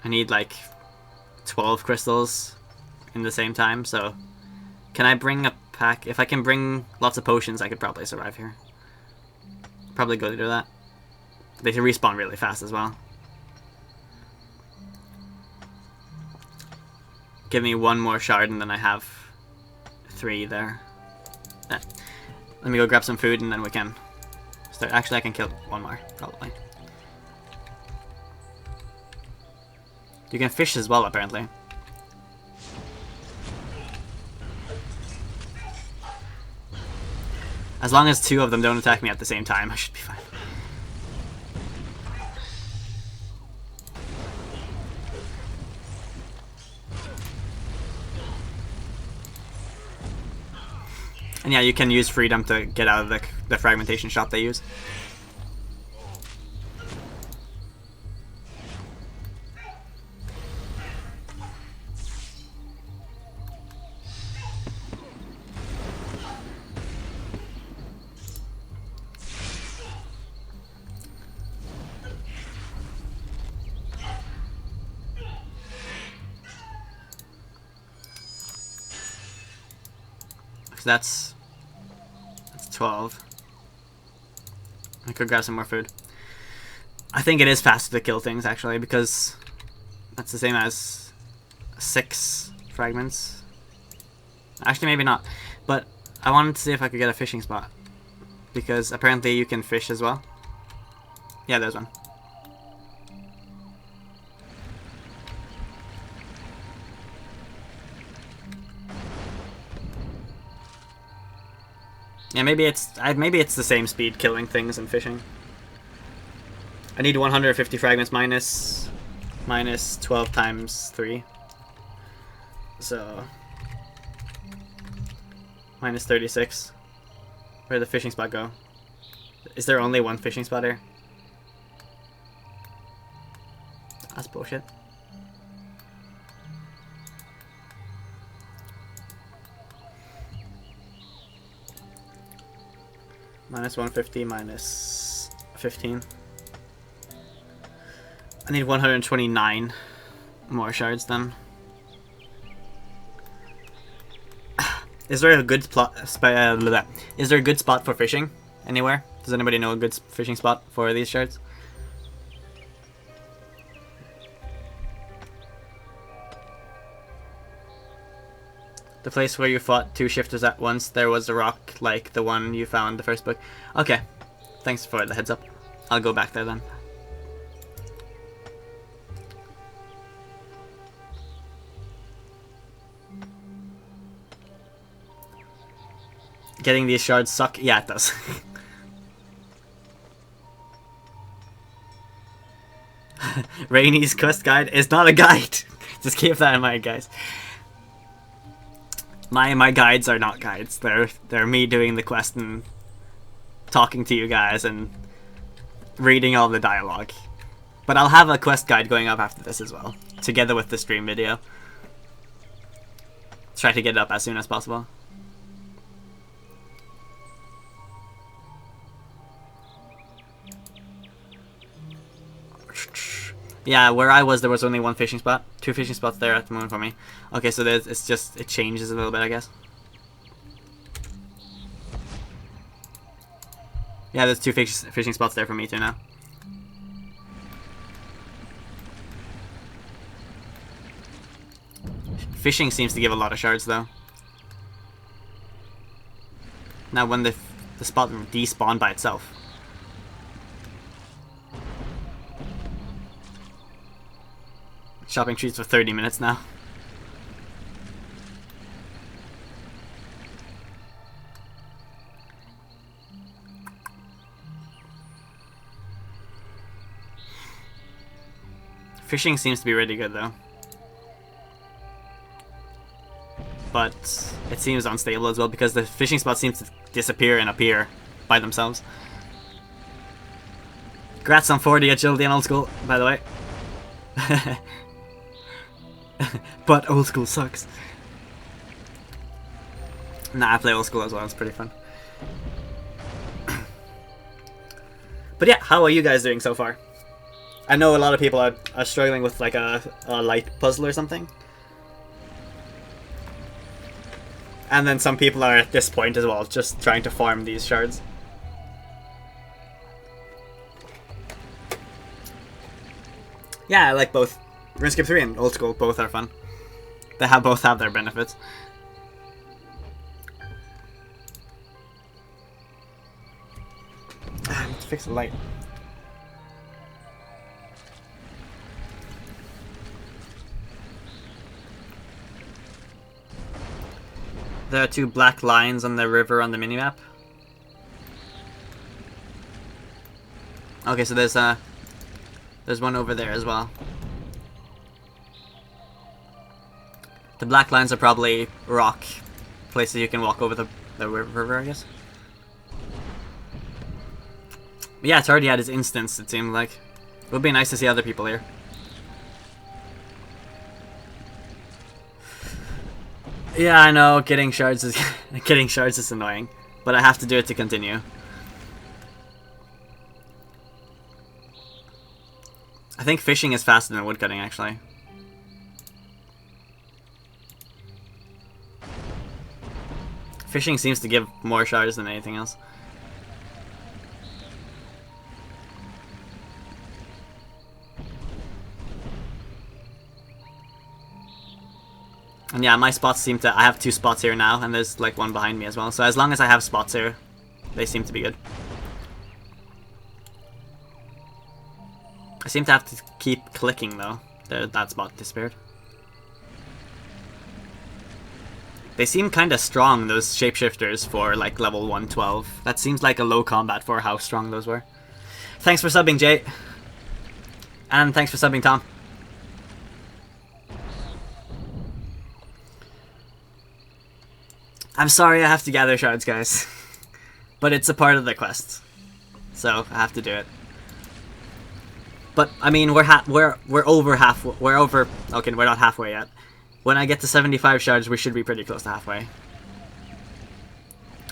I need like 12 crystals in the same time, so can I bring a pack? If I can bring lots of potions, I could probably survive here. Probably go to do that. They respawn really fast as well. Give me one more shard and then I have 3 there. Let me go grab some food and then we can start. Actually, I can kill one more, probably. You can fish as well, apparently. As long as 2 of them don't attack me at the same time, I should be fine. And yeah, you can use freedom to get out of the fragmentation shop they use. So that's 12. I could grab some more food. I think it is faster to kill things actually, because that's the same as 6 fragments. Actually, maybe not. But I wanted to see if I could get a fishing spot, because apparently you can fish as well. Yeah, there's one. Yeah, maybe it's the same speed killing things and fishing. I need 150 fragments minus 12 times 3. So minus 36. Where'd the fishing spot go? Is there only one fishing spot here? That's bullshit. Minus 150 minus 15. I need 129 more shards then. Is there a good is there a good spot for fishing anywhere? Does anybody know a good fishing spot for these shards? The place where you fought 2 shifters at once, there was a rock like the one you found in the first book. Okay, thanks for the heads up. I'll go back there then. Getting these shards suck? Yeah, it does. Rainy's quest guide is not a guide. Just keep that in mind, guys. My guides are not guides. They're me doing the quest and talking to you guys and reading all the dialogue. But I'll have a quest guide going up after this as well, together with the stream video. Try to get it up as soon as possible. Yeah, where I was, there was only 1 fishing spot. 2 fishing spots there at the moment for me. Okay, so it's just, it changes a little bit, I guess. Yeah, there's 2 fishing spots there for me too now. Fishing seems to give a lot of shards though. Now when the spot despawned by itself. Chopping trees for 30 minutes now. Fishing seems to be really good though. But it seems unstable as well because the fishing spots seem to disappear and appear by themselves. Congrats on 40 agility and old school, by the way. But old school sucks. Nah, I play old school as well, it's pretty fun. But yeah, how are you guys doing so far? I know a lot of people are struggling with like a light puzzle or something. And then some people are at this point as well, just trying to farm these shards. Yeah, I like both. Runescape 3 and Old School, both are fun. They both have their benefits. I need to fix the light. There are 2 black lines on the river on the minimap. Okay, so there's one over there as well. The black lines are probably rock places you can walk over the river, I guess. But yeah, Tarddiad is instance, it seemed like. It would be nice to see other people here. Yeah, I know, getting shards is annoying, but I have to do it to continue. I think fishing is faster than woodcutting, actually. Fishing seems to give more shards than anything else. And yeah, my spots seem to... I have 2 spots here now, and there's like one behind me as well. So as long as I have spots here, they seem to be good. I seem to have to keep clicking though. That spot disappeared. They seem kinda strong, those shapeshifters, for like level 112. That seems like a low combat for how strong those were. Thanks for subbing, Jay. And thanks for subbing, Tom. I'm sorry I have to gather shards, guys. But it's a part of the quest. So, I have to do it. But, I mean, we're over half... We're over... Okay, we're not halfway yet. When I get to 75 shards, we should be pretty close to halfway.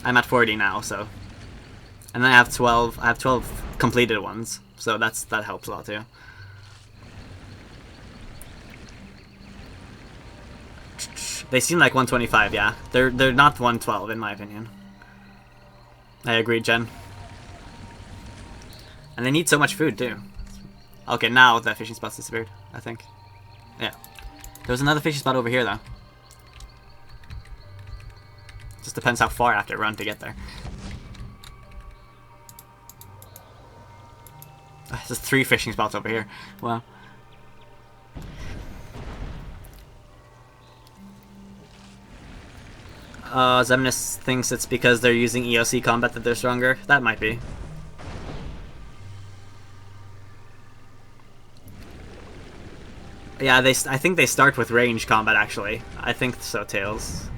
I'm at 40 now, so... And then I have 12... I have 12 completed ones. So that helps a lot, too. They seem like 125, yeah. They're not 112, in my opinion. I agree, Jen. And they need so much food, too. Okay, now the fishing spot's disappeared, I think. Yeah. There was another fishing spot over here, though. Just depends how far I have to run to get there. There's 3 fishing spots over here. Wow. Zemnis thinks it's because they're using EOC combat that they're stronger. That might be. Yeah, I think they start with range combat, actually. I think so, Tails.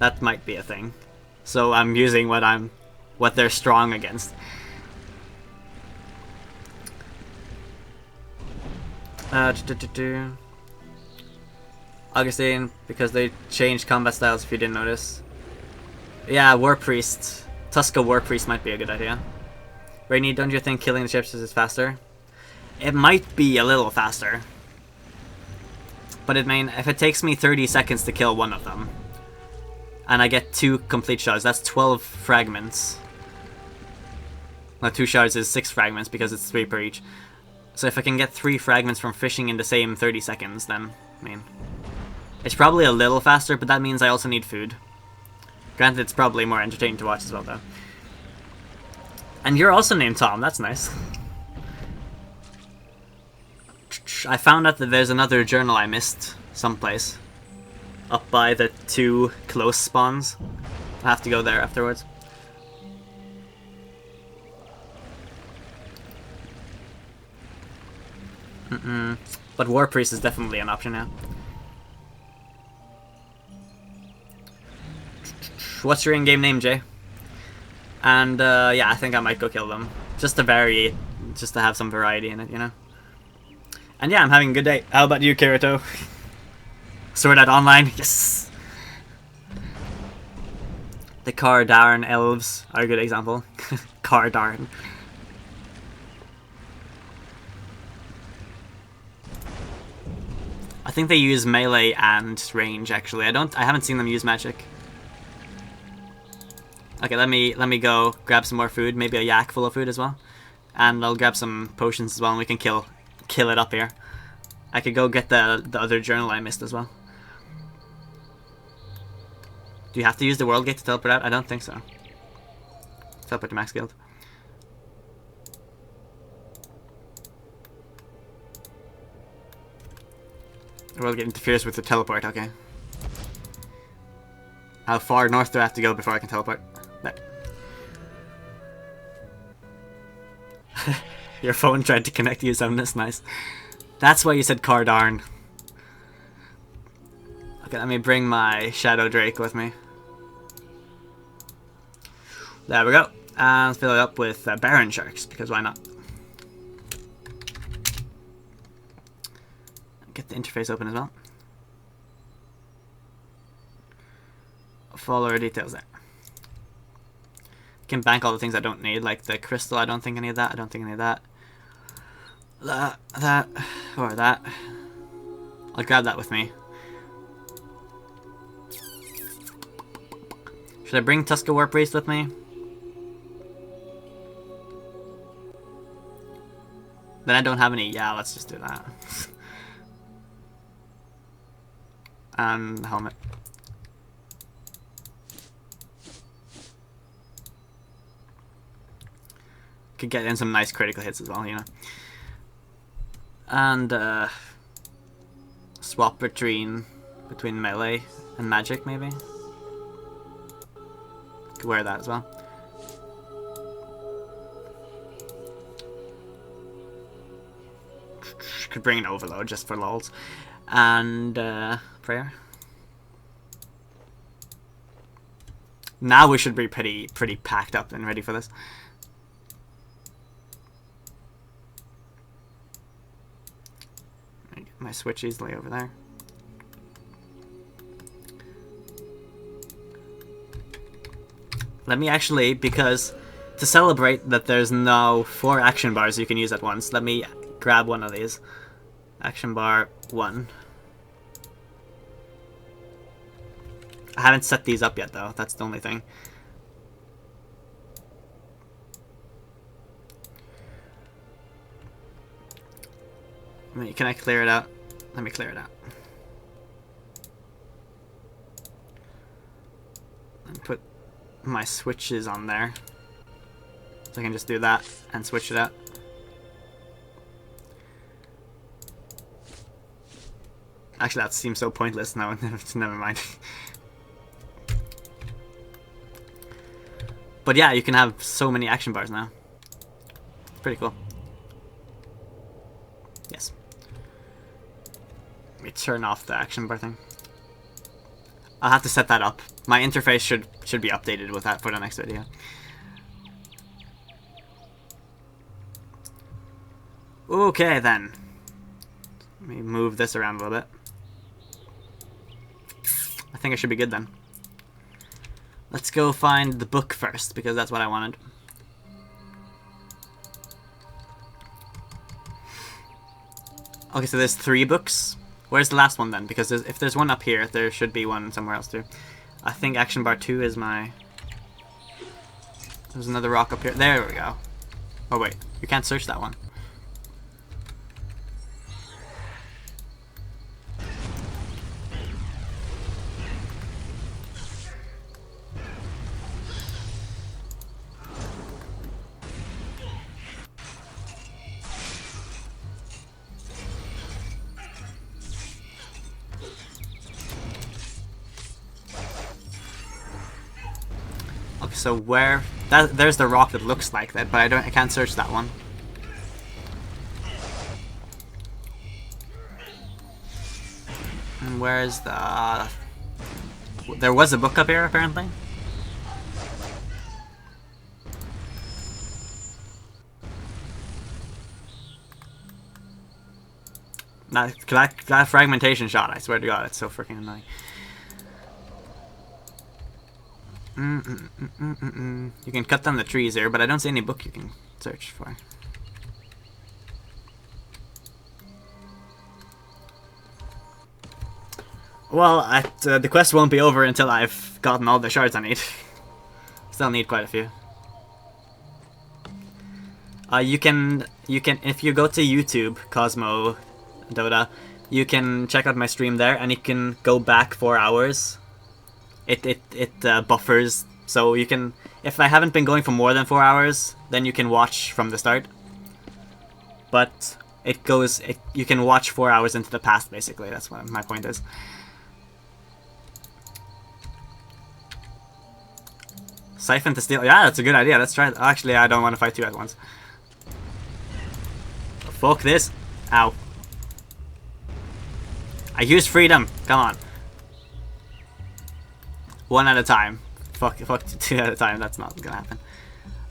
That might be a thing. So I'm using what they're strong against. Augustine, because they changed combat styles, if you didn't notice. Yeah, War Priest. Tuska War Priest might be a good idea. Rainy, don't you think killing the ships is faster? It might be a little faster. But if it takes me 30 seconds to kill one of them, and I get 2 complete shards, that's 12 fragments. Well, 2 shards is 6 fragments because it's 3 per each. So if I can get 3 fragments from fishing in the same 30 seconds, then, I mean... It's probably a little faster, but that means I also need food. Granted, it's probably more entertaining to watch as well, though. And you're also named Tom, that's nice. I found out that there's another journal I missed someplace. Up by the 2 close spawns. I have to go there afterwards. But War Priest is definitely an option now. What's your in-game name, Jay? And yeah, I think I might go kill them. Just to vary, just to have some variety in it, you know? And yeah, I'm having a good day. How about you, Kirito? Sword Art Online? Yes! The Kardarn elves are a good example. Kardarn. I think they use melee and range actually. I haven't seen them use magic. Okay, let me go grab some more food, maybe a yak full of food as well. And I'll grab some potions as well and we can kill it up here. I could go get the other journal I missed as well. Do you have to use the world gate to teleport out? I don't think so. Teleport to max guild. The world gate interferes with the teleport, okay. How far north do I have to go before I can teleport? There. Your phone tried to connect you, so that's nice. That's why you said Kardarn. Okay, let me bring my Shadow Drake with me. There we go. And let's fill it up with Baron Sharks, because why not? Get the interface open as well. Follow our details there. Can bank all the things I don't need, like the crystal. I don't think any of that. I don't think any of that. That, or that. I'll grab that with me. Should I bring Tuska War Priest with me? Then I don't have any. Yeah, let's just do that. And helmet. Could get in some nice critical hits as well, you know. And swap between melee and magic, maybe. Could wear that as well. Could bring an overload just for lols. And prayer. Now we should be pretty packed up and ready for this. Get my switch easily over there. Let me actually, because to celebrate that there's no 4 action bars you can use at once, let me grab one of these. Action bar 1. I haven't set these up yet though, that's the only thing. Wait, can I clear it out? Let me clear it out. And put my switches on there. So I can just do that and switch it out. Actually, that seems so pointless now. Never mind. But yeah, you can have so many action bars now. It's pretty cool. Yes. Let me turn off the action bar thing. I'll have to set that up. My interface should be updated with that for the next video. Okay then. Let me move this around a little bit. I think I should be good then. Let's go find the book first, because that's what I wanted. Okay, so there's 3 books. Where's the last one then? Because if there's one up here, there should be one somewhere else too. I think action bar 2 is my... There's another rock up here. There we go. Oh wait, you can't search that one. So where... there's the rock that looks like that, but I can't search that one. And where's the... There was a book up here, apparently. That fragmentation shot, I swear to God, it's so freaking annoying. You can cut down the trees here, but I don't see any book you can search for. Well, the quest won't be over until I've gotten all the shards I need. Still need quite a few. You can if you go to YouTube, Cosmo Dota, you can check out my stream there, and you can go back 4 hours. It buffers, so you can, if I haven't been going for more than 4 hours, then you can watch from the start. But you can watch 4 hours into the past, basically. That's what my point is. Siphon to steal. Yeah, that's a good idea. Let's try it. Actually, I don't want to fight two at once. Fuck this. Ow. I used freedom. Come on. One at a time. Fuck, two at a time. That's not gonna happen.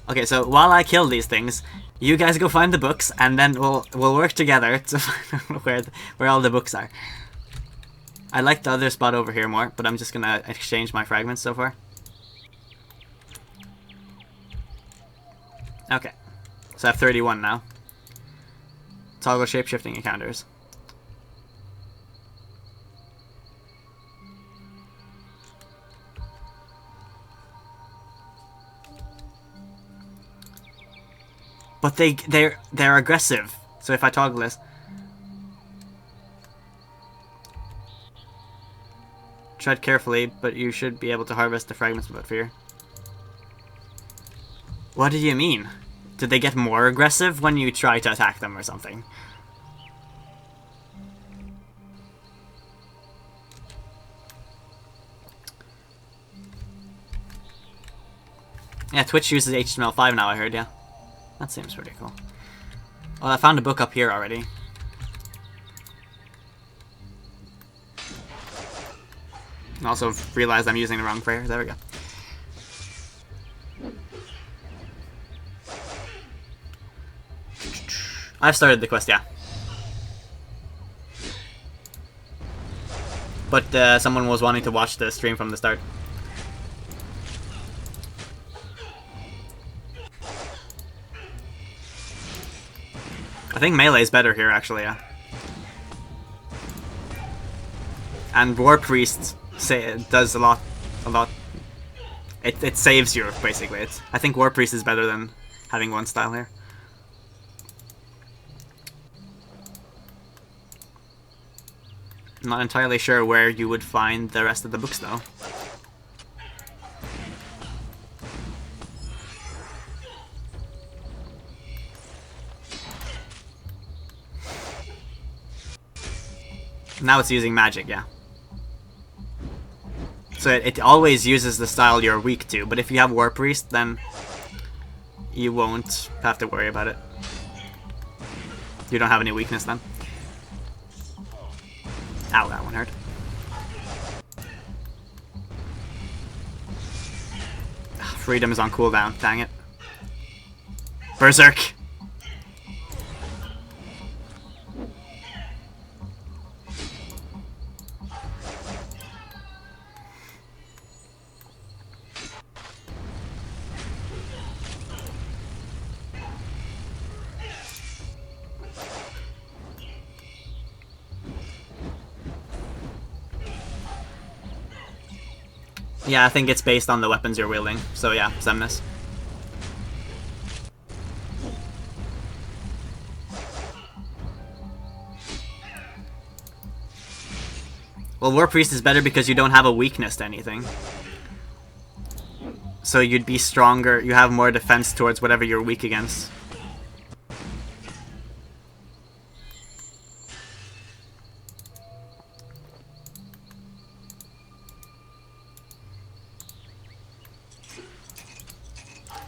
Okay, so while I kill these things, you guys go find the books, and then we'll work together to find where all the books are. I like the other spot over here more, but I'm just gonna exchange my fragments so far. Okay, so I have 31 now. Toggle shape-shifting encounters. But they're aggressive. So if I toggle this, tread carefully, but you should be able to harvest the fragments without fear. What do you mean? Did they get more aggressive when you try to attack them or something? Yeah, Twitch uses HTML5 now, I heard, yeah. That seems pretty cool. Well, I found a book up here already. And also realized I'm using the wrong prayer. There we go. I've started the quest, yeah. But someone was wanting to watch the stream from the start. I think melee is better here, actually, yeah. And War Priest does a lot. It saves you, basically. I think War Priest is better than having one style here. I'm not entirely sure where you would find the rest of the books, though. Now it's using magic, yeah. So it always uses the style you're weak to, but if you have War Priest, then you won't have to worry about it. You don't have any weakness then. Ow, that one hurt. Freedom is on cooldown, dang it. Berserk! Yeah, I think it's based on the weapons you're wielding. So yeah, Semnus. Well, War Priest is better because you don't have a weakness to anything. So you'd be stronger, you have more defense towards whatever you're weak against.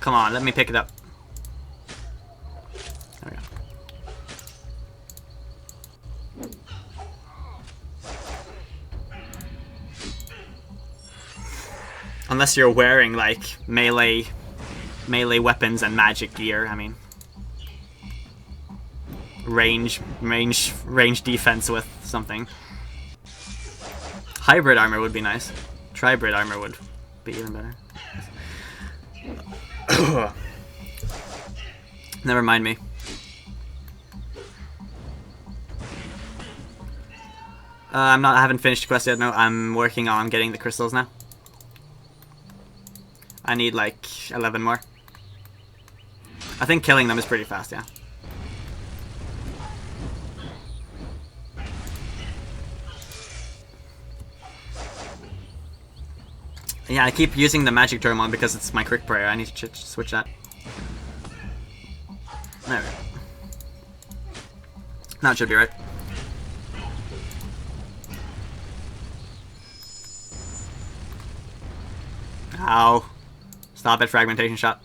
Come on, let me pick it up. There we go. Unless you're wearing, like, melee weapons and magic gear, I mean. Range defense with something. Hybrid armor would be nice. Tribrid armor would be even better. Never mind me. I haven't finished the quest yet, no. I'm working on getting the crystals now. I need like 11 more. I think killing them is pretty fast, yeah. Yeah, I keep using the magic turmoil because it's my quick prayer. I need to switch that. There we go. Now it should be right. Ow. Stop it, fragmentation shot.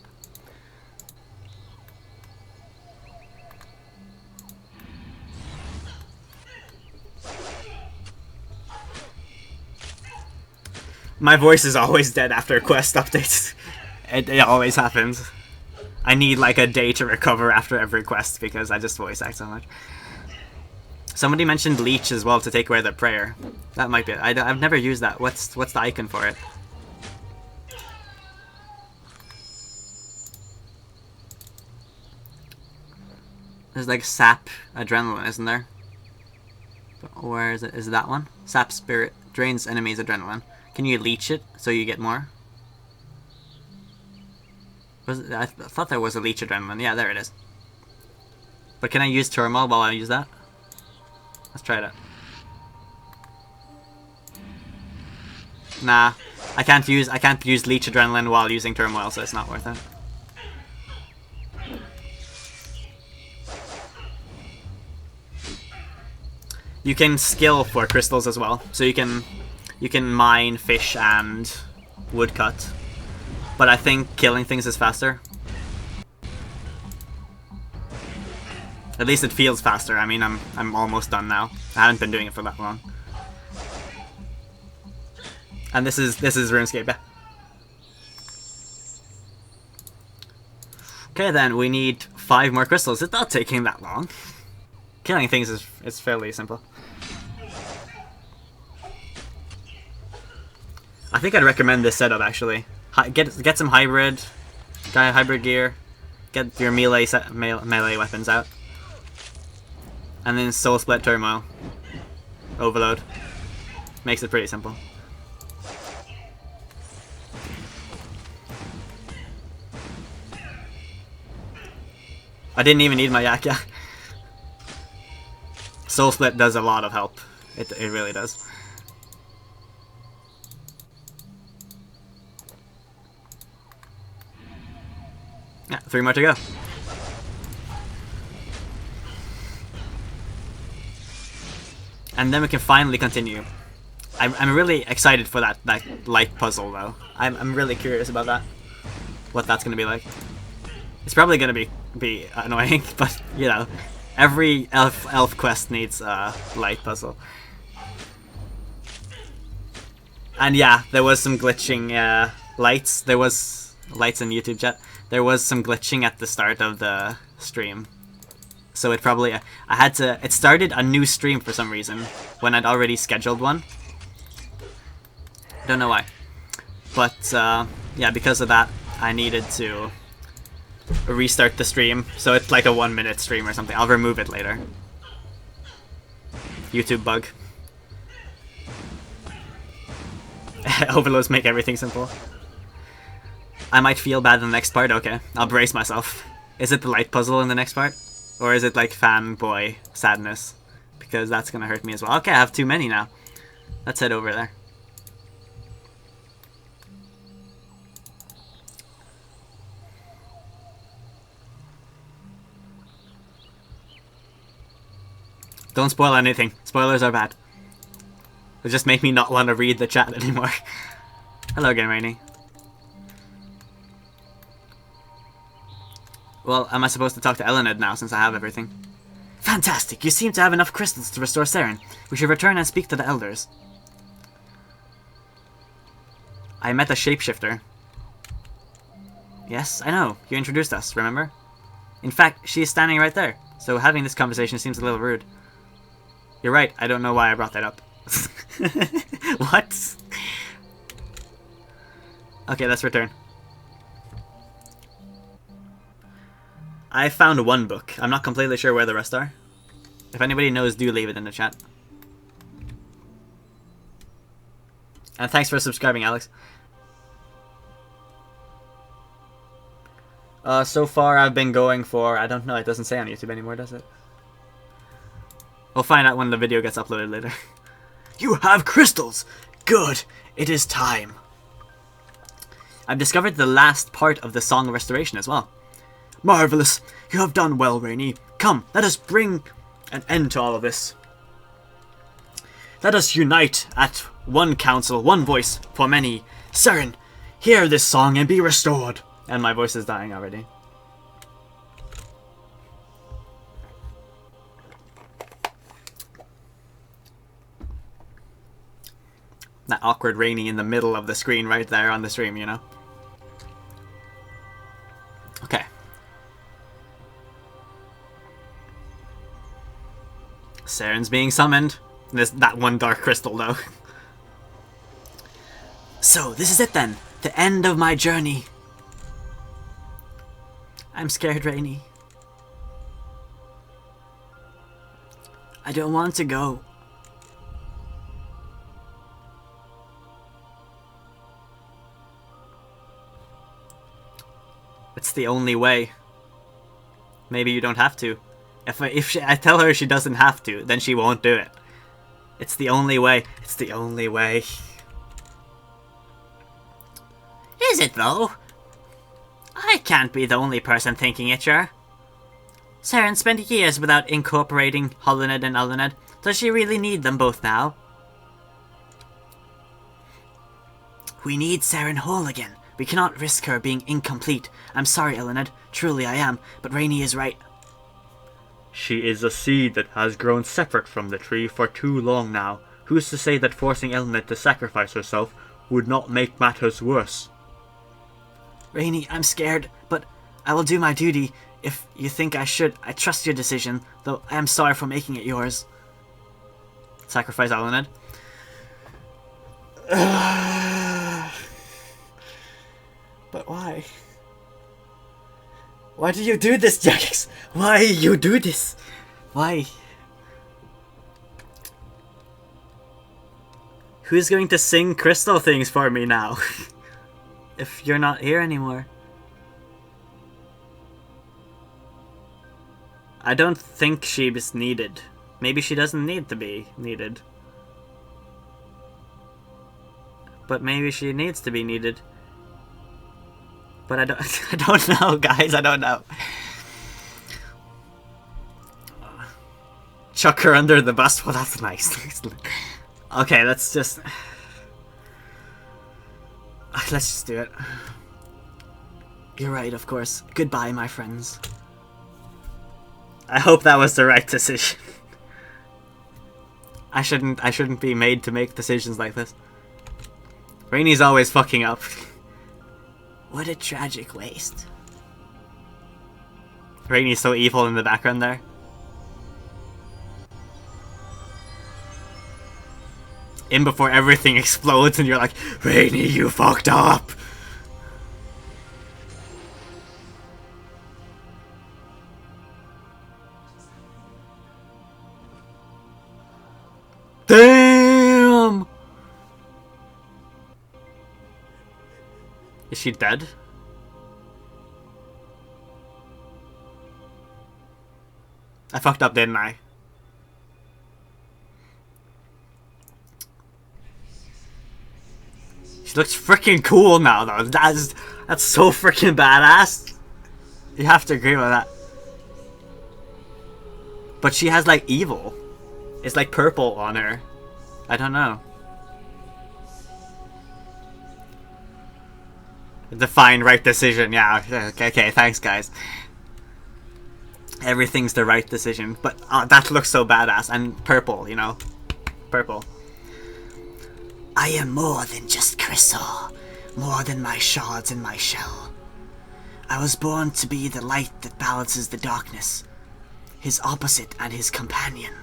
My voice is always dead after quest updates. It always happens. I need like a day to recover after every quest because I just voice act so much. Somebody mentioned leech as well to take away the prayer. That might be it. I've never used that. What's the icon for it? There's like sap adrenaline, isn't there? Where is it? Is it that one? Sap spirit drains enemies adrenaline. Can you leech it so you get more? I thought there was a leech adrenaline. Yeah, there it is. But can I use turmoil while I use that? Let's try that. Nah, I can't use leech adrenaline while using turmoil, so it's not worth it. You can skill for crystals as well, so you can mine fish and woodcut. But I think killing things is faster. At least it feels faster. I mean, I'm almost done now. I haven't been doing it for that long. And this is RuneScape, yeah. Okay then, we need 5 more crystals. It's not taking that long. Killing things is fairly simple. I think I'd recommend this setup actually. Get some hybrid gear, get your melee weapons out, and then soul split turmoil. Overload. Makes it pretty simple. I didn't even need my yak, yeah. Soul split does a lot of help. It really does. Yeah, 3 more to go. And then we can finally continue. I'm really excited for that light puzzle though. I'm really curious about that. What that's gonna be like. It's probably gonna be annoying, but you know, every elf quest needs a light puzzle. And yeah, there was some glitching lights. There was lights in YouTube chat. There was some glitching at the start of the stream. So it probably, it started a new stream for some reason, when I'd already scheduled one. Don't know why. But, yeah, because of that, I needed to restart the stream. So it's like a 1-minute stream or something. I'll remove it later. YouTube bug. Overloads make everything simple. I might feel bad in the next part. Okay, I'll brace myself. Is it the light puzzle in the next part? Or is it like fanboy sadness? Because that's gonna hurt me as well. Okay, I have too many now. Let's head over there. Don't spoil anything. Spoilers are bad. It just make me not want to read the chat anymore. Hello again, Rainy. Well, am I supposed to talk to Elened now since I have everything? Fantastic. You seem to have enough crystals to restore Seren. We should return and speak to the elders. I met a shapeshifter. Yes, I know. You introduced us, remember? In fact, she is standing right there. So having this conversation seems a little rude. You're right. I don't know why I brought that up. What? Okay, let's return. I found one book. I'm not completely sure where the rest are. If anybody knows, do leave it in the chat. And thanks for subscribing, Alex. So far I've been going for... I don't know, it doesn't say on YouTube anymore, does it? We'll find out when the video gets uploaded later. You have crystals! Good! It is time. I've discovered the last part of the Song of Restoration as well. Marvelous! You have done well, Rainy. Come, let us bring an end to all of this. Let us unite at one council, one voice for many. Seren, hear this song and be restored. And my voice is dying already. That awkward Rainy in the middle of the screen right there on the stream, you know? Okay. Seren's being summoned. That one dark crystal, though. So, this is it then. The end of my journey. I'm scared, Rainy. I don't want to go. It's the only way. Maybe you don't have to. If I tell her she doesn't have to, then she won't do it. It's the only way. It's the only way. Is it, though? I can't be the only person thinking it, sure. Seren spent years without incorporating Holined and Elened. Does she really need them both now? We need Seren whole again. We cannot risk her being incomplete. I'm sorry, Elened. Truly I am. But Rainy is right. She is a seed that has grown separate from the tree for too long now. Who's to say that forcing Elened to sacrifice herself would not make matters worse? Rainy, I'm scared, but I will do my duty. If you think I should, I trust your decision, though I am sorry for making it yours. Sacrifice Elened. But why? Why do you do this, Jax? Why you do this? Why? Who's going to sing crystal things for me now? If you're not here anymore. I don't think she's needed. Maybe she doesn't need to be needed. But maybe she needs to be needed. But I don't know, guys, I don't know. Chuck her under the bus, well that's nice. Okay, let's just do it. You're right, of course. Goodbye, my friends. I hope that was the right decision. I shouldn't be made to make decisions like this. Rainy's always fucking up. What a tragic waste. Rainy's so evil in the background there. In before everything explodes and you're like, Rainy, you fucked up! Damn! Is she dead? I fucked up, didn't I? She looks freaking cool now, though. That's so freaking badass. You have to agree with that. But she has, like, evil. It's like purple on her. I don't know. Define right decision, yeah. Okay, thanks, guys. Everything's the right decision. But that looks so badass. And purple, you know? Purple. I am more than just crystal, more than my shards and my shell. I was born to be the light that balances the darkness, his opposite and his companion.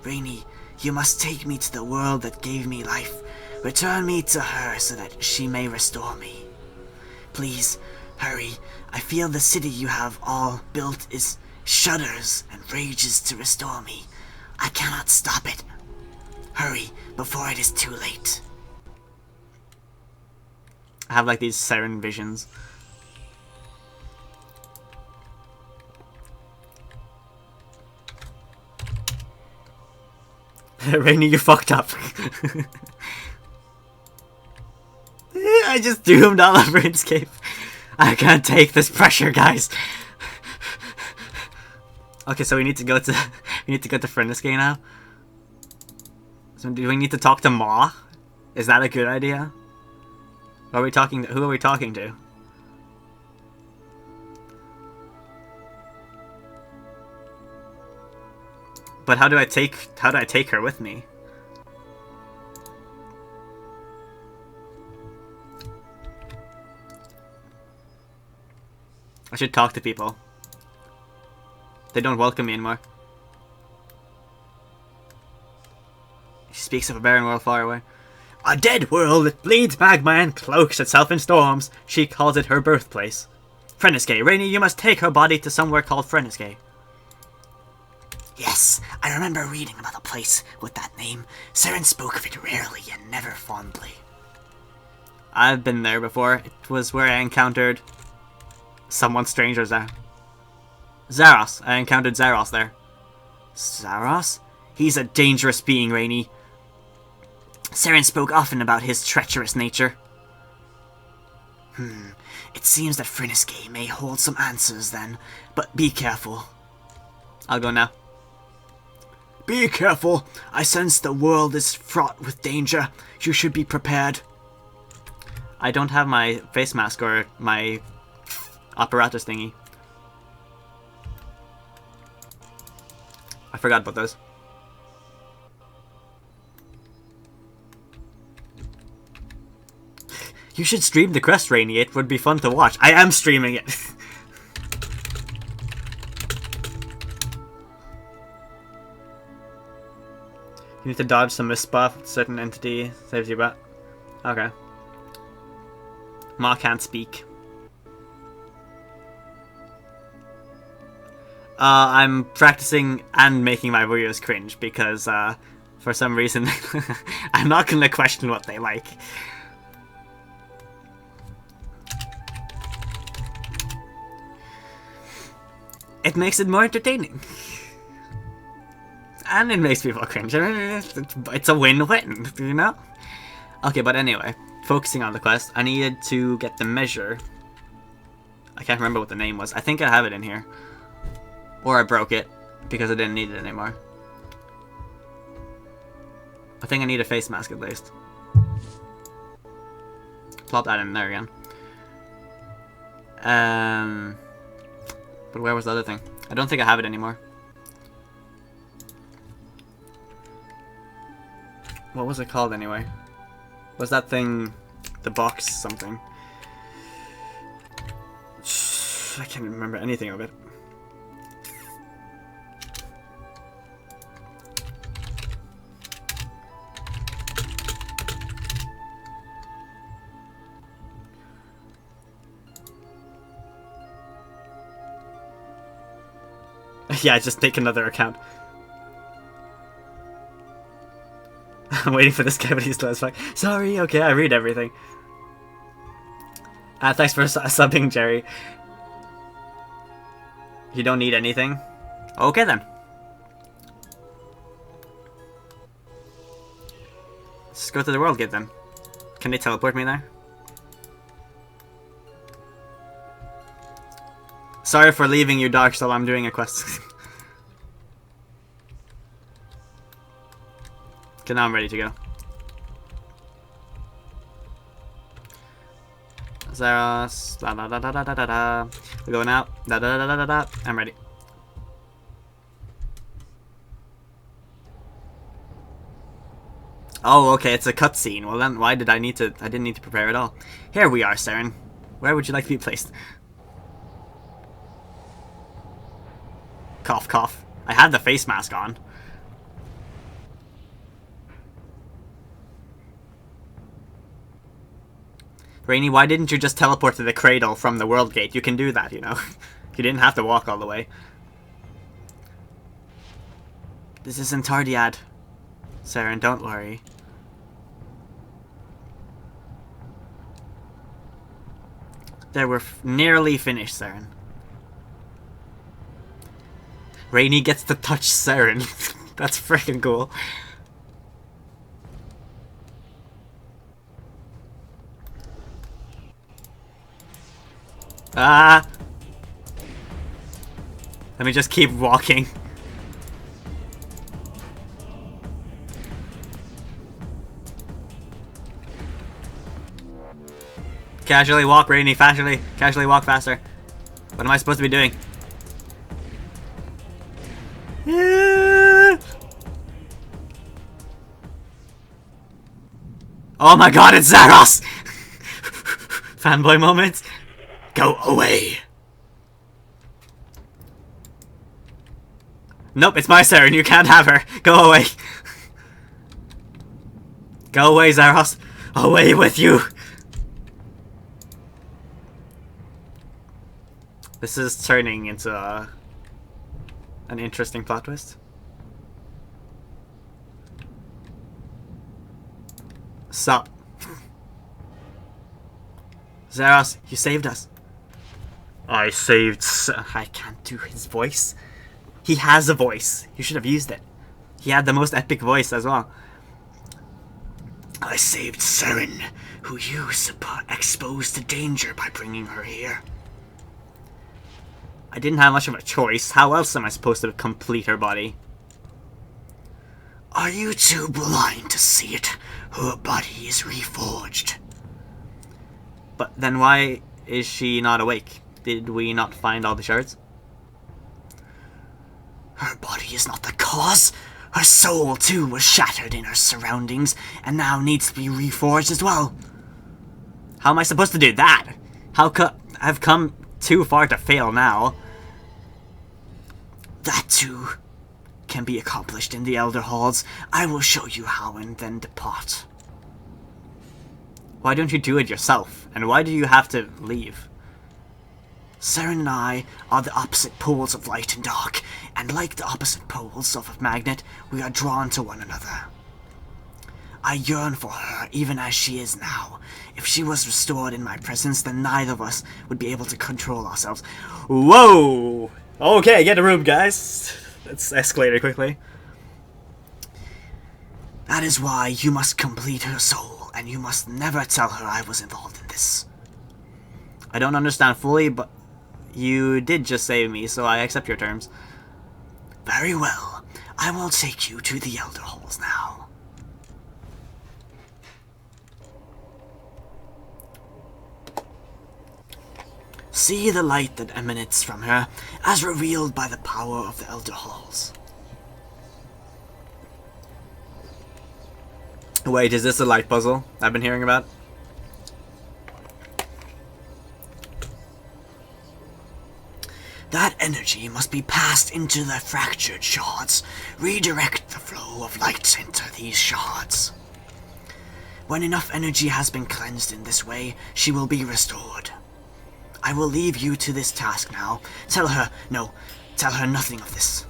Rainy, you must take me to the world that gave me life. Return me to her so that she may restore me. Please, hurry. I feel the city you have all built is shudders and rages to restore me. I cannot stop it. Hurry, before it is too late. I have like these Seren visions. Rainy, you fucked up. I just doomed all of Runescape. I can't take this pressure, guys. Okay, so we need to go to Runescape now. So do we need to talk to Ma? Is that a good idea? Are we talking to, who are we talking to? But how do I take her with me? I should talk to people. They don't welcome me anymore. She speaks of a barren world far away. A dead world that bleeds magma and cloaks itself in storms. She calls it her birthplace. Runescape. Rainy, you must take her body to somewhere called Runescape. Yes, I remember reading about a place with that name. Seren spoke of it rarely and never fondly. I've been there before. It was where I encountered someone strange as there. Zaros. I encountered Zaros there. Zaros? He's a dangerous being, Rainy. Seren spoke often about his treacherous nature. It seems that Runescape may hold some answers then, but be careful. I'll go now. Be careful. I sense the world is fraught with danger. You should be prepared. I don't have my face mask or my apparatus thingy. I forgot about those. You should stream the quest, Rainy. It would be fun to watch. I am streaming it. You need to dodge some misbuff. Certain entity saves you back. Okay. Ma can't speak. I'm practicing and making my videos cringe because for some reason I'm not gonna question what they like. It makes it more entertaining. And it makes people cringe. It's a win-win, you know? Okay, but anyway, focusing on the quest, I needed to get the measure. I can't remember what the name was. I think I have it in here. Or I broke it, because I didn't need it anymore. I think I need a face mask at least. Plop that in there again. But where was the other thing? I don't think I have it anymore. What was it called anyway? Was that thing the box something? I can't remember anything of it. Yeah, just take another account. I'm waiting for this guy, but he's slow as fuck. Sorry, okay, I read everything. Thanks for subbing, Jerry. You don't need anything? Okay, then. Let's go to the world gate, then. Can they teleport me there? Sorry for leaving you, Dark Soul. I'm doing a quest. Okay, now I'm ready to go. Zaros, da da da da da da da da. We're going out. Da da da da da da. I'm ready. Oh, okay, it's a cutscene. Well then, why did I need to... I didn't need to prepare at all. Here we are, Seren. Where would you like to be placed? Cough, cough. I had the face mask on. Rainy, why didn't you just teleport to the cradle from the world gate? You can do that, you know. You didn't have to walk all the way. This isn't Tarddiad. Seren, don't worry. There, we're nearly finished, Seren. Rainy gets to touch Seren. That's freaking cool. Ah! Let me just keep walking. Casually walk, Rainy. Casually walk faster. What am I supposed to be doing? Oh my god, it's Zaros! Fanboy moment. Go away. Nope, it's my Seren. You can't have her. Go away. Go away, Zaros. Away with you. This is turning into an interesting plot twist. Sup? Zaros, you saved us. I saved I can't do his voice. He has a voice. You should have used it. He had the most epic voice as well. I saved Seren, who you exposed to danger by bringing her here. I didn't have much of a choice. How else am I supposed to complete her body? Are you too blind to see it? Her body is reforged. But then why is she not awake? Did we not find all the shards? Her body is not the cause. Her soul, too, was shattered in her surroundings, and now needs to be reforged as well. How am I supposed to do that? I've come too far to fail now. That, too, can be accomplished in the Elder Halls. I will show you how and then depart. Why don't you do it yourself? And why do you have to leave? Seren and I are the opposite poles of light and dark, and like the opposite poles of a magnet, we are drawn to one another. I yearn for her, even as she is now. If she was restored in my presence, then neither of us would be able to control ourselves. Whoa! Okay, get a room, guys. Let's escalate it quickly. That is why you must complete her soul, and you must never tell her I was involved in this. I don't understand fully, but you did just save me, so I accept your terms. Very well. I will take you to the Elder Halls now. See the light that emanates from her, as revealed by the power of the Elder Halls. Wait, is this a light puzzle I've been hearing about? That energy must be passed into the fractured shards. Redirect the flow of light into these shards. When enough energy has been cleansed in this way, she will be restored. I will leave you to this task now. Tell her nothing of this.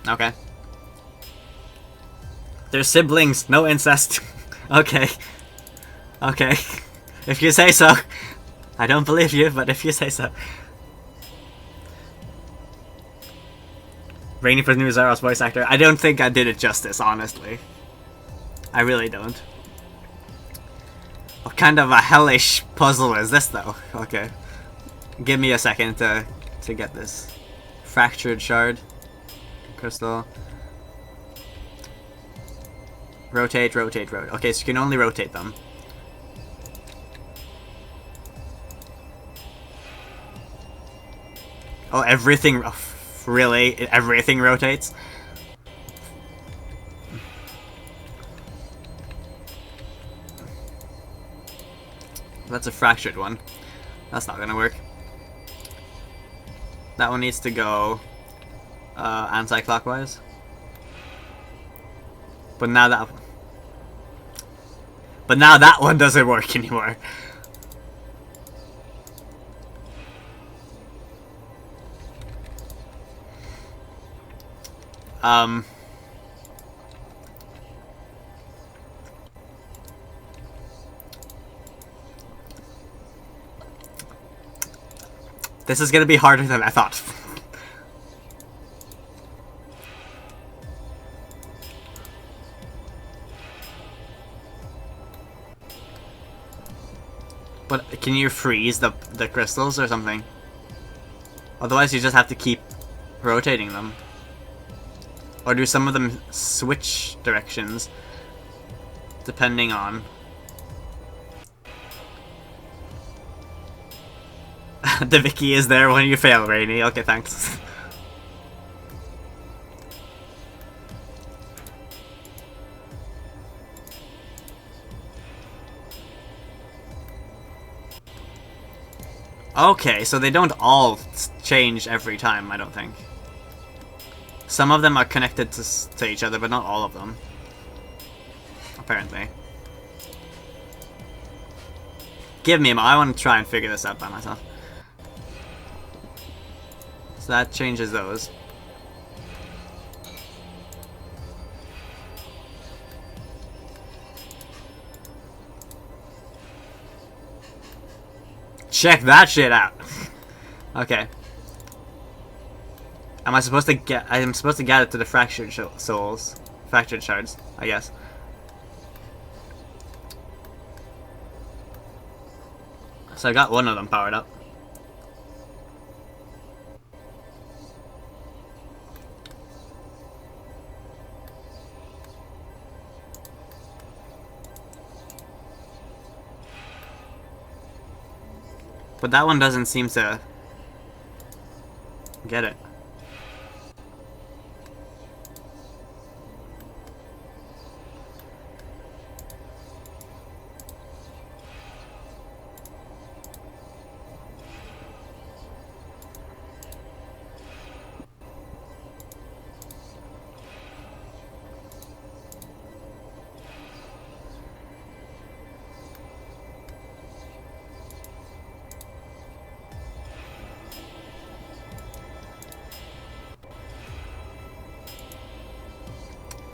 Okay. They're siblings, no incest. Okay. Okay. If you say so. I don't believe you, but if you say so. Rainy for the new Zaros voice actor. I don't think I did it justice, honestly. I really don't. What kind of a hellish puzzle is this, though? Okay. Give me a second to get this. Fractured shard. Crystal. Rotate, rotate, rotate. Okay, so you can only rotate them. Oh, everything... Oh, really? Everything rotates? That's a fractured one. That's not gonna work. That one needs to go anti-clockwise. But now that one doesn't work anymore. This is gonna be harder than I thought. But can you freeze the crystals or something? Otherwise you just have to keep rotating them. Or do some of them switch directions depending on... The Vicky is there when you fail, Rainy. Okay, thanks. Okay, so they don't all change every time, I don't think. Some of them are connected to each other, but not all of them. Apparently. Give me a moment. I want to try and figure this out by myself. So that changes those. Check that shit out. Okay. Am I supposed to get? I am supposed to get it to the fractured souls, fractured shards, I guess. So I got one of them powered up. But that one doesn't seem to get it.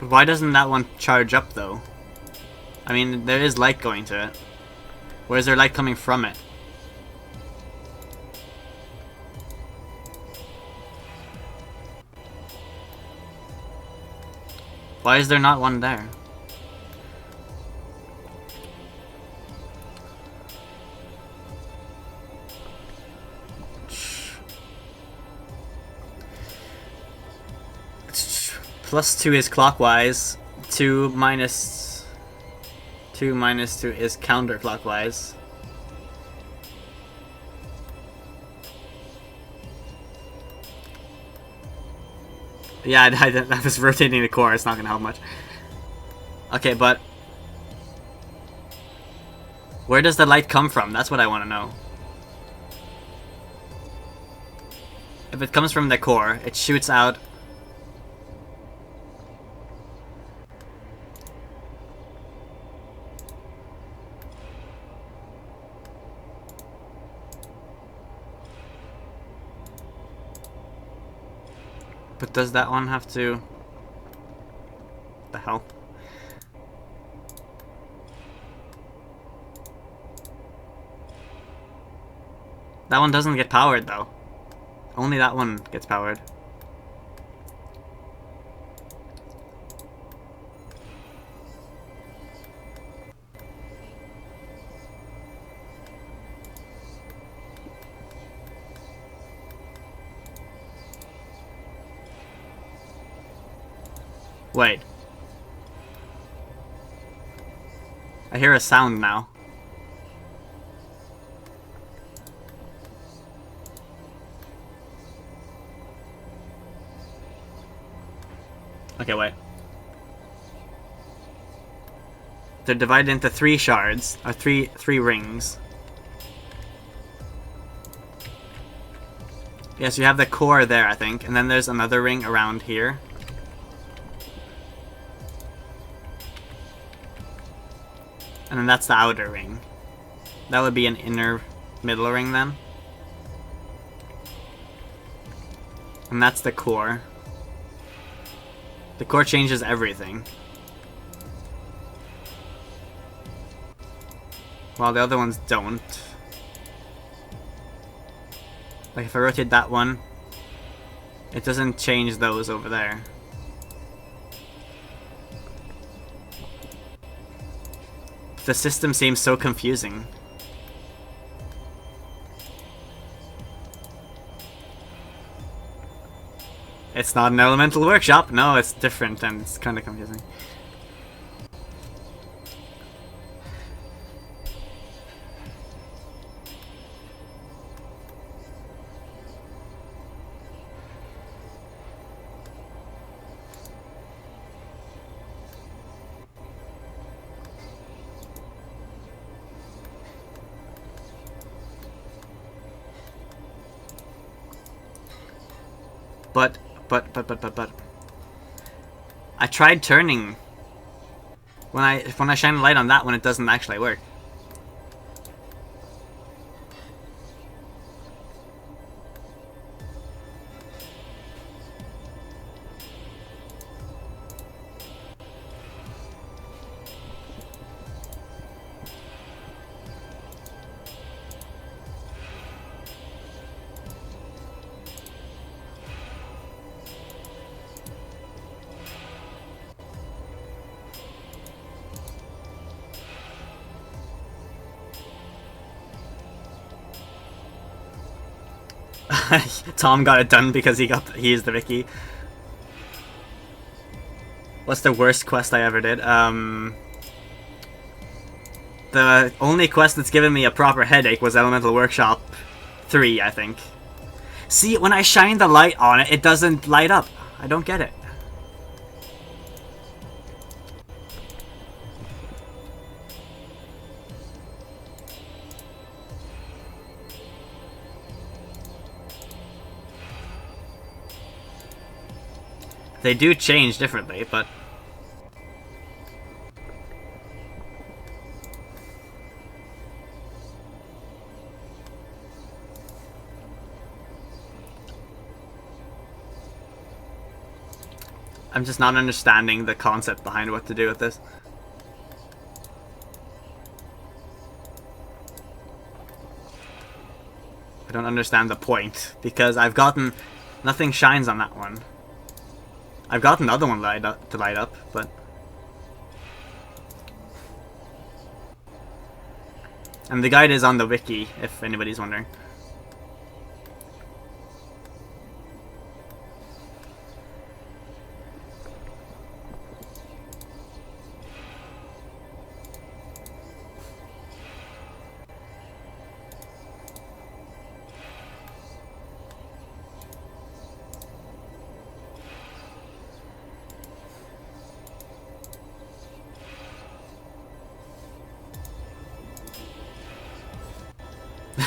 But why doesn't that one charge up, though? I mean, there is light going to it. Where's there light coming from it? Why is there not one there? +2 is clockwise. 2 minus 2 is counterclockwise. Yeah, I was rotating the core. It's not gonna help much. Okay, but where does the light come from? That's what I want to know. If it comes from the core, it shoots out. But does that one have to... The hell? That one doesn't get powered, though. Only that one gets powered. Wait. I hear a sound now. Okay, wait. They're divided into 3 shards, or three rings. Yes, you have the core there, I think, and then there's another ring around here. And then that's the outer ring. That would be an inner middle ring then. And that's the core. The core changes everything. While the other ones don't. Like if I rotate that one, it doesn't change those over there. The system seems so confusing. It's not an elemental workshop. No, it's different and it's kind of confusing. But I tried turning. When I shine a light on that one, it doesn't actually work. Tom got it done because he used the Wiki. What's the worst quest I ever did? The only quest that's given me a proper headache was Elemental Workshop 3, I think. See, when I shine the light on it, it doesn't light up. I don't get it. They do change differently, but... I'm just not understanding the concept behind what to do with this. I don't understand the point, because I've gotten... Nothing shines on that one. I've got another one to light up, but... And the guide is on the wiki, if anybody's wondering.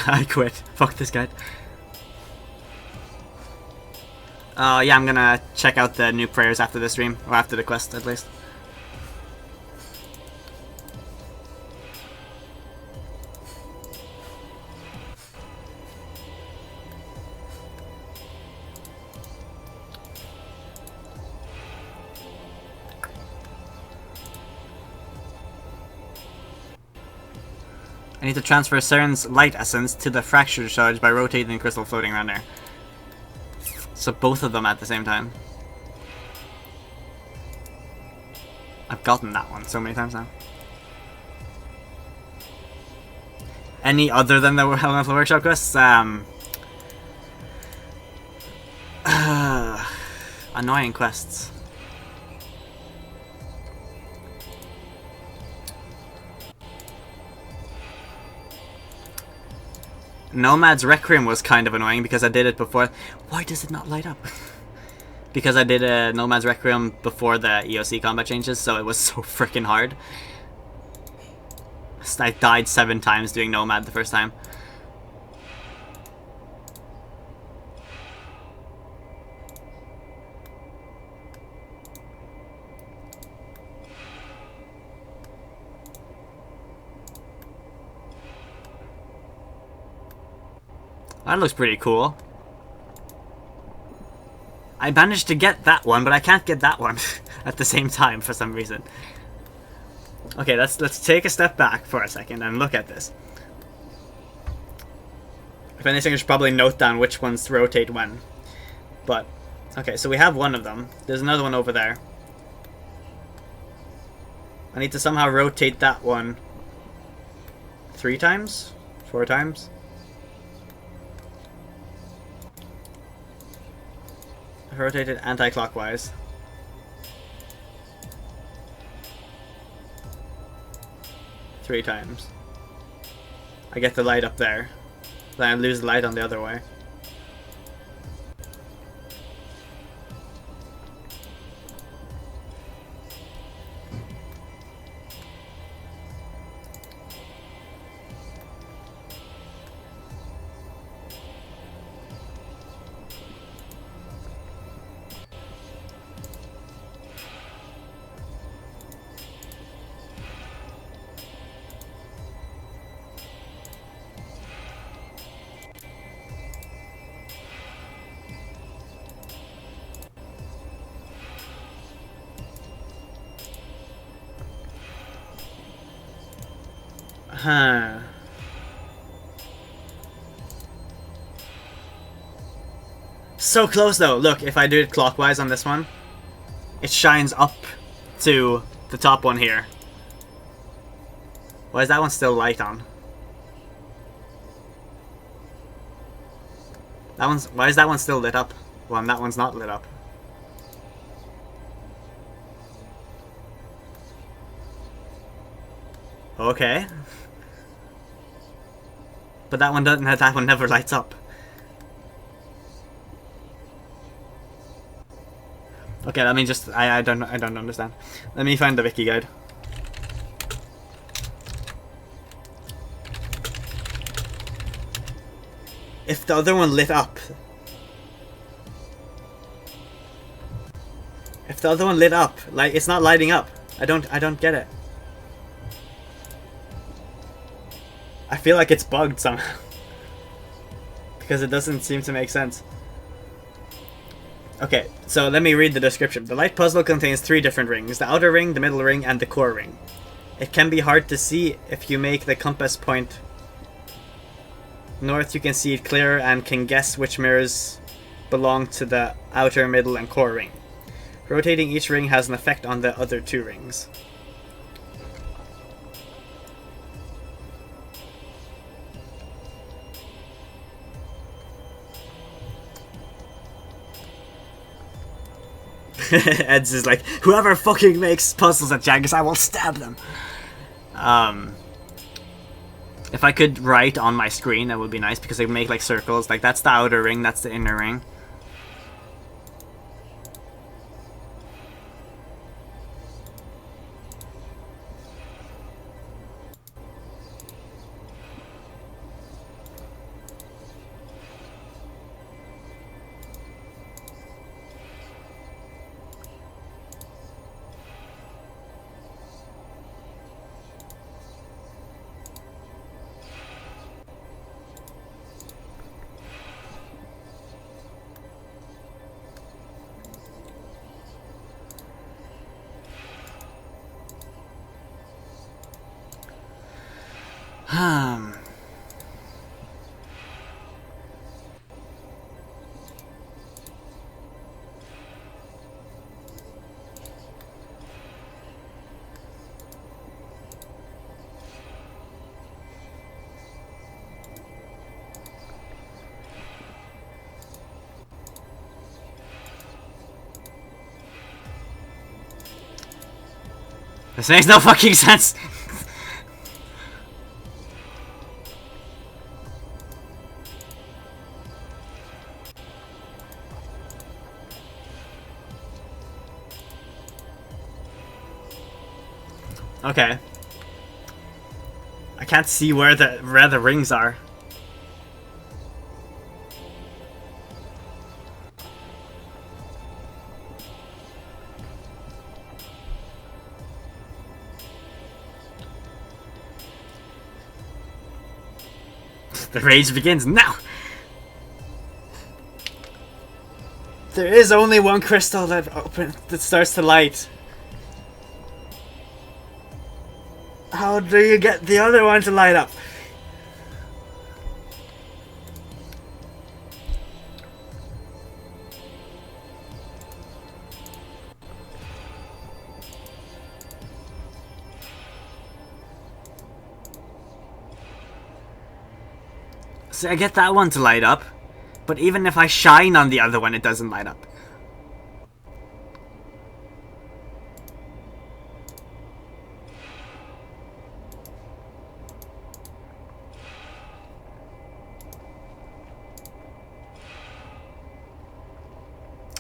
I quit. Fuck this guy. Yeah, I'm gonna check out the new prayers after the stream, or after the quest at least. I need to transfer Seren's light essence to the fractured charge by rotating the crystal floating around there. So both of them at the same time. I've gotten that one so many times now. Any other than the Elemental Workshop quests? Annoying quests. Nomad's Requiem was kind of annoying because I did it before. Why does it not light up? Because I did a Nomad's Requiem before the EOC combat changes, so it was so freaking hard. I died 7 times doing Nomad the first time. That looks pretty cool. I managed to get that one, but I can't get that one at the same time for some reason. Okay, let's take a step back for a second and look at this. If anything, I should probably note down which ones rotate when. But, okay, so we have one of them. There's another one over there. I need to somehow rotate that one 3 times? 4 times? Rotate it anti-clockwise. Three times. I get the light up there. Then I lose the light on the other way. Huh. So close though. Look, if I do it clockwise on this one, it shines up to the top one here. Why is that one still light on? Why is that one still lit up? Well, that one's not lit up. Okay. But that one doesn't. That one never lights up. Okay, let me just. I don't understand. Let me find the wiki guide. If the other one lit up. If the other one lit up, like it's not lighting up. I don't get it. I feel like it's bugged somehow. Because it doesn't seem to make sense. Okay, so let me read the description. The light puzzle contains 3 different rings. The outer ring, the middle ring, and the core ring. It can be hard to see if you make the compass point north. You can see it clearer and can guess which mirrors belong to the outer, middle, and core ring. Rotating each ring has an effect on the other 2 rings. Eds is like, whoever fucking makes puzzles at Jagus, I will stab them. If I could write on my screen, that would be nice, because I would make like circles. Like, that's the outer ring, that's the inner ring. This makes no fucking sense. Okay. I can't see where the rings are. The rage begins now. There is only one crystal that starts to light. How do you get the other one to light up? See, I get that one to light up, but even if I shine on the other one, it doesn't light up.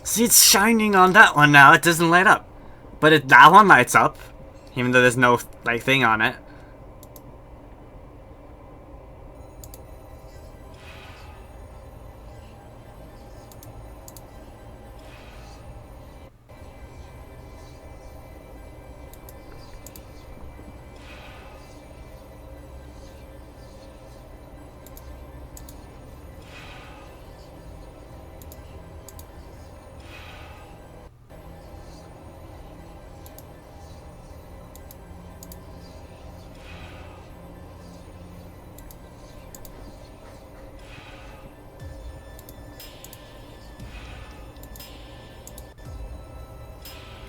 See, it's shining on that one now, it doesn't light up. But that one lights up, even though there's no, like, thing on it.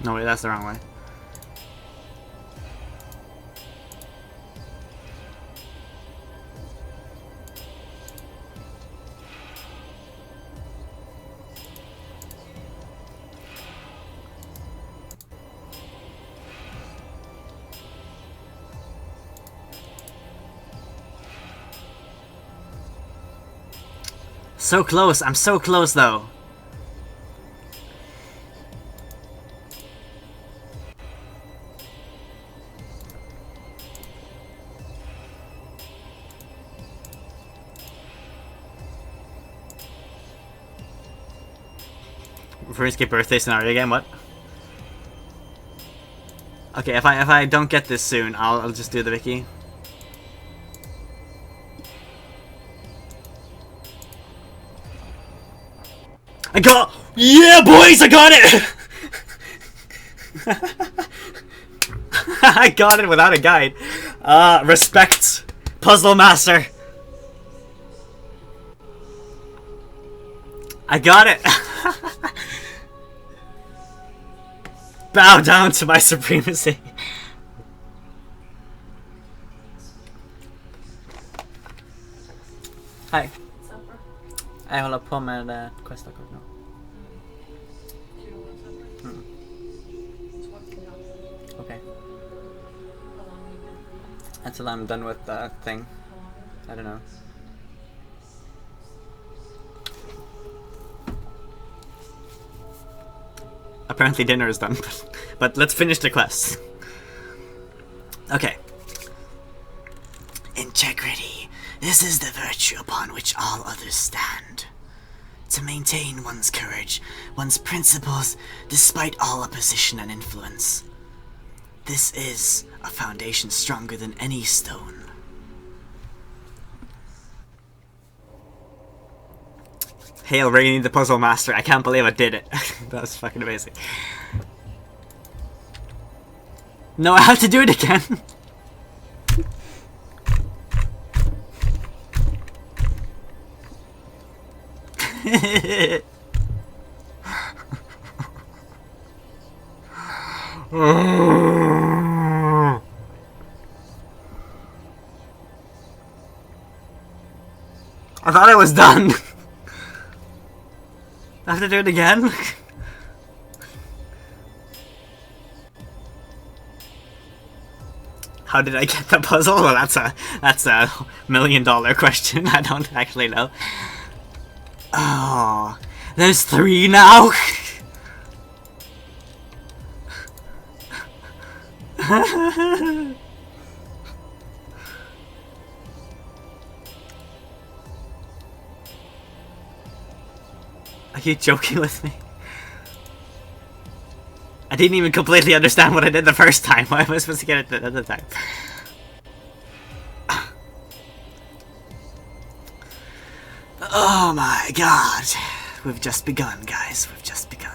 No, wait, that's the wrong way. So close, I'm so close though. Runescape birthday scenario again, what? Okay, if I don't get this soon, I'll just do the wiki. I got, yeah boys, I got it! I got it without a guide. Respect, Puzzle Master. I got it. Bow down to my supremacy. Hei. Jeg holder på med det quest akkurat nå. Okay. Until I'm done with the thing. I don't know. Apparently dinner is done, but let's finish the quest. Okay. Integrity. This is the virtue upon which all others stand. To maintain one's courage, one's principles, despite all opposition and influence. This is a foundation stronger than any stone. Hail Rainy the Puzzle Master, I can't believe I did it. That was fucking amazing. No, I have to do it again. I thought I was done. I have to do it again? How did I get the puzzle? Well, that's a $1 million question. I don't actually know. Oh, there's 3 now? Are you joking with me? I didn't even completely understand what I did the first time. Why am I supposed to get it the other time? Oh my god. we've just begun, guys. We've just begun.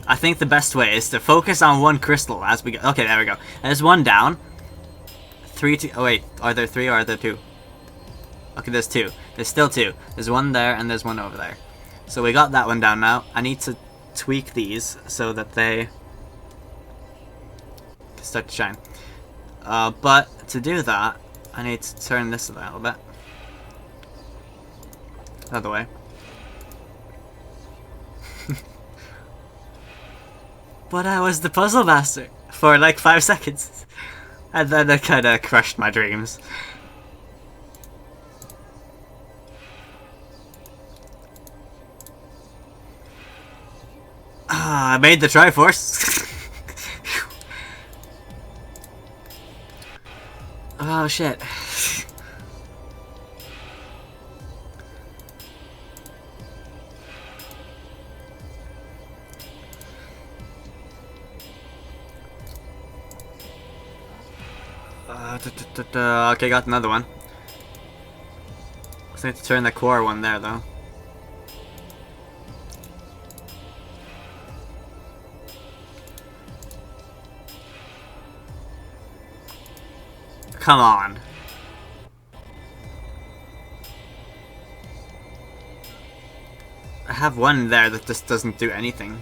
I think the best way is to focus on one crystal as we go. Okay, there we go. There's one down. 3, 2. Oh wait, are there 3 or are there 2? Okay, there's 2. There's still 2. There's one there and there's one over there. So we got that one down now. I need to tweak these so that they start to shine. But to do that, I need to turn this a little bit. Other way. But I was the puzzle master for like 5 seconds. And then it kind of crushed my dreams. I made the Triforce. Oh shit. Okay, got another one. I need to turn the core one there though. Come on. I have one there that just doesn't do anything.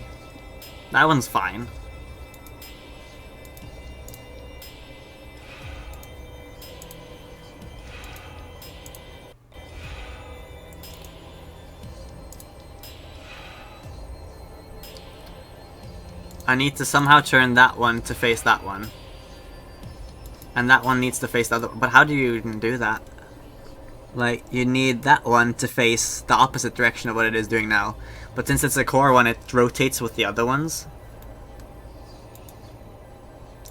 That one's fine. I need to somehow turn that one to face that one. And that one needs to face the other one. But how do you even do that? Like, you need that one to face the opposite direction of what it is doing now. But since it's a core one, it rotates with the other ones.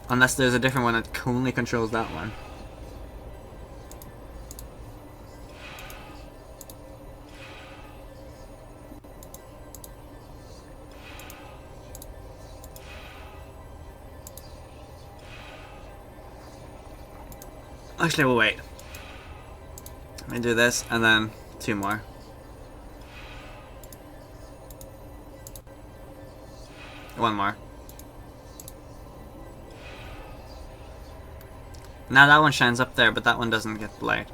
Unless there's a different one that only controls that one. Actually, we'll wait. Let me do this, and then 2 more. One more. Now that one shines up there, but that one doesn't get light.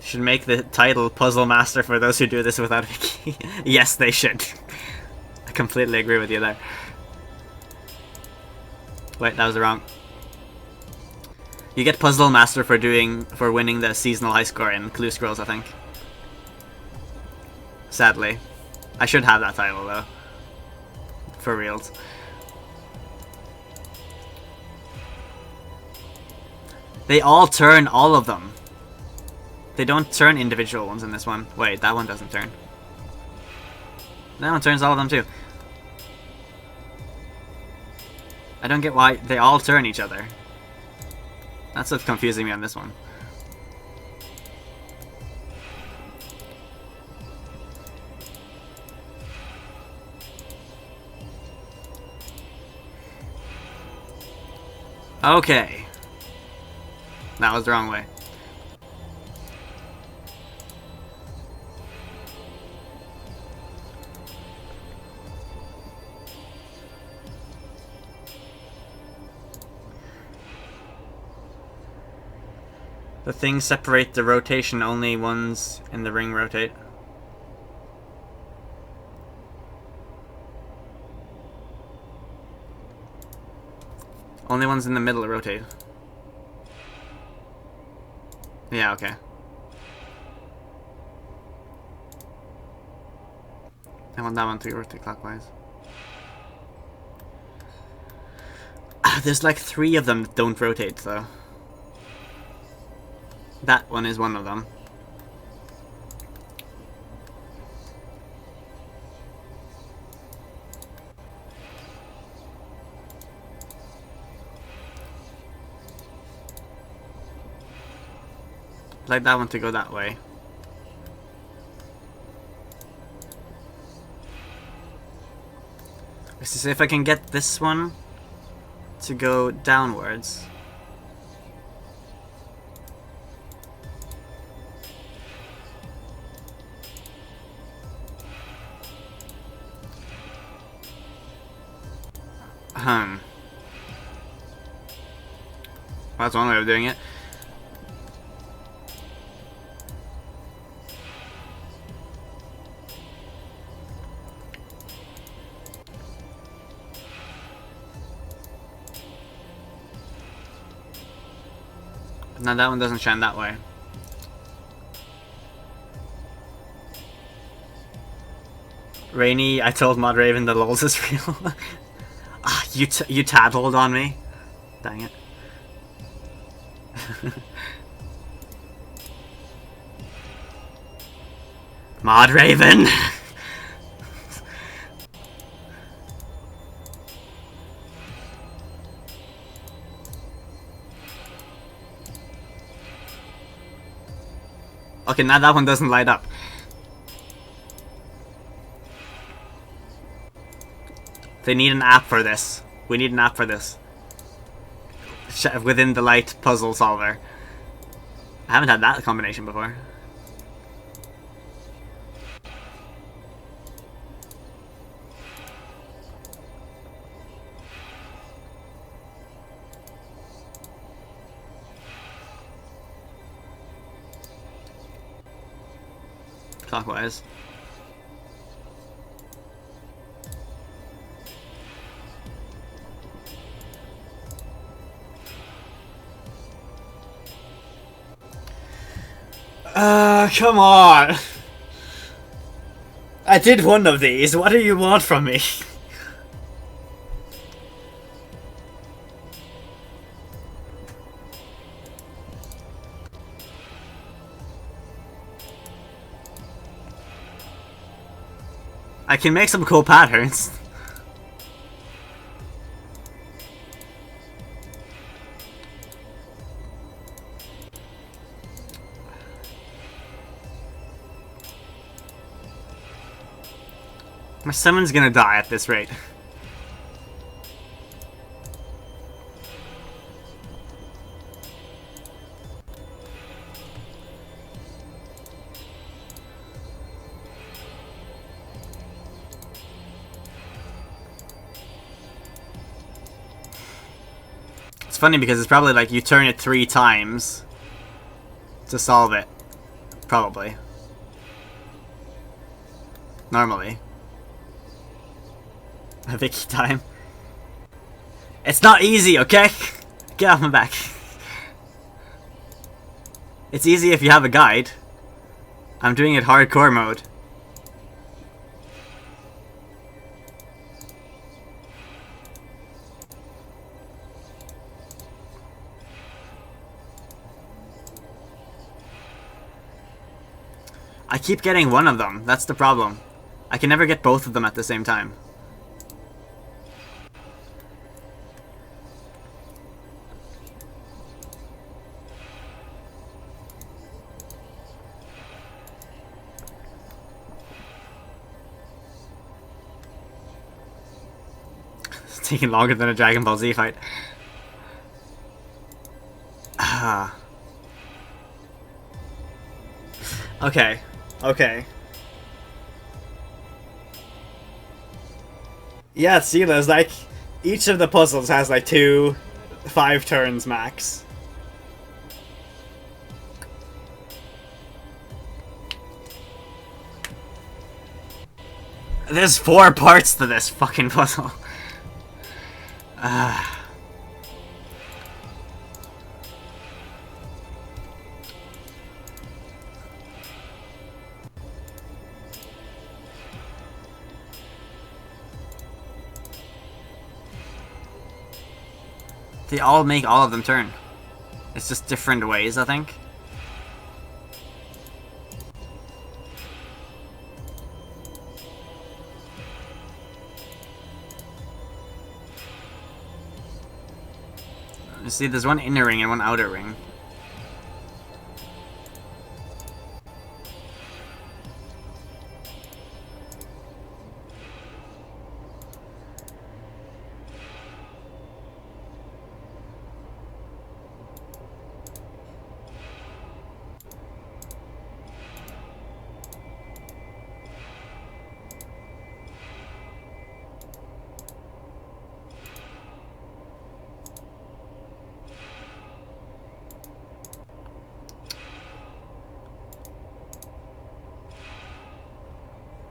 Should make the title Puzzle Master for those who do this without a key. Yes, they should. I completely agree with you there. Wait, that was wrong. You get Puzzle Master for winning the seasonal high score in Clue Scrolls, I think. Sadly. I should have that title though. For reals. They all turn all of them. They don't turn individual ones in this one. Wait, that one doesn't turn. That one turns all of them too. I don't get why they all turn each other. That's what's confusing me on this one. Okay. That was the wrong way. The things separate the rotation, only ones in the ring rotate. Only ones in the middle rotate. Yeah, okay. I want that one to rotate clockwise. There's like 3 of them that don't rotate though. That one is one of them. I'd like that one to go that way. Let's see if I can get this one to go downwards. That's one way of doing it. Now that one doesn't shine that way. Rainy, I told Mod Raven the lols is real. Ah, you tattled on me. Dang it. Mod Raven! Okay, now that one doesn't light up. They need an app for this. We need an app for this. Within the light puzzle solver. I haven't had that combination before. Clockwise. Come on! I did one of these, what do you want from me? I can make some cool patterns. My summon's gonna die at this rate. It's funny because it's probably like you turn it 3 times to solve it. Probably. Normally. A Vicky time. It's not easy, okay? Get off my back. It's easy if you have a guide. I'm doing it hardcore mode. I keep getting one of them, that's the problem. I can never get both of them at the same time. It's taking longer than a Dragon Ball Z fight. Ah. Okay. Okay. Yeah, see, there's like each of the puzzles has like 5 turns max. There's 4 parts to this fucking puzzle. They all make all of them turn. It's just different ways, I think. You see, there's one inner ring and one outer ring.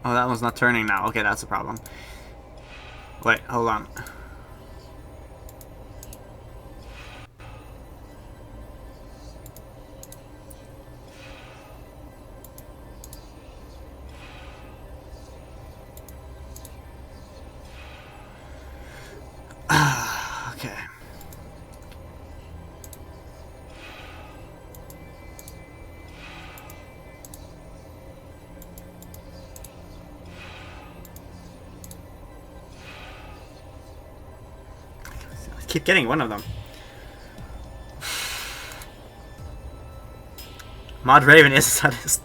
Oh, that one's not turning now. Okay, that's a problem. Wait, hold on. Okay. I keep getting one of them. Mod Raven is a sadist.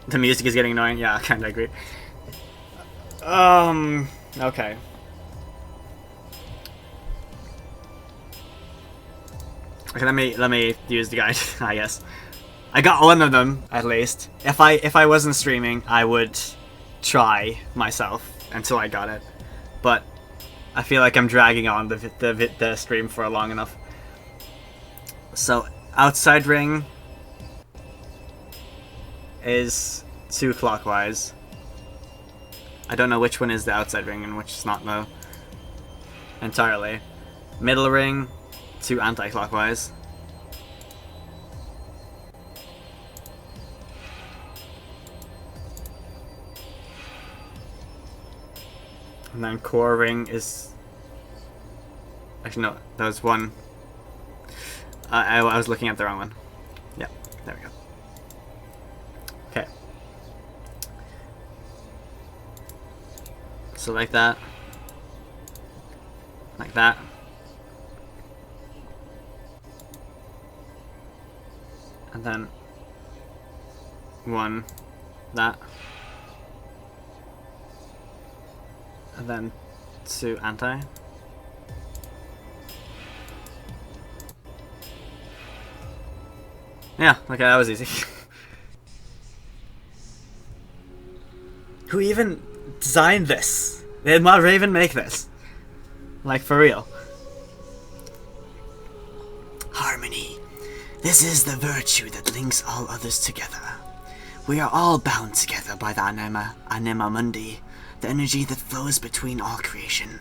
The music is getting annoying. Yeah, I kind of agree. Okay. Okay, let me use the guide, I guess. I got one of them at least. If I wasn't streaming, I would try myself until I got it. But I feel like I'm dragging on the stream for long enough. So outside ring is 2 clockwise. I don't know which one is the outside ring and which is not though. Entirely. Middle ring, 2 anti-clockwise. And then core ring is... Actually no, that was one. I was looking at the wrong one. Yeah, there we go. Okay. So like that. Like that. And then one, that. And then 2 anti. Yeah, okay, that was easy. Who even designed this? Did Mod Raven make this? Like, for real. Harmony. This is the virtue that links all others together. We are all bound together by the anima mundi, the energy that flows between all creation.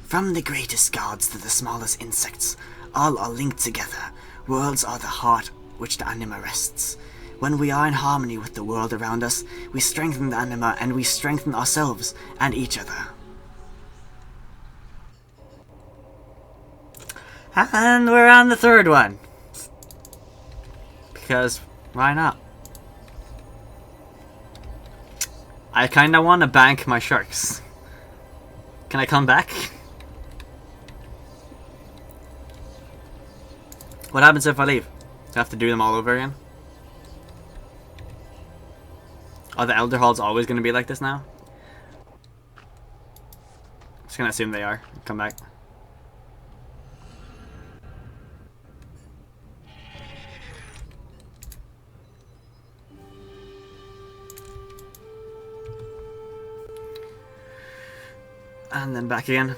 From the greatest gods to the smallest insects, all are linked together. Worlds are the heart which the anima rests. When we are in harmony with the world around us, we strengthen the anima and we strengthen ourselves and each other. And we're on the 3rd one. Because, why not? I kinda wanna bank my sharks. Can I come back? What happens if I leave? Do I have to do them all over again? Are the Elder Halls always gonna be like this now? Just gonna assume they are. Come back. And then back again.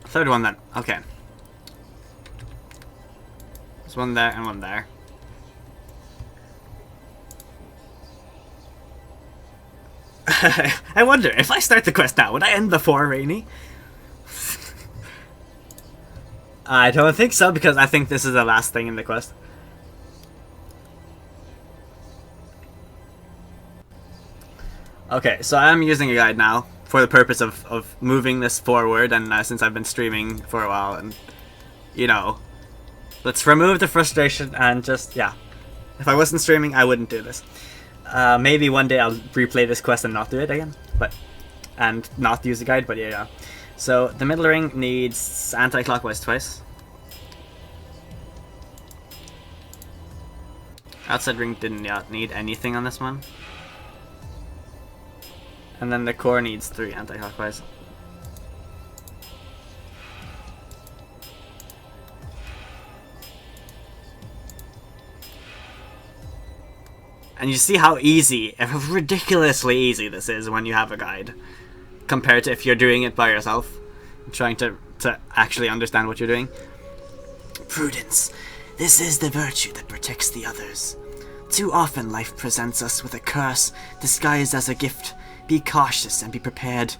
Third one then. Okay. There's one there and one there. I wonder, if I start the quest now, would I end before Rainy? I don't think so, because I think this is the last thing in the quest. Okay, so I'm using a guide now for the purpose of moving this forward, and since I've been streaming for a while, and, you know, let's remove the frustration and just, yeah. If I wasn't streaming, I wouldn't do this. Maybe one day I'll replay this quest and not do it again, and not use the guide, but yeah. So, the middle ring needs anti-clockwise twice. Outside ring didn't need anything on this one. And then the core needs 3 anti-clockwise. And you see how easy, ridiculously easy this is when you have a guide. Compared to if you're doing it by yourself. Trying to actually understand what you're doing. Prudence. This is the virtue that protects the others. Too often life presents us with a curse disguised as a gift. Be cautious and be prepared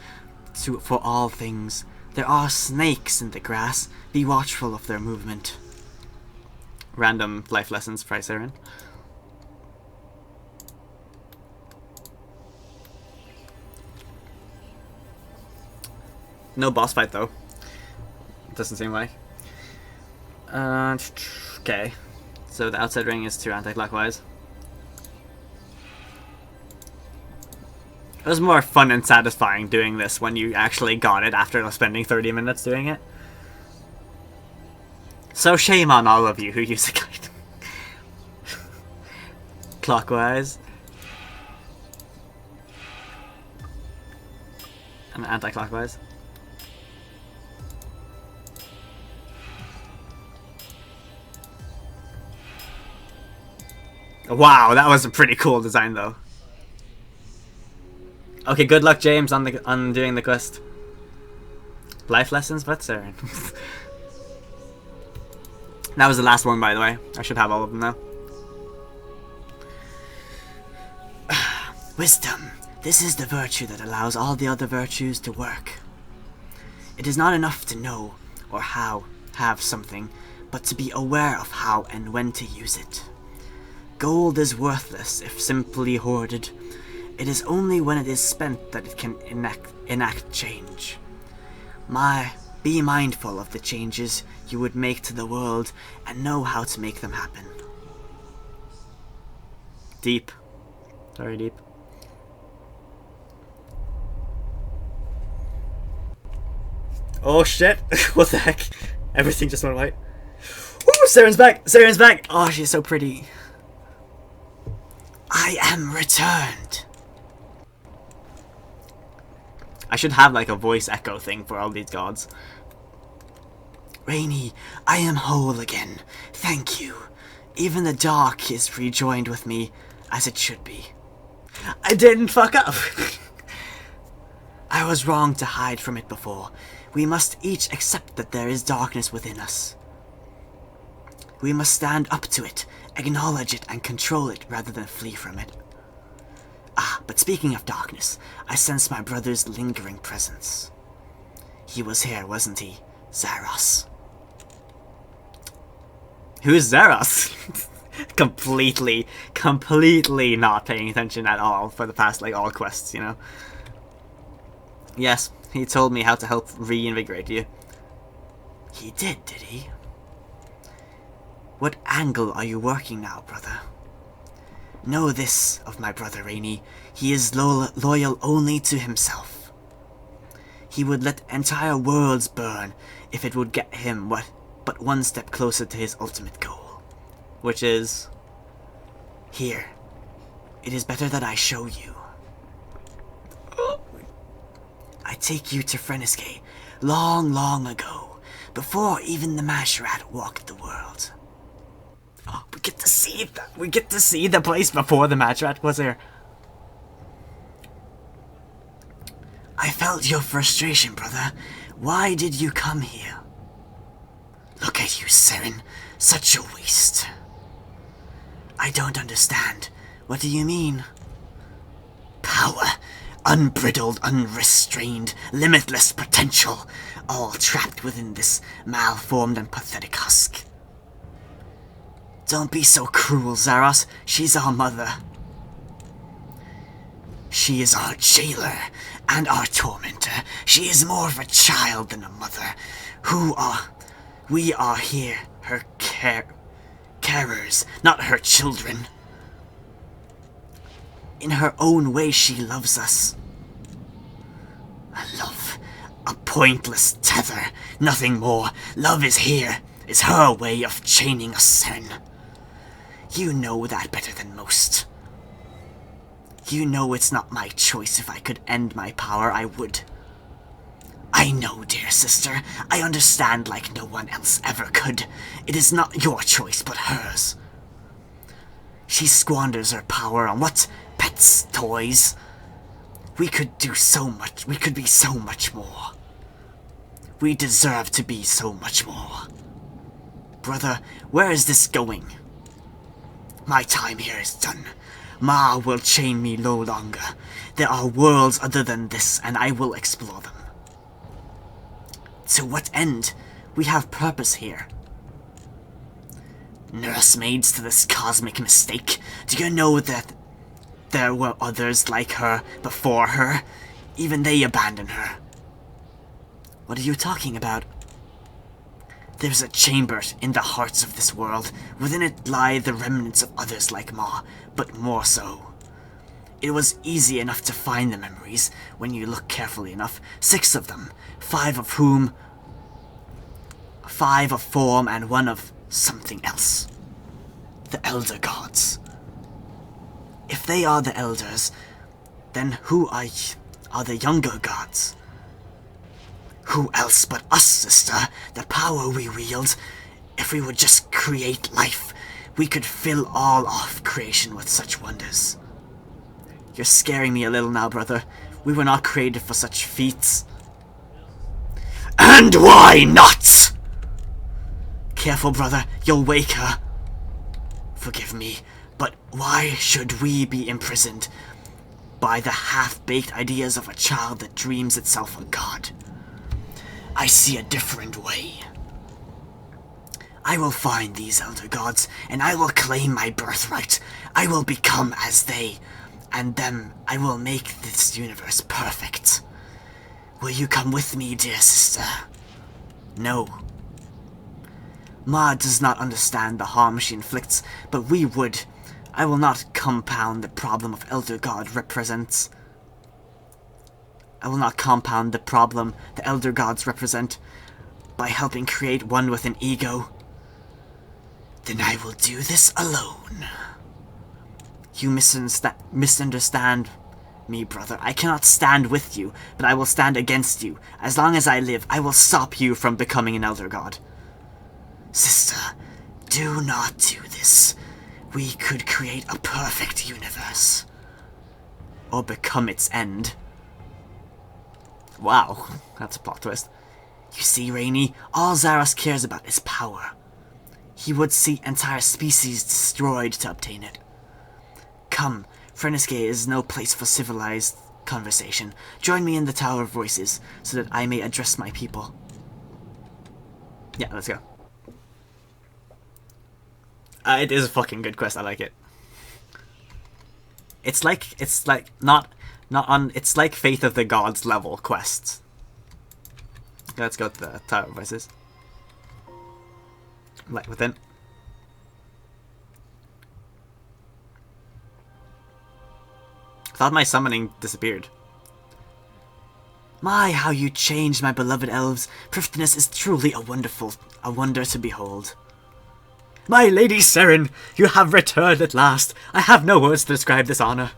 for all things. There are snakes in the grass. Be watchful of their movement. Random life lessons, price Seren. No boss fight though. Doesn't seem like. Okay. So the outside ring is 2 anti-clockwise. It was more fun and satisfying doing this when you actually got it after spending 30 minutes doing it. So shame on all of you who use a guide. Clockwise. And anti-clockwise. Wow, that was a pretty cool design though. Okay, good luck, James, on doing the quest. Life lessons, but Seren. That was the last one, by the way. I should have all of them now. Wisdom. This is the virtue that allows all the other virtues to work. It is not enough to know or have something, but to be aware of how and when to use it. Gold is worthless if simply hoarded. It is only when it is spent that it can enact change. Be mindful of the changes you would make to the world and know how to make them happen. Deep. Very deep. Oh shit! What the heck? Everything just went white. Woo! Seren's back! Seren's back! Oh, she's so pretty. I am returned. I should have like a voice echo thing for all these gods. Rainy, I am whole again. Thank you. Even the dark is rejoined with me, as it should be. I didn't fuck up! I was wrong to hide from it before. We must each accept that there is darkness within us. We must stand up to it, acknowledge it, and control it rather than flee from it. Ah, but speaking of darkness, I sense my brother's lingering presence. He was here, wasn't he? Zaros. Who's Zaros? completely not paying attention at all for the past, like, all quests, you know? Yes, he told me how to help reinvigorate you. He did he? What angle are you working now, brother? Know this of my brother Rainy. He is loyal only to himself. He would let entire worlds burn if it would get him but one step closer to his ultimate goal. Which is? Here. It is better that I show you. I take you to Runescape long ago, before even the Mashrat walked the world. Oh, we get to see that. We get to see the place before the Mashrat was here. I felt your frustration, brother. Why did you come here? Look at you, Seren. Such a waste. I don't understand. What do you mean? Power. Unbridled, unrestrained, limitless potential. All trapped within this malformed and pathetic husk. Don't be so cruel, Zaros. She's our mother. She is our jailer and our tormentor. She is more of a child than a mother. We are here, her carers, not her children. In her own way, she loves us. A love, a pointless tether, nothing more. Love is here, is her way of chaining us, Seren. You know that better than most. You know it's not my choice. If I could end my power, I would. I know, dear sister. I understand like no one else ever could. It is not your choice, but hers. She squanders her power on what? Pets, toys. We could do so much. We could be so much more. We deserve to be so much more. Brother, where is this going? My time here is done. Ma will chain me no longer. There are worlds other than this, and I will explore them. To what end? We have purpose here. Nursemaids to this cosmic mistake. Do you know that there were others like her before her? Even they abandoned her. What are you talking about? There's a chamber in the hearts of this world. Within it lie the remnants of others like Ma, but more so. It was easy enough to find the memories, when you look carefully enough. 6 of them, 5 of whom... 5 of form and 1 of something else. The Elder Gods. If they are the Elders, then who are the younger gods? Who else but us, sister? The power we wield. If we would just create life, we could fill all of creation with such wonders. You're scaring me a little now, brother. We were not created for such feats. And why not? Careful, brother. You'll wake her. Forgive me, but why should we be imprisoned by the half-baked ideas of a child that dreams itself a god? I see a different way. I will find these elder gods, and I will claim my birthright. I will become as they, and them I will make this universe perfect. Will you come with me, dear sister? No. Ma does not understand the harm she inflicts, but we would. I will not compound the problem of Elder God represents. I will not compound the problem the Elder Gods represent by helping create one with an ego. Then I will do this alone. You misunderstand me, brother. I cannot stand with you, but I will stand against you. As long as I live, I will stop you from becoming an Elder God. Sister, do not do this. We could create a perfect universe. Or become its end. Wow, that's a plot twist. You see, Rainy, all Zaros cares about is power. He would see entire species destroyed to obtain it. Come, Runescape is no place for civilized conversation. Join me in the Tower of Voices, so that I may address my people. Yeah, let's go. It is a fucking good quest, I like it. It's like it's like Faith of the Gods level quests. Let's go to the Tower of Voices. Light within. Thought my summoning disappeared. My, how you changed, my beloved elves. Thriftiness is truly a wonder to behold. My Lady Seren, you have returned at last. I have no words to describe this honor.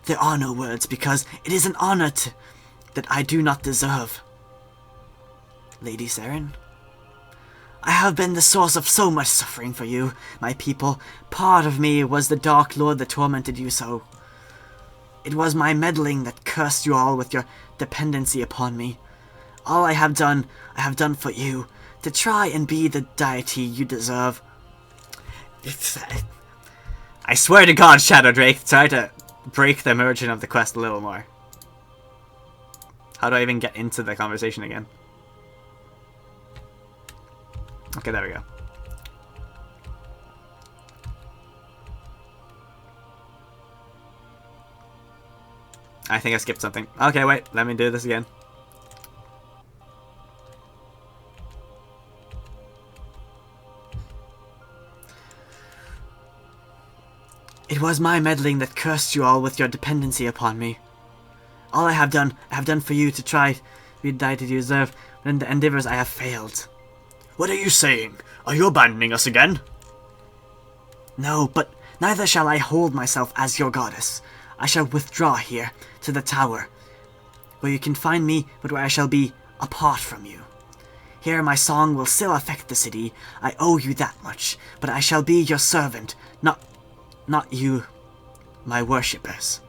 There are no words, because it is an honor that I do not deserve. Lady Seren, I have been the source of so much suffering for you, my people. Part of me was the Dark Lord that tormented you so. It was my meddling that cursed you all with your dependency upon me. All I have done for you, to try and be the deity you deserve. I swear to God, Shadow Drake, try to break the immersion of the quest a little more. How do I even get into the conversation again? Okay, there we go. I think I skipped something. Okay, wait, let me do this again. It was my meddling that cursed you all with your dependency upon me. All I have done for you to try to be the deity you deserve, but in the endeavors I have failed. What are you saying? Are you abandoning us again? No, but neither shall I hold myself as your goddess. I shall withdraw here, to the tower, where you can find me, but where I shall be apart from you. Here my song will still affect the city. I owe you that much, but I shall be your servant, not you, my worshippers.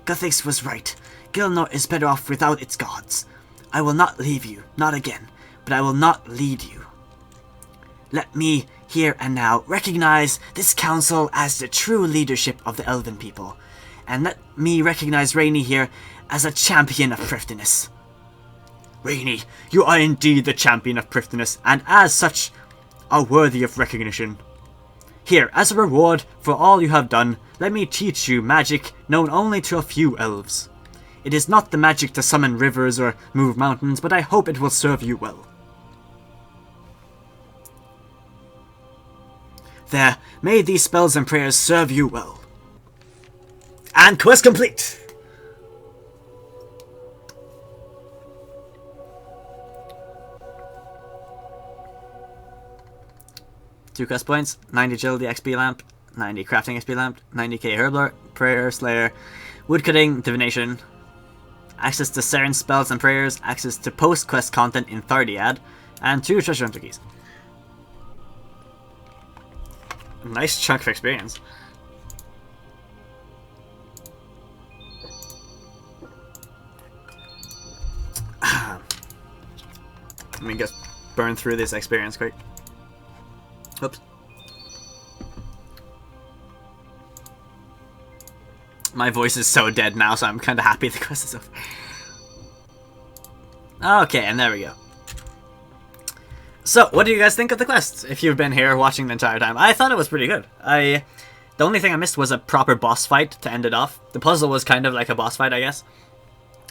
Guthix was right. Gielinor is better off without its gods. I will not leave you, not again, but I will not lead you. Let me, here and now, recognize this council as the true leadership of the elven people, and let me recognize Rainy here as a champion of thriftiness. Rainy, you are indeed the champion of thriftiness, and as such, are worthy of recognition. Here, as a reward for all you have done, let me teach you magic known only to a few elves. It is not the magic to summon rivers or move mountains, but I hope it will serve you well. There, may these spells and prayers serve you well. And quest complete! Two quest points, 90 agility XP lamp, 90 crafting XP lamp, 90k herbler, prayer slayer, woodcutting, divination, access to Seren spells and prayers, access to post-quest content in Tarddiad, and 2 treasure hunter keys. Nice chunk of experience. Let me just burn through this experience quick. Oops. My voice is so dead now, so I'm kind of happy the quest is over. Okay, and there we go. So, what do you guys think of the quest? If you've been here watching the entire time, I thought it was pretty good. The only thing I missed was a proper boss fight to end it off. The puzzle was kind of like a boss fight, I guess.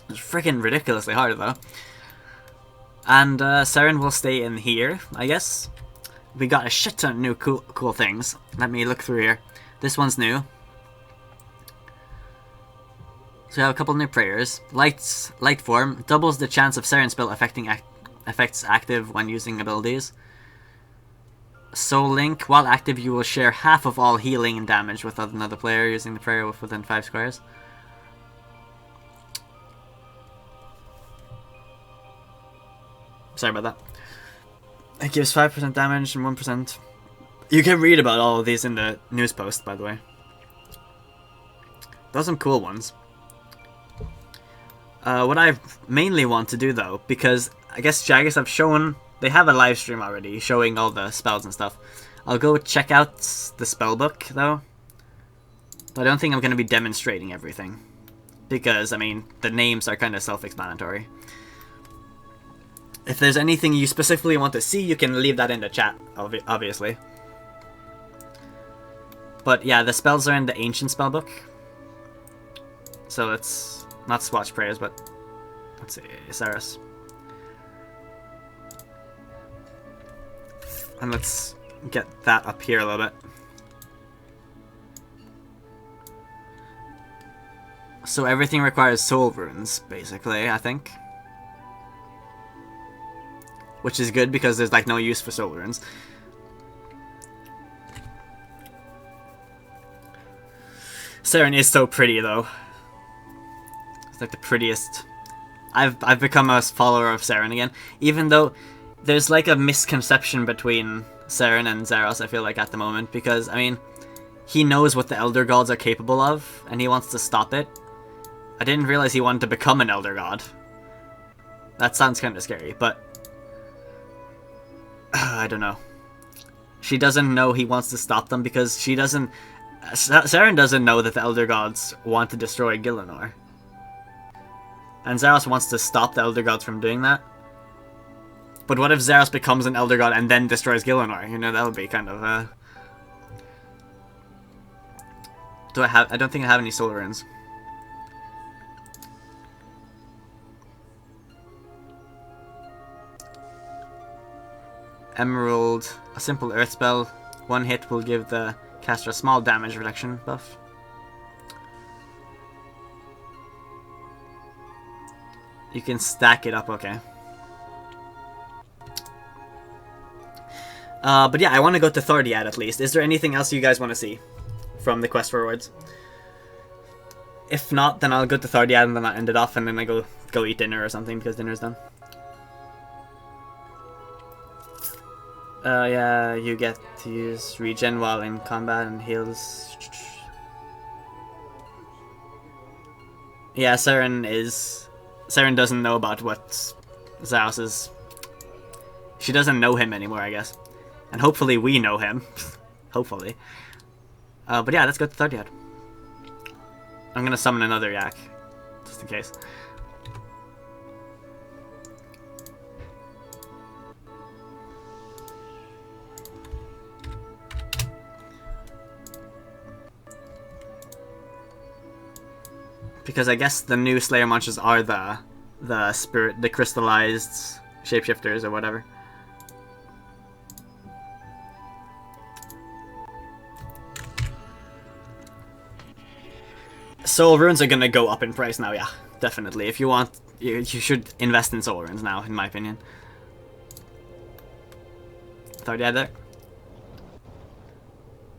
It was freaking ridiculously hard, though. And Seren will stay in here, I guess. We got a shit ton of new cool things. Let me look through here. This one's new. So we have a couple new prayers. Light form doubles the chance of Seren spell effects active when using abilities. Soul Link, while active you will share half of all healing and damage with another player using the prayer within 5 squares. Sorry about that. It gives 5% damage and 1%. You can read about all of these in the news post, by the way. Those are some cool ones. What I mainly want to do, though, because I guess Jaggers have shown... They have a live stream already showing all the spells and stuff. I'll go check out the spell book, though. But I don't think I'm going to be demonstrating everything. Because, I mean, the names are kind of self-explanatory. If there's anything you specifically want to see, you can leave that in the chat, obviously. But yeah, the spells are in the ancient spellbook. So let's not swatch prayers, but let's see, Zaros. And let's get that up here a little bit. So everything requires soul runes, basically, I think. Which is good because there's like no use for soul runes. Seren is so pretty though. It's like the prettiest. I've become a follower of Seren again, even though there's like a misconception between Seren and Zaros, I feel like, at the moment, because I mean, he knows what the Elder Gods are capable of, and he wants to stop it. I didn't realize he wanted to become an Elder God. That sounds kind of scary, but I don't know. She doesn't know he wants to stop them because she doesn't... Seren doesn't know that the Elder Gods want to destroy Gielinor. And Zaros wants to stop the Elder Gods from doing that. But what if Zaros becomes an Elder God and then destroys Gielinor? You know, that would be kind of... I don't think I have any soul runes. Emerald, a simple earth spell. One hit will give the caster a small damage reduction buff. You can stack it up, okay. But yeah, I want to go to Tarddiad at least. Is there anything else you guys want to see from the quest rewards? If not, then I'll go to Tarddiad and then I'll end it off and then I go eat dinner or something because dinner's done. Yeah, you get to use regen while in combat and heals. Yeah, Seren doesn't know about what Zaros is. She doesn't know him anymore, I guess. And hopefully we know him. Hopefully. But yeah, let's go to Tarddiad. I'm gonna summon another yak, just in case. Because I guess the new Slayer monsters are the crystallized shapeshifters or whatever. Soul runes are gonna go up in price now, yeah, definitely. If you want, you should invest in soul runes now, in my opinion. Tarddiad there.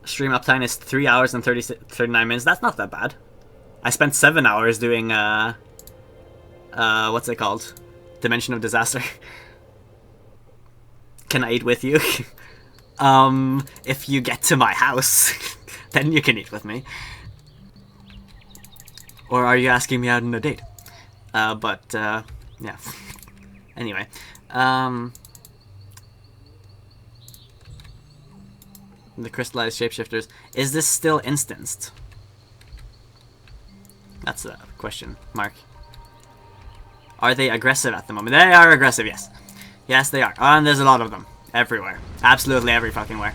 Stream uptime is 3 hours and 39 minutes. That's not that bad. I spent 7 hours doing, what's it called? Dimension of Disaster. Can I eat with you? If you get to my house, then you can eat with me. Or are you asking me out on a date? Yeah. Anyway. The crystallized shapeshifters. Is this still instanced? That's a question mark. Are they aggressive at the moment? They are aggressive, yes. Yes, they are. And there's a lot of them. Everywhere. Absolutely every fucking where.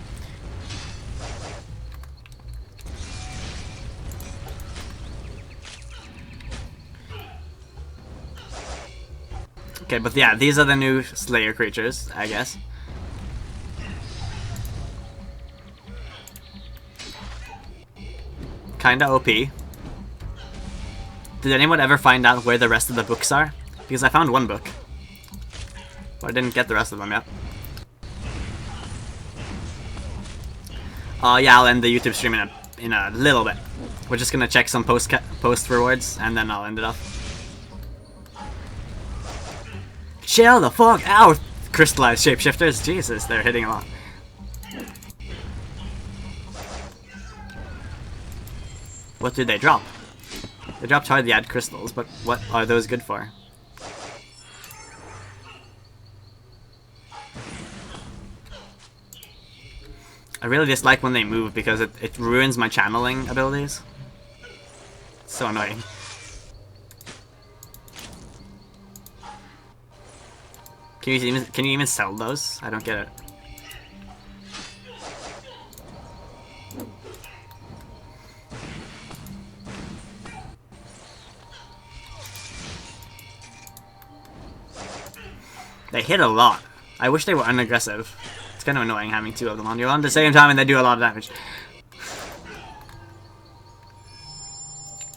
Okay, but yeah, these are the new Slayer creatures, I guess. Kinda OP. Did anyone ever find out where the rest of the books are? Because I found one book. But I didn't get the rest of them yet. Yeah, I'll end the YouTube stream in a little bit. We're just gonna check some post rewards, and then I'll end it off. Chill the fuck out, crystallized shapeshifters. Jesus, they're hitting a lot. What do they drop? They drop Tarddiad crystals, but what are those good for? I really dislike when they move because it ruins my channeling abilities. It's so annoying. Can you even sell those? I don't get it. They hit a lot. I wish they were unaggressive. It's kind of annoying having two of them on you at the same time and they do a lot of damage.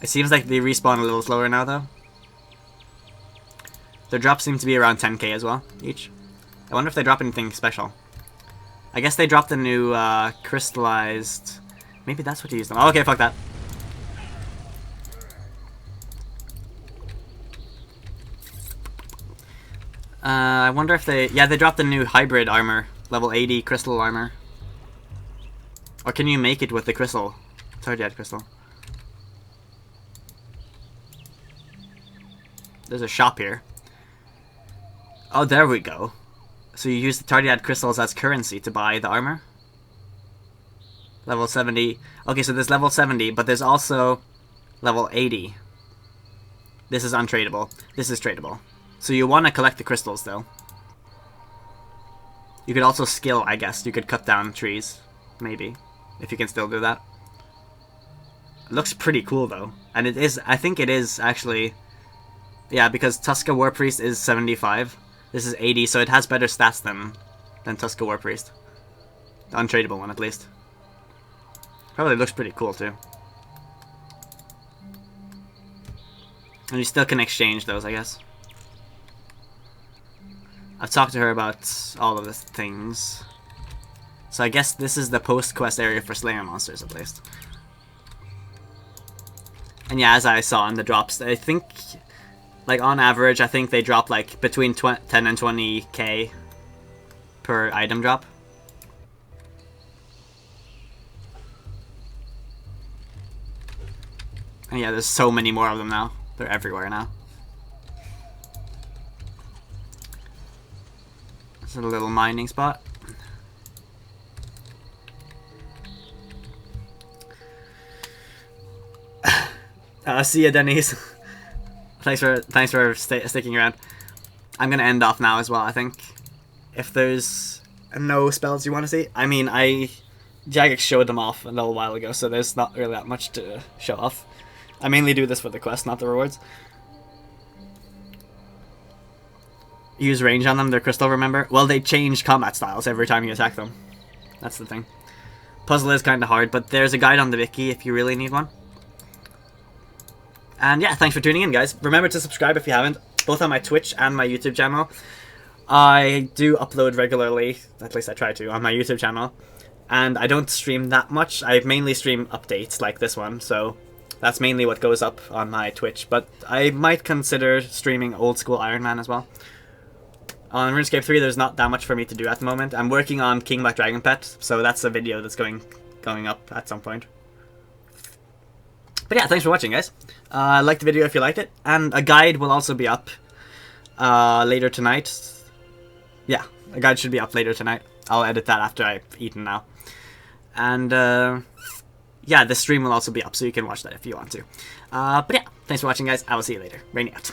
It seems like they respawn a little slower now though. Their drops seem to be around 10k as well, each. I wonder if they drop anything special. I guess they dropped the new crystallized... Maybe that's what you use them. Oh, okay, fuck that. I wonder if they... Yeah, they dropped the new hybrid armor. Level 80 crystal armor. Or can you make it with the crystal? Tarddiad crystal. There's a shop here. Oh, there we go. So you use the Tarddiad crystals as currency to buy the armor? Level 70. Okay, so there's level 70, but there's also level 80. This is untradeable. This is tradable. So you want to collect the crystals, though. You could also skill, I guess. You could cut down trees. Maybe. If you can still do that. It looks pretty cool, though. And it is... I think it is, actually... Yeah, because Tuska War Priest is 75. This is 80, so it has better stats than Tuska War Priest. The untradeable one, at least. Probably looks pretty cool, too. And you still can exchange those, I guess. I've talked to her about all of the things. So I guess this is the post-quest area for Slayer monsters, at least. And yeah, as I saw in the drops, I think, like, on average, I think they drop, like, between 10 and 20k per item drop. And yeah, there's so many more of them now. They're everywhere now. It's a little mining spot. See ya, Denise. thanks for sticking around. I'm gonna end off now as well, I think. If there's no spells you want to see. I mean, Jagex showed them off a little while ago, so there's not really that much to show off. I mainly do this for the quest, not the rewards. Use range on them, they're crystal, remember? Well, they change combat styles every time you attack them. That's the thing. Puzzle is kind of hard, but there's a guide on the wiki if you really need one. And yeah, thanks for tuning in, guys. Remember to subscribe if you haven't, both on my Twitch and my YouTube channel. I do upload regularly, at least I try to, on my YouTube channel. And I don't stream that much. I mainly stream updates like this one, so that's mainly what goes up on my Twitch. But I might consider streaming old school Iron Man as well. On RuneScape 3, there's not that much for me to do at the moment. I'm working on King Black Dragon Pet, so that's a video that's going up at some point. But yeah, thanks for watching, guys. Like the video if you liked it, and a guide will also be up later tonight. Yeah, a guide should be up later tonight. I'll edit that after I've eaten now. And yeah, the stream will also be up, so you can watch that if you want to. But yeah, thanks for watching, guys. I will see you later. Rainy out.